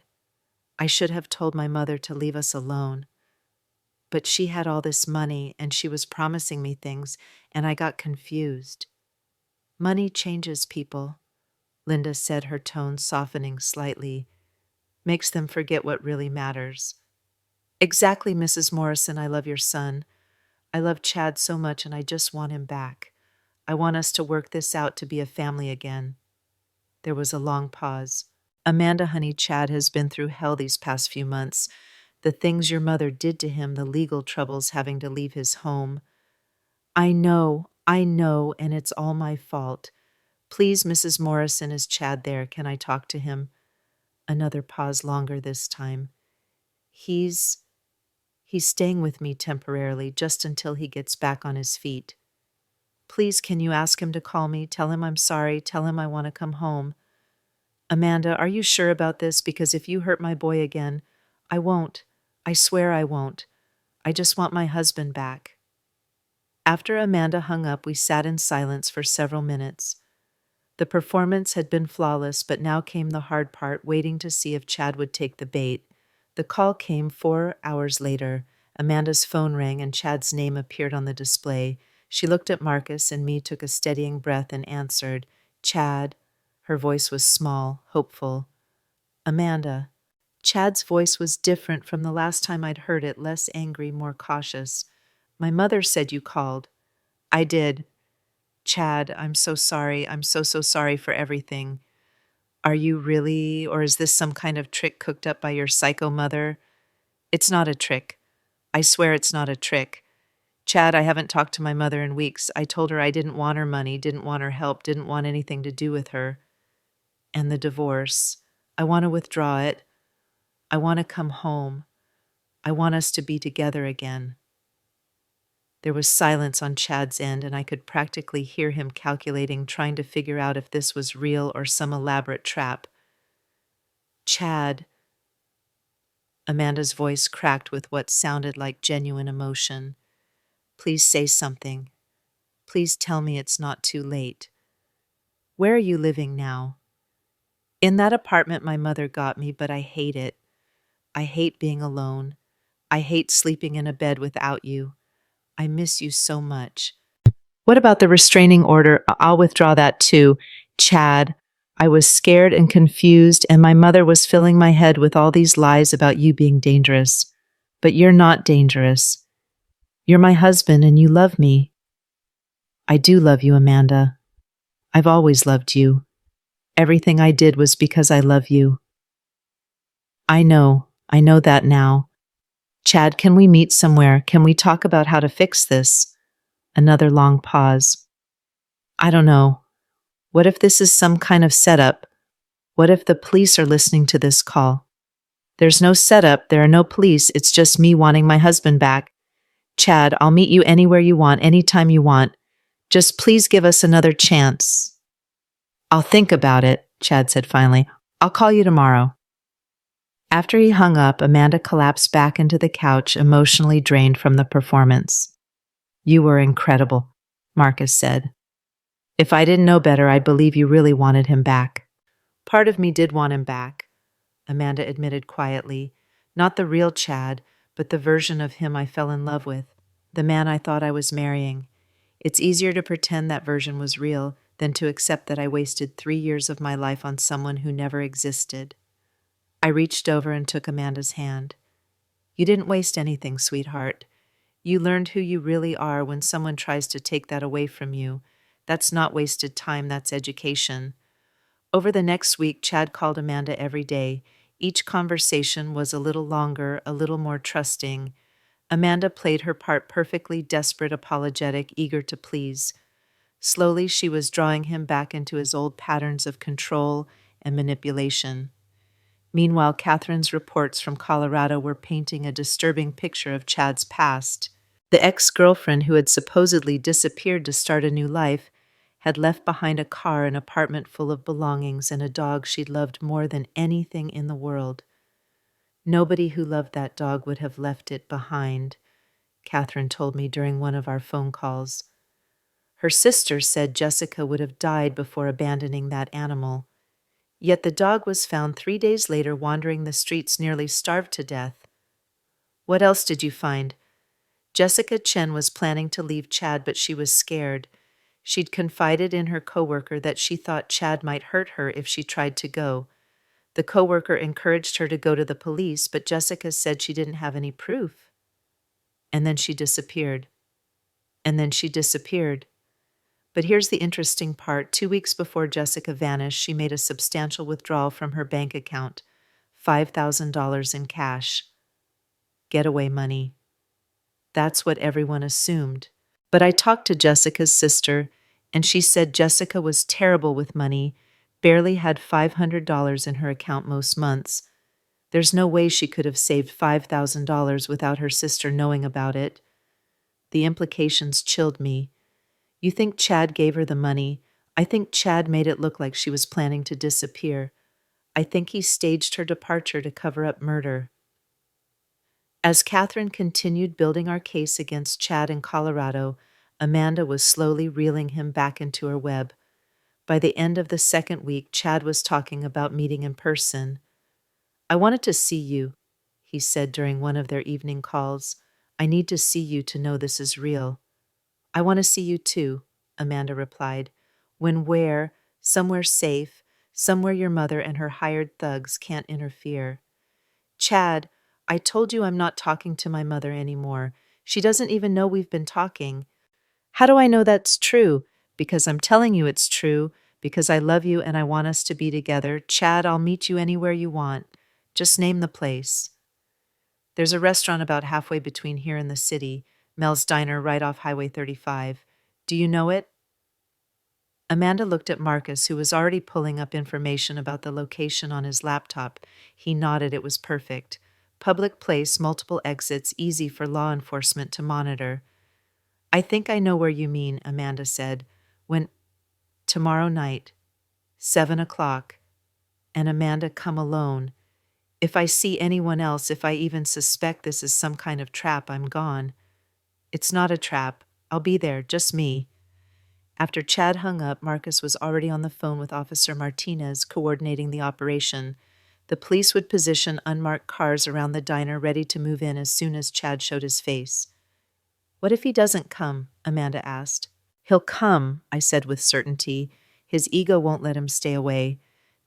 I should have told my mother to leave us alone. But she had all this money, and she was promising me things, and I got confused. Money changes people, Linda said, her tone softening slightly. Makes them forget what really matters. Exactly, Mrs. Morrison, I love your son. I love Chad so much, and I just want him back. I want us to work this out to be a family again. There was a long pause. Amanda, honey, Chad has been through hell these past few months. The things your mother did to him, the legal troubles having to leave his home. I know, and it's all my fault. Please, Mrs. Morrison, is Chad there? Can I talk to him? Another pause, longer this time. He's staying with me temporarily, just until he gets back on his feet. Please, can you ask him to call me? Tell him I'm sorry. Tell him I want to come home. Amanda, are you sure about this? Because if you hurt my boy again, I won't. I swear I won't. I just want my husband back. After Amanda hung up, we sat in silence for several minutes. The performance had been flawless, but now came the hard part, waiting to see if Chad would take the bait. The call came 4 hours later. Amanda's phone rang and Chad's name appeared on the display. She looked at Marcus and me, took a steadying breath, and answered, Chad. Her voice was small, hopeful. Amanda. Chad's voice was different from the last time I'd heard it, less angry, more cautious. My mother said you called. I did. Chad, I'm so sorry. I'm so sorry for everything. Are you really, or is this some kind of trick cooked up by your psycho mother? It's not a trick. I swear it's not a trick. Chad, I haven't talked to my mother in weeks. I told her I didn't want her money, didn't want her help, didn't want anything to do with her. And the divorce. I want to withdraw it. I want to come home. I want us to be together again. There was silence on Chad's end, and I could practically hear him calculating, trying to figure out if this was real or some elaborate trap. Chad. Amanda's voice cracked with what sounded like genuine emotion. Please say something. Please tell me it's not too late. Where are you living now? In that apartment my mother got me, but I hate it. I hate being alone. I hate sleeping in a bed without you. I miss you so much. What about the restraining order? I'll withdraw that too. Chad, I was scared and confused, and my mother was filling my head with all these lies about you being dangerous. But you're not dangerous. You're my husband and you love me. I do love you, Amanda. I've always loved you. Everything I did was because I love you. I know that now. Chad, can we meet somewhere? Can we talk about how to fix this? Another long pause. I don't know. What if this is some kind of setup? What if the police are listening to this call? There's no setup, there are no police, it's just me wanting my husband back. Chad, I'll meet you anywhere you want, anytime you want. Just please give us another chance. I'll think about it, Chad said finally. I'll call you tomorrow. After he hung up, Amanda collapsed back into the couch, emotionally drained from the performance. You were incredible, Marcus said. If I didn't know better, I'd believe you really wanted him back. Part of me did want him back, Amanda admitted quietly. Not the real Chad, but the version of him I fell in love with, the man I thought I was marrying. It's easier to pretend that version was real than to accept that I wasted 3 years of my life on someone who never existed. I reached over and took Amanda's hand. You didn't waste anything, sweetheart. You learned who you really are when someone tries to take that away from you. That's not wasted time, that's education. Over the next week, Chad called Amanda every day. Each conversation was a little longer, a little more trusting. Amanda played her part perfectly, desperate, apologetic, eager to please. Slowly, she was drawing him back into his old patterns of control and manipulation. Meanwhile, Catherine's reports from Colorado were painting a disturbing picture of Chad's past. The ex-girlfriend who had supposedly disappeared to start a new life had left behind a car, an apartment full of belongings, and a dog she'd loved more than anything in the world. Nobody who loved that dog would have left it behind, Catherine told me during one of our phone calls. Her sister said Jessica would have died before abandoning that animal. Yet the dog was found 3 days later wandering the streets, nearly starved to death. What else did you find? Jessica Chen was planning to leave Chad, but she was scared. She'd confided in her coworker that she thought Chad might hurt her if she tried to go. The coworker encouraged her to go to the police, but Jessica said she didn't have any proof. And then she disappeared. And then she disappeared. But here's the interesting part. 2 weeks before Jessica vanished, she made a substantial withdrawal from her bank account, $5,000 in cash. Getaway money. That's what everyone assumed. But I talked to Jessica's sister, and she said Jessica was terrible with money, barely had $500 in her account most months. There's no way she could have saved $5,000 without her sister knowing about it. The implications chilled me. You think Chad gave her the money. I think Chad made it look like she was planning to disappear. I think he staged her departure to cover up murder. As Catherine continued building our case against Chad in Colorado, Amanda was slowly reeling him back into her web. By the end of the second week, Chad was talking about meeting in person. I wanted to see you, he said during one of their evening calls. I need to see you to know this is real. I want to see you too, Amanda replied. When where? Somewhere safe, somewhere your mother and her hired thugs can't interfere. Chad, I told you I'm not talking to my mother anymore. She doesn't even know we've been talking. How do I know that's true? Because I'm telling you it's true, because I love you and I want us to be together. Chad, I'll meet you anywhere you want. Just name the place. There's a restaurant about halfway between here and the city, Mel's Diner right off Highway 35. Do you know it? Amanda looked at Marcus, who was already pulling up information about the location on his laptop. He nodded. It was perfect. Public place, multiple exits, easy for law enforcement to monitor. I think I know where you mean, Amanda said. Tomorrow night, 7 o'clock. And Amanda, come alone. If I see anyone else, if I even suspect this is some kind of trap, I'm gone. It's not a trap. I'll be there, just me. After Chad hung up, Marcus was already on the phone with Officer Martinez, coordinating the operation. The police would position unmarked cars around the diner ready to move in as soon as Chad showed his face. What if he doesn't come? Amanda asked. He'll come, I said with certainty. His ego won't let him stay away.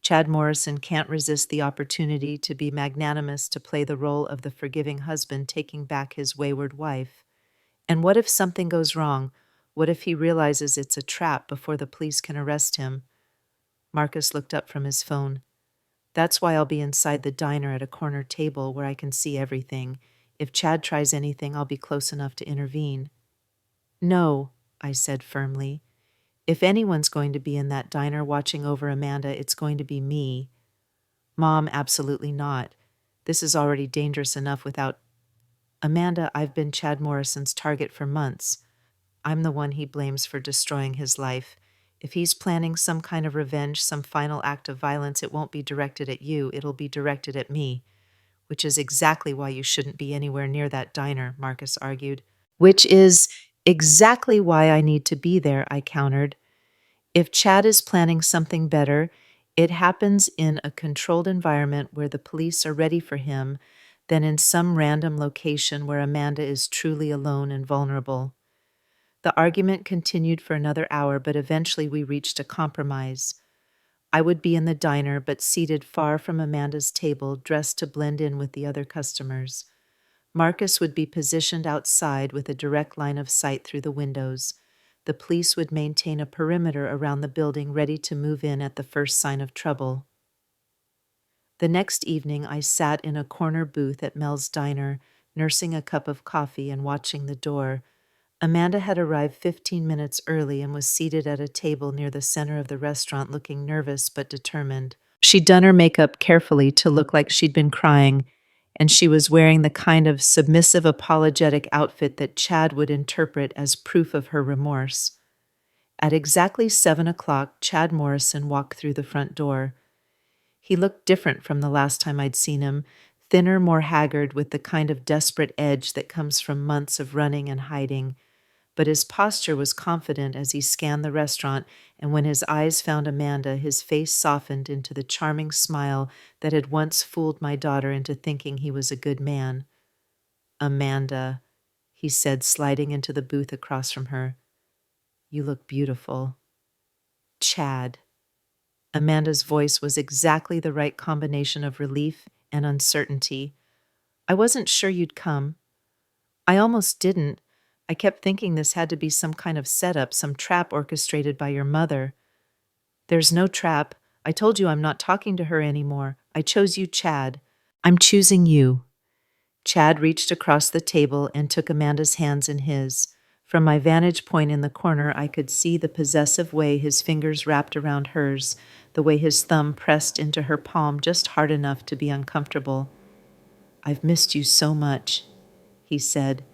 Chad Morrison can't resist the opportunity to be magnanimous, to play the role of the forgiving husband taking back his wayward wife. And what if something goes wrong? What if he realizes it's a trap before the police can arrest him? Marcus looked up from his phone. That's why I'll be inside the diner at a corner table where I can see everything. If Chad tries anything, I'll be close enough to intervene. No, I said firmly. If anyone's going to be in that diner watching over Amanda, it's going to be me. Mom, absolutely not. This is already dangerous enough without... Amanda, I've been Chad Morrison's target for months. I'm the one he blames for destroying his life. If he's planning some kind of revenge, some final act of violence, it won't be directed at you, it'll be directed at me. Which is exactly why you shouldn't be anywhere near that diner, Marcus argued. Which is exactly why I need to be there, I countered. If Chad is planning something better, it happens in a controlled environment where the police are ready for him than in some random location where Amanda is truly alone and vulnerable. The argument continued for another hour, but eventually we reached a compromise. I would be in the diner, but seated far from Amanda's table, dressed to blend in with the other customers. Marcus would be positioned outside with a direct line of sight through the windows. The police would maintain a perimeter around the building, ready to move in at the first sign of trouble. The next evening, I sat in a corner booth at Mel's diner, nursing a cup of coffee and watching the door. Amanda had arrived 15 minutes early and was seated at a table near the center of the restaurant, looking nervous but determined. She'd done her makeup carefully to look like she'd been crying, and she was wearing the kind of submissive, apologetic outfit that Chad would interpret as proof of her remorse. At exactly 7 o'clock, Chad Morrison walked through the front door. He looked different from the last time I'd seen him, thinner, more haggard, with the kind of desperate edge that comes from months of running and hiding. But his posture was confident as he scanned the restaurant, and when his eyes found Amanda, his face softened into the charming smile that had once fooled my daughter into thinking he was a good man. "Amanda," he said, sliding into the booth across from her. "You look beautiful." "Chad." Amanda's voice was exactly the right combination of relief and uncertainty. "I wasn't sure you'd come. I almost didn't. I kept thinking this had to be some kind of setup, some trap orchestrated by your mother." "There's no trap. I told you I'm not talking to her anymore. I chose you, Chad. I'm choosing you." Chad reached across the table and took Amanda's hands in his. From my vantage point in the corner, I could see the possessive way his fingers wrapped around hers, the way his thumb pressed into her palm just hard enough to be uncomfortable. "I've missed you so much," he said.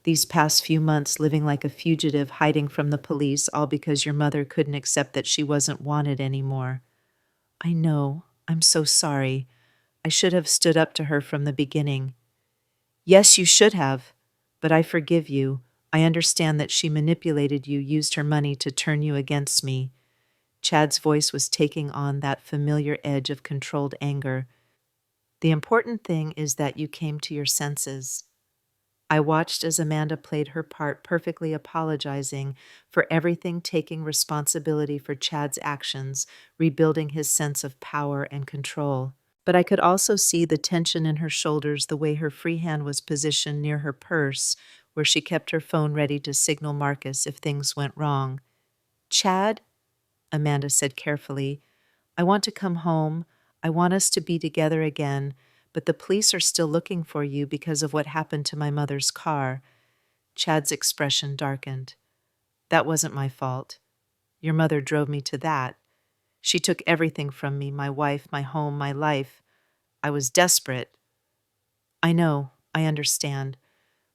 "These past few months living like a fugitive, hiding from the police, all because your mother couldn't accept that she wasn't wanted anymore." "I know. I'm so sorry. I should have stood up to her from the beginning." "Yes, you should have. But I forgive you. I understand that she manipulated you, used her money to turn you against me." Chad's voice was taking on that familiar edge of controlled anger. "The important thing is that you came to your senses." I watched as Amanda played her part, perfectly apologizing for everything, taking responsibility for Chad's actions, rebuilding his sense of power and control. But I could also see the tension in her shoulders, the way her free hand was positioned near her purse, where she kept her phone ready to signal Marcus if things went wrong. "Chad," Amanda said carefully, "I want to come home. I want us to be together again, but the police are still looking for you because of what happened to my mother's car." Chad's expression darkened. "That wasn't my fault. Your mother drove me to that. She took everything from me, my wife, my home, my life. I was desperate." "I know, I understand,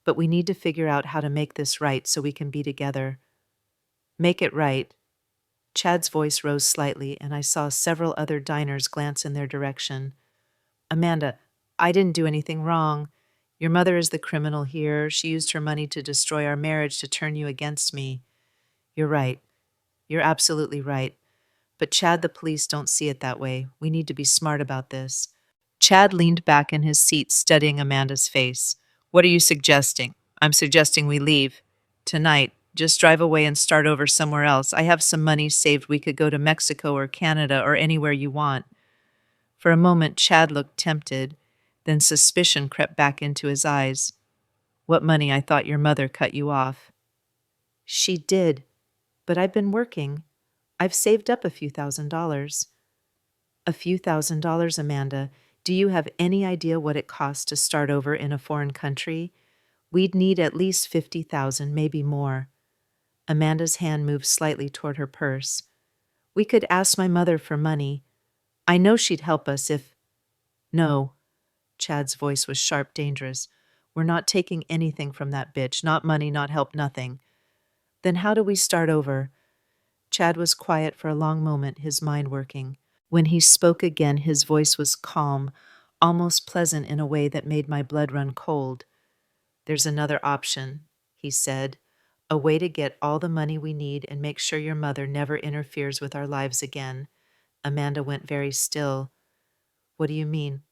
but we need to figure out how to make this right so we can be together." "Make it right." Chad's voice rose slightly, and I saw several other diners glance in their direction. "Amanda, I didn't do anything wrong. Your mother is the criminal here. She used her money to destroy our marriage, to turn you against me." "You're right. You're absolutely right. But Chad, the police don't see it that way. We need to be smart about this." Chad leaned back in his seat, studying Amanda's face. "What are you suggesting?" "I'm suggesting we leave. Tonight. Just drive away and start over somewhere else. I have some money saved. We could go to Mexico or Canada or anywhere you want." For a moment, Chad looked tempted. Then suspicion crept back into his eyes. "What money? I thought your mother cut you off." "She did, but I've been working. I've saved up a few $1,000s. "A few $1,000s, Amanda. Do you have any idea what it costs to start over in a foreign country? We'd need at least 50,000, maybe more." Amanda's hand moved slightly toward her purse. "We could ask my mother for money. I know she'd help us if—" "No." Chad's voice was sharp, dangerous. "We're not taking anything from that bitch. Not money, not help, nothing." "Then how do we start over?" Chad was quiet for a long moment, his mind working. When he spoke again, his voice was calm, almost pleasant in a way that made my blood run cold. "There's another option," he said. "A way to get all the money we need and make sure your mother never interferes with our lives again." Amanda went very still. "What do you mean?"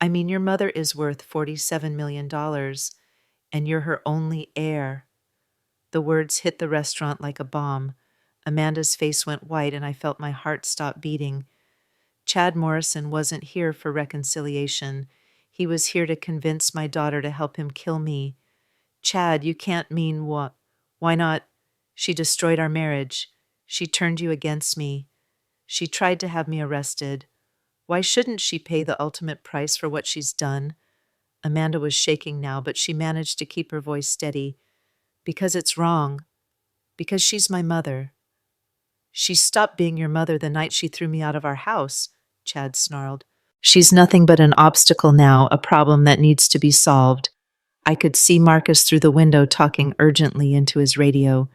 "I mean, your mother is worth $47 million, and you're her only heir." The words hit the restaurant like a bomb. Amanda's face went white and I felt my heart stop beating. Chad Morrison wasn't here for reconciliation. He was here to convince my daughter to help him kill me. Chad, you can't mean what? Why not? She destroyed our marriage. She turned you against me. She tried to have me arrested. Why shouldn't she pay the ultimate price for what she's done? Amanda was shaking now, but she managed to keep her voice steady. Because it's wrong. Because she's my mother. She stopped being your mother the night she threw me out of our house, Chad snarled. She's nothing but an obstacle now, a problem that needs to be solved. I could see Marcus through the window talking urgently into his radio.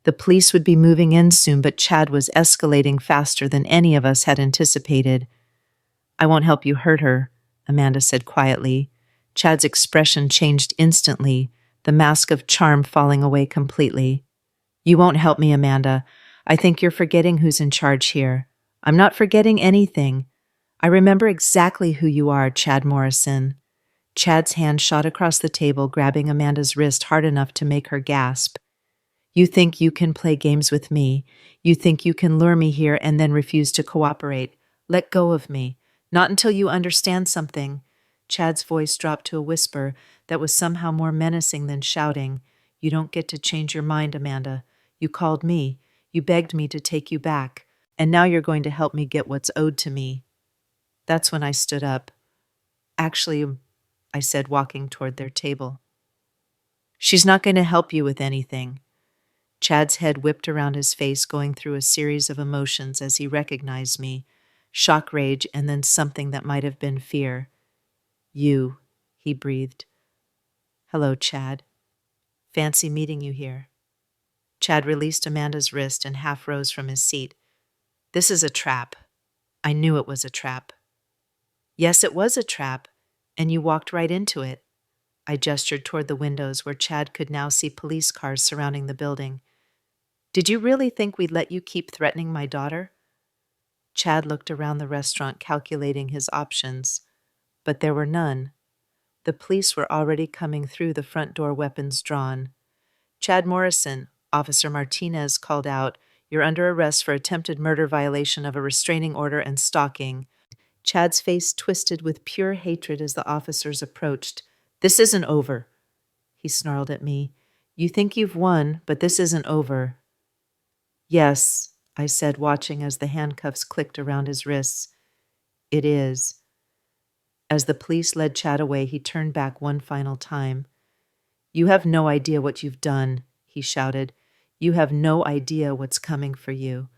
The police would be moving in soon, but Chad was escalating faster than any of us had anticipated. I won't help you hurt her, Amanda said quietly. Chad's expression changed instantly, the mask of charm falling away completely. You won't help me, Amanda. I think you're forgetting who's in charge here. I'm not forgetting anything. I remember exactly who you are, Chad Morrison. Chad's hand shot across the table, grabbing Amanda's wrist hard enough to make her gasp. You think you can play games with me. You think you can lure me here and then refuse to cooperate. Let go of me. Not until you understand something. Chad's voice dropped to a whisper that was somehow more menacing than shouting. You don't get to change your mind, Amanda. You called me. You begged me to take you back. And now you're going to help me get what's owed to me. That's when I stood up. Actually, I said, walking toward their table. She's not going to help you with anything. Chad's head whipped around his face, going through a series of emotions as he recognized me. Shock, rage, and then something that might have been fear. You, he breathed. Hello, Chad. Fancy meeting you here. Chad released Amanda's wrist and half rose from his seat. This is a trap. I knew it was a trap. Yes, it was a trap, and you walked right into it. I gestured toward the windows where Chad could now see police cars surrounding the building. Did you really think we'd let you keep threatening my daughter? Chad looked around the restaurant, calculating his options, but there were none. The police were already coming through the front door, weapons drawn. Chad Morrison, Officer Martinez called out, you're under arrest for attempted murder, violation of a restraining order, and stalking. Chad's face twisted with pure hatred as the officers approached. This isn't over, he snarled at me. You think you've won, but this isn't over. Yes, I said, watching as the handcuffs clicked around his wrists. It is. As the police led Chad away, he turned back one final time. You have no idea what you've done, he shouted. You have no idea what's coming for you.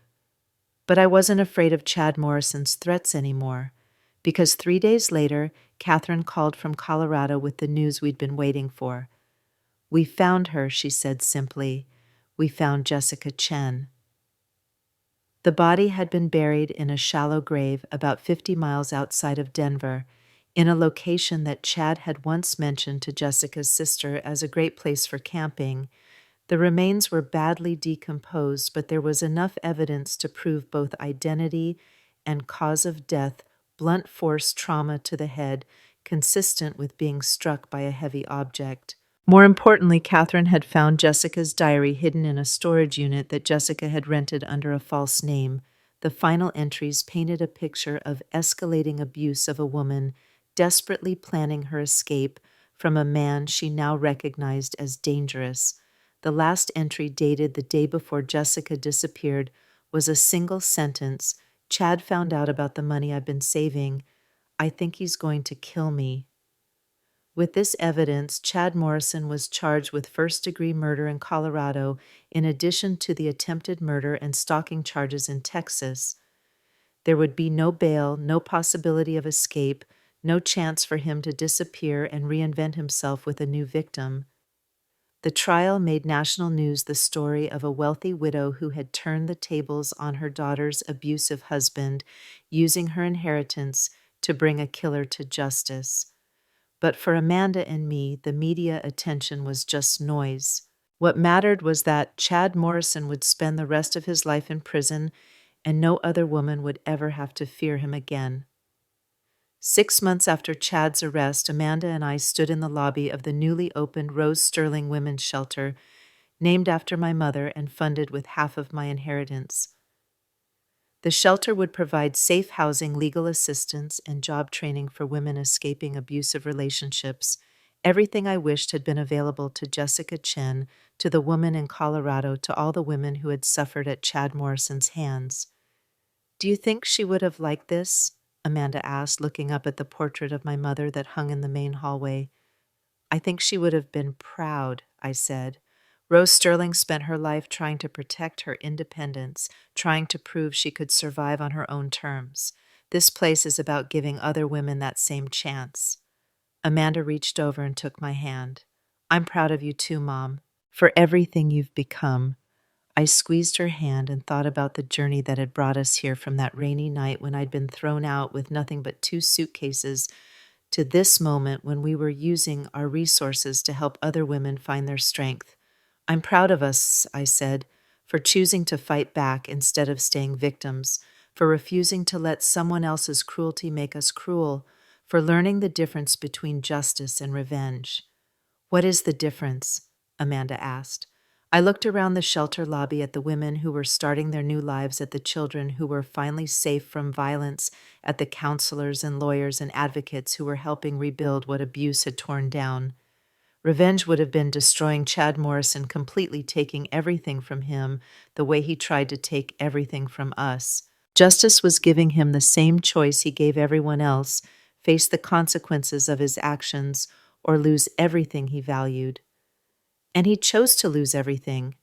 But I wasn't afraid of Chad Morrison's threats anymore, because 3 days later, Catherine called from Colorado with the news we'd been waiting for. We found her, she said simply. We found Jessica Chen. The body had been buried in a shallow grave about 50 miles outside of Denver, in a location that Chad had once mentioned to Jessica's sister as a great place for camping. The remains were badly decomposed, but there was enough evidence to prove both identity and cause of death, blunt force trauma to the head, consistent with being struck by a heavy object. More importantly, Catherine had found Jessica's diary hidden in a storage unit that Jessica had rented under a false name. The final entries painted a picture of escalating abuse of a woman desperately planning her escape from a man she now recognized as dangerous. The last entry, dated the day before Jessica disappeared, was a single sentence. Chad found out about the money I've been saving. I think he's going to kill me. With this evidence, Chad Morrison was charged with first-degree murder in Colorado, in addition to the attempted murder and stalking charges in Texas. There would be no bail, no possibility of escape, no chance for him to disappear and reinvent himself with a new victim. The trial made national news, the story of a wealthy widow who had turned the tables on her daughter's abusive husband, using her inheritance to bring a killer to justice. But for Amanda and me, the media attention was just noise. What mattered was that Chad Morrison would spend the rest of his life in prison, and no other woman would ever have to fear him again. 6 months after Chad's arrest, Amanda and I stood in the lobby of the newly opened Rose Sterling Women's Shelter, named after my mother and funded with half of my inheritance. The shelter would provide safe housing, legal assistance, and job training for women escaping abusive relationships. Everything I wished had been available to Jessica Chen, to the woman in Colorado, to all the women who had suffered at Chad Morrison's hands. Do you think she would have liked this? Amanda asked, looking up at the portrait of my mother that hung in the main hallway. I think she would have been proud, I said. Rose Sterling spent her life trying to protect her independence, trying to prove she could survive on her own terms. This place is about giving other women that same chance. Amanda reached over and took my hand. I'm proud of you too, Mom, for everything you've become. I squeezed her hand and thought about the journey that had brought us here, from that rainy night when I'd been thrown out with nothing but 2 suitcases to this moment when we were using our resources to help other women find their strength. I'm proud of us, I said, for choosing to fight back instead of staying victims, for refusing to let someone else's cruelty make us cruel, for learning the difference between justice and revenge. What is the difference? Amanda asked. I looked around the shelter lobby at the women who were starting their new lives, at the children who were finally safe from violence, at the counselors and lawyers and advocates who were helping rebuild what abuse had torn down. Revenge would have been destroying Chad Morrison, completely taking everything from him the way he tried to take everything from us. Justice was giving him the same choice he gave everyone else: face the consequences of his actions or lose everything he valued. And he chose to lose everything.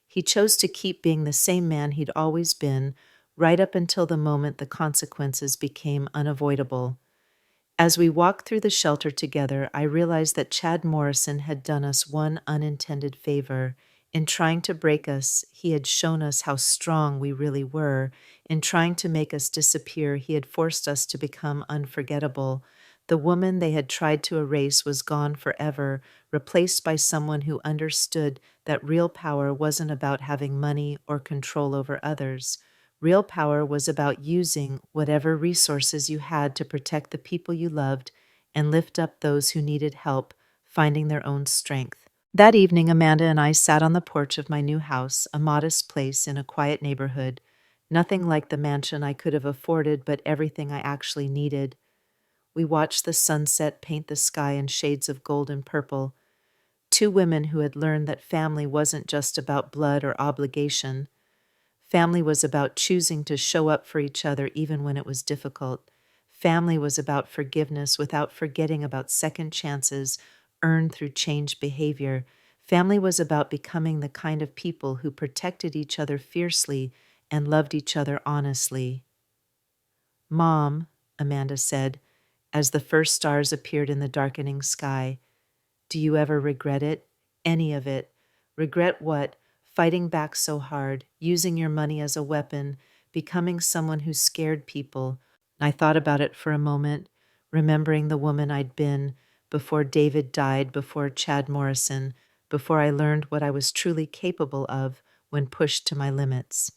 He chose to keep being the same man he'd always been, right up until the moment the consequences became unavoidable. As we walked through the shelter together, I realized that Chad Morrison had done us one unintended favor. In trying to break us, he had shown us how strong we really were. In trying to make us disappear, he had forced us to become unforgettable. The woman they had tried to erase was gone forever, replaced by someone who understood that real power wasn't about having money or control over others. Real power was about using whatever resources you had to protect the people you loved and lift up those who needed help finding their own strength. That evening, Amanda and I sat on the porch of my new house, a modest place in a quiet neighborhood. Nothing like the mansion I could have afforded, but everything I actually needed. We watched the sunset paint the sky in shades of gold and purple. 2 women who had learned that family wasn't just about blood or obligation. Family was about choosing to show up for each other even when it was difficult. Family was about forgiveness without forgetting about second chances earned through changed behavior. Family was about becoming the kind of people who protected each other fiercely and loved each other honestly. Mom, Amanda said, as the first stars appeared in the darkening sky, do you ever regret it? Any of it? Regret what? Fighting back so hard, using your money as a weapon, becoming someone who scared people. I thought about it for a moment, remembering the woman I'd been before David died, before Chad Morrison, before I learned what I was truly capable of when pushed to my limits.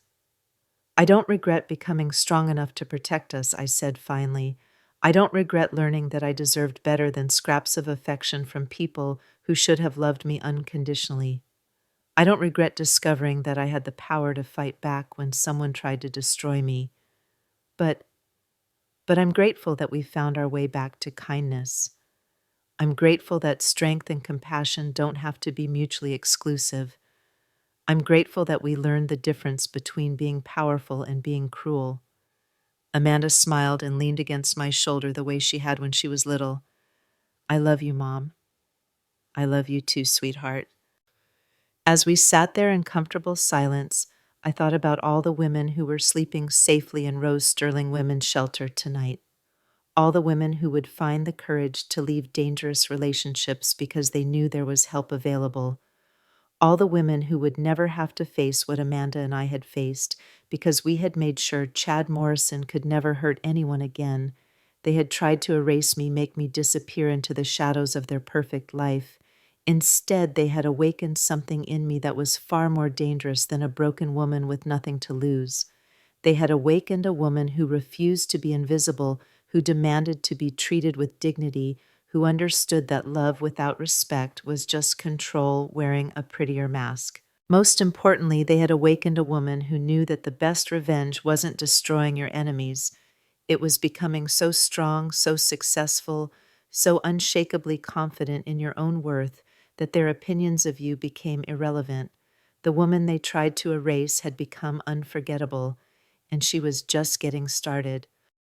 I don't regret becoming strong enough to protect us, I said finally. I don't regret learning that I deserved better than scraps of affection from people who should have loved me unconditionally. I don't regret discovering that I had the power to fight back when someone tried to destroy me. But I'm grateful that we found our way back to kindness. I'm grateful that strength and compassion don't have to be mutually exclusive. I'm grateful that we learned the difference between being powerful and being cruel. Amanda smiled and leaned against my shoulder the way she had when she was little. I love you, Mom. I love you too, sweetheart. As we sat there in comfortable silence, I thought about all the women who were sleeping safely in Rose Sterling Women's Shelter tonight. All the women who would find the courage to leave dangerous relationships because they knew there was help available. All the women who would never have to face what Amanda and I had faced because we had made sure Chad Morrison could never hurt anyone again. They had tried to erase me, make me disappear into the shadows of their perfect life. Instead, they had awakened something in me that was far more dangerous than a broken woman with nothing to lose. They had awakened a woman who refused to be invisible, who demanded to be treated with dignity, who understood that love without respect was just control wearing a prettier mask. Most importantly, they had awakened a woman who knew that the best revenge wasn't destroying your enemies. It was becoming so strong, so successful, so unshakably confident in your own worth that their opinions of you became irrelevant. The woman they tried to erase had become unforgettable, and she was just getting started.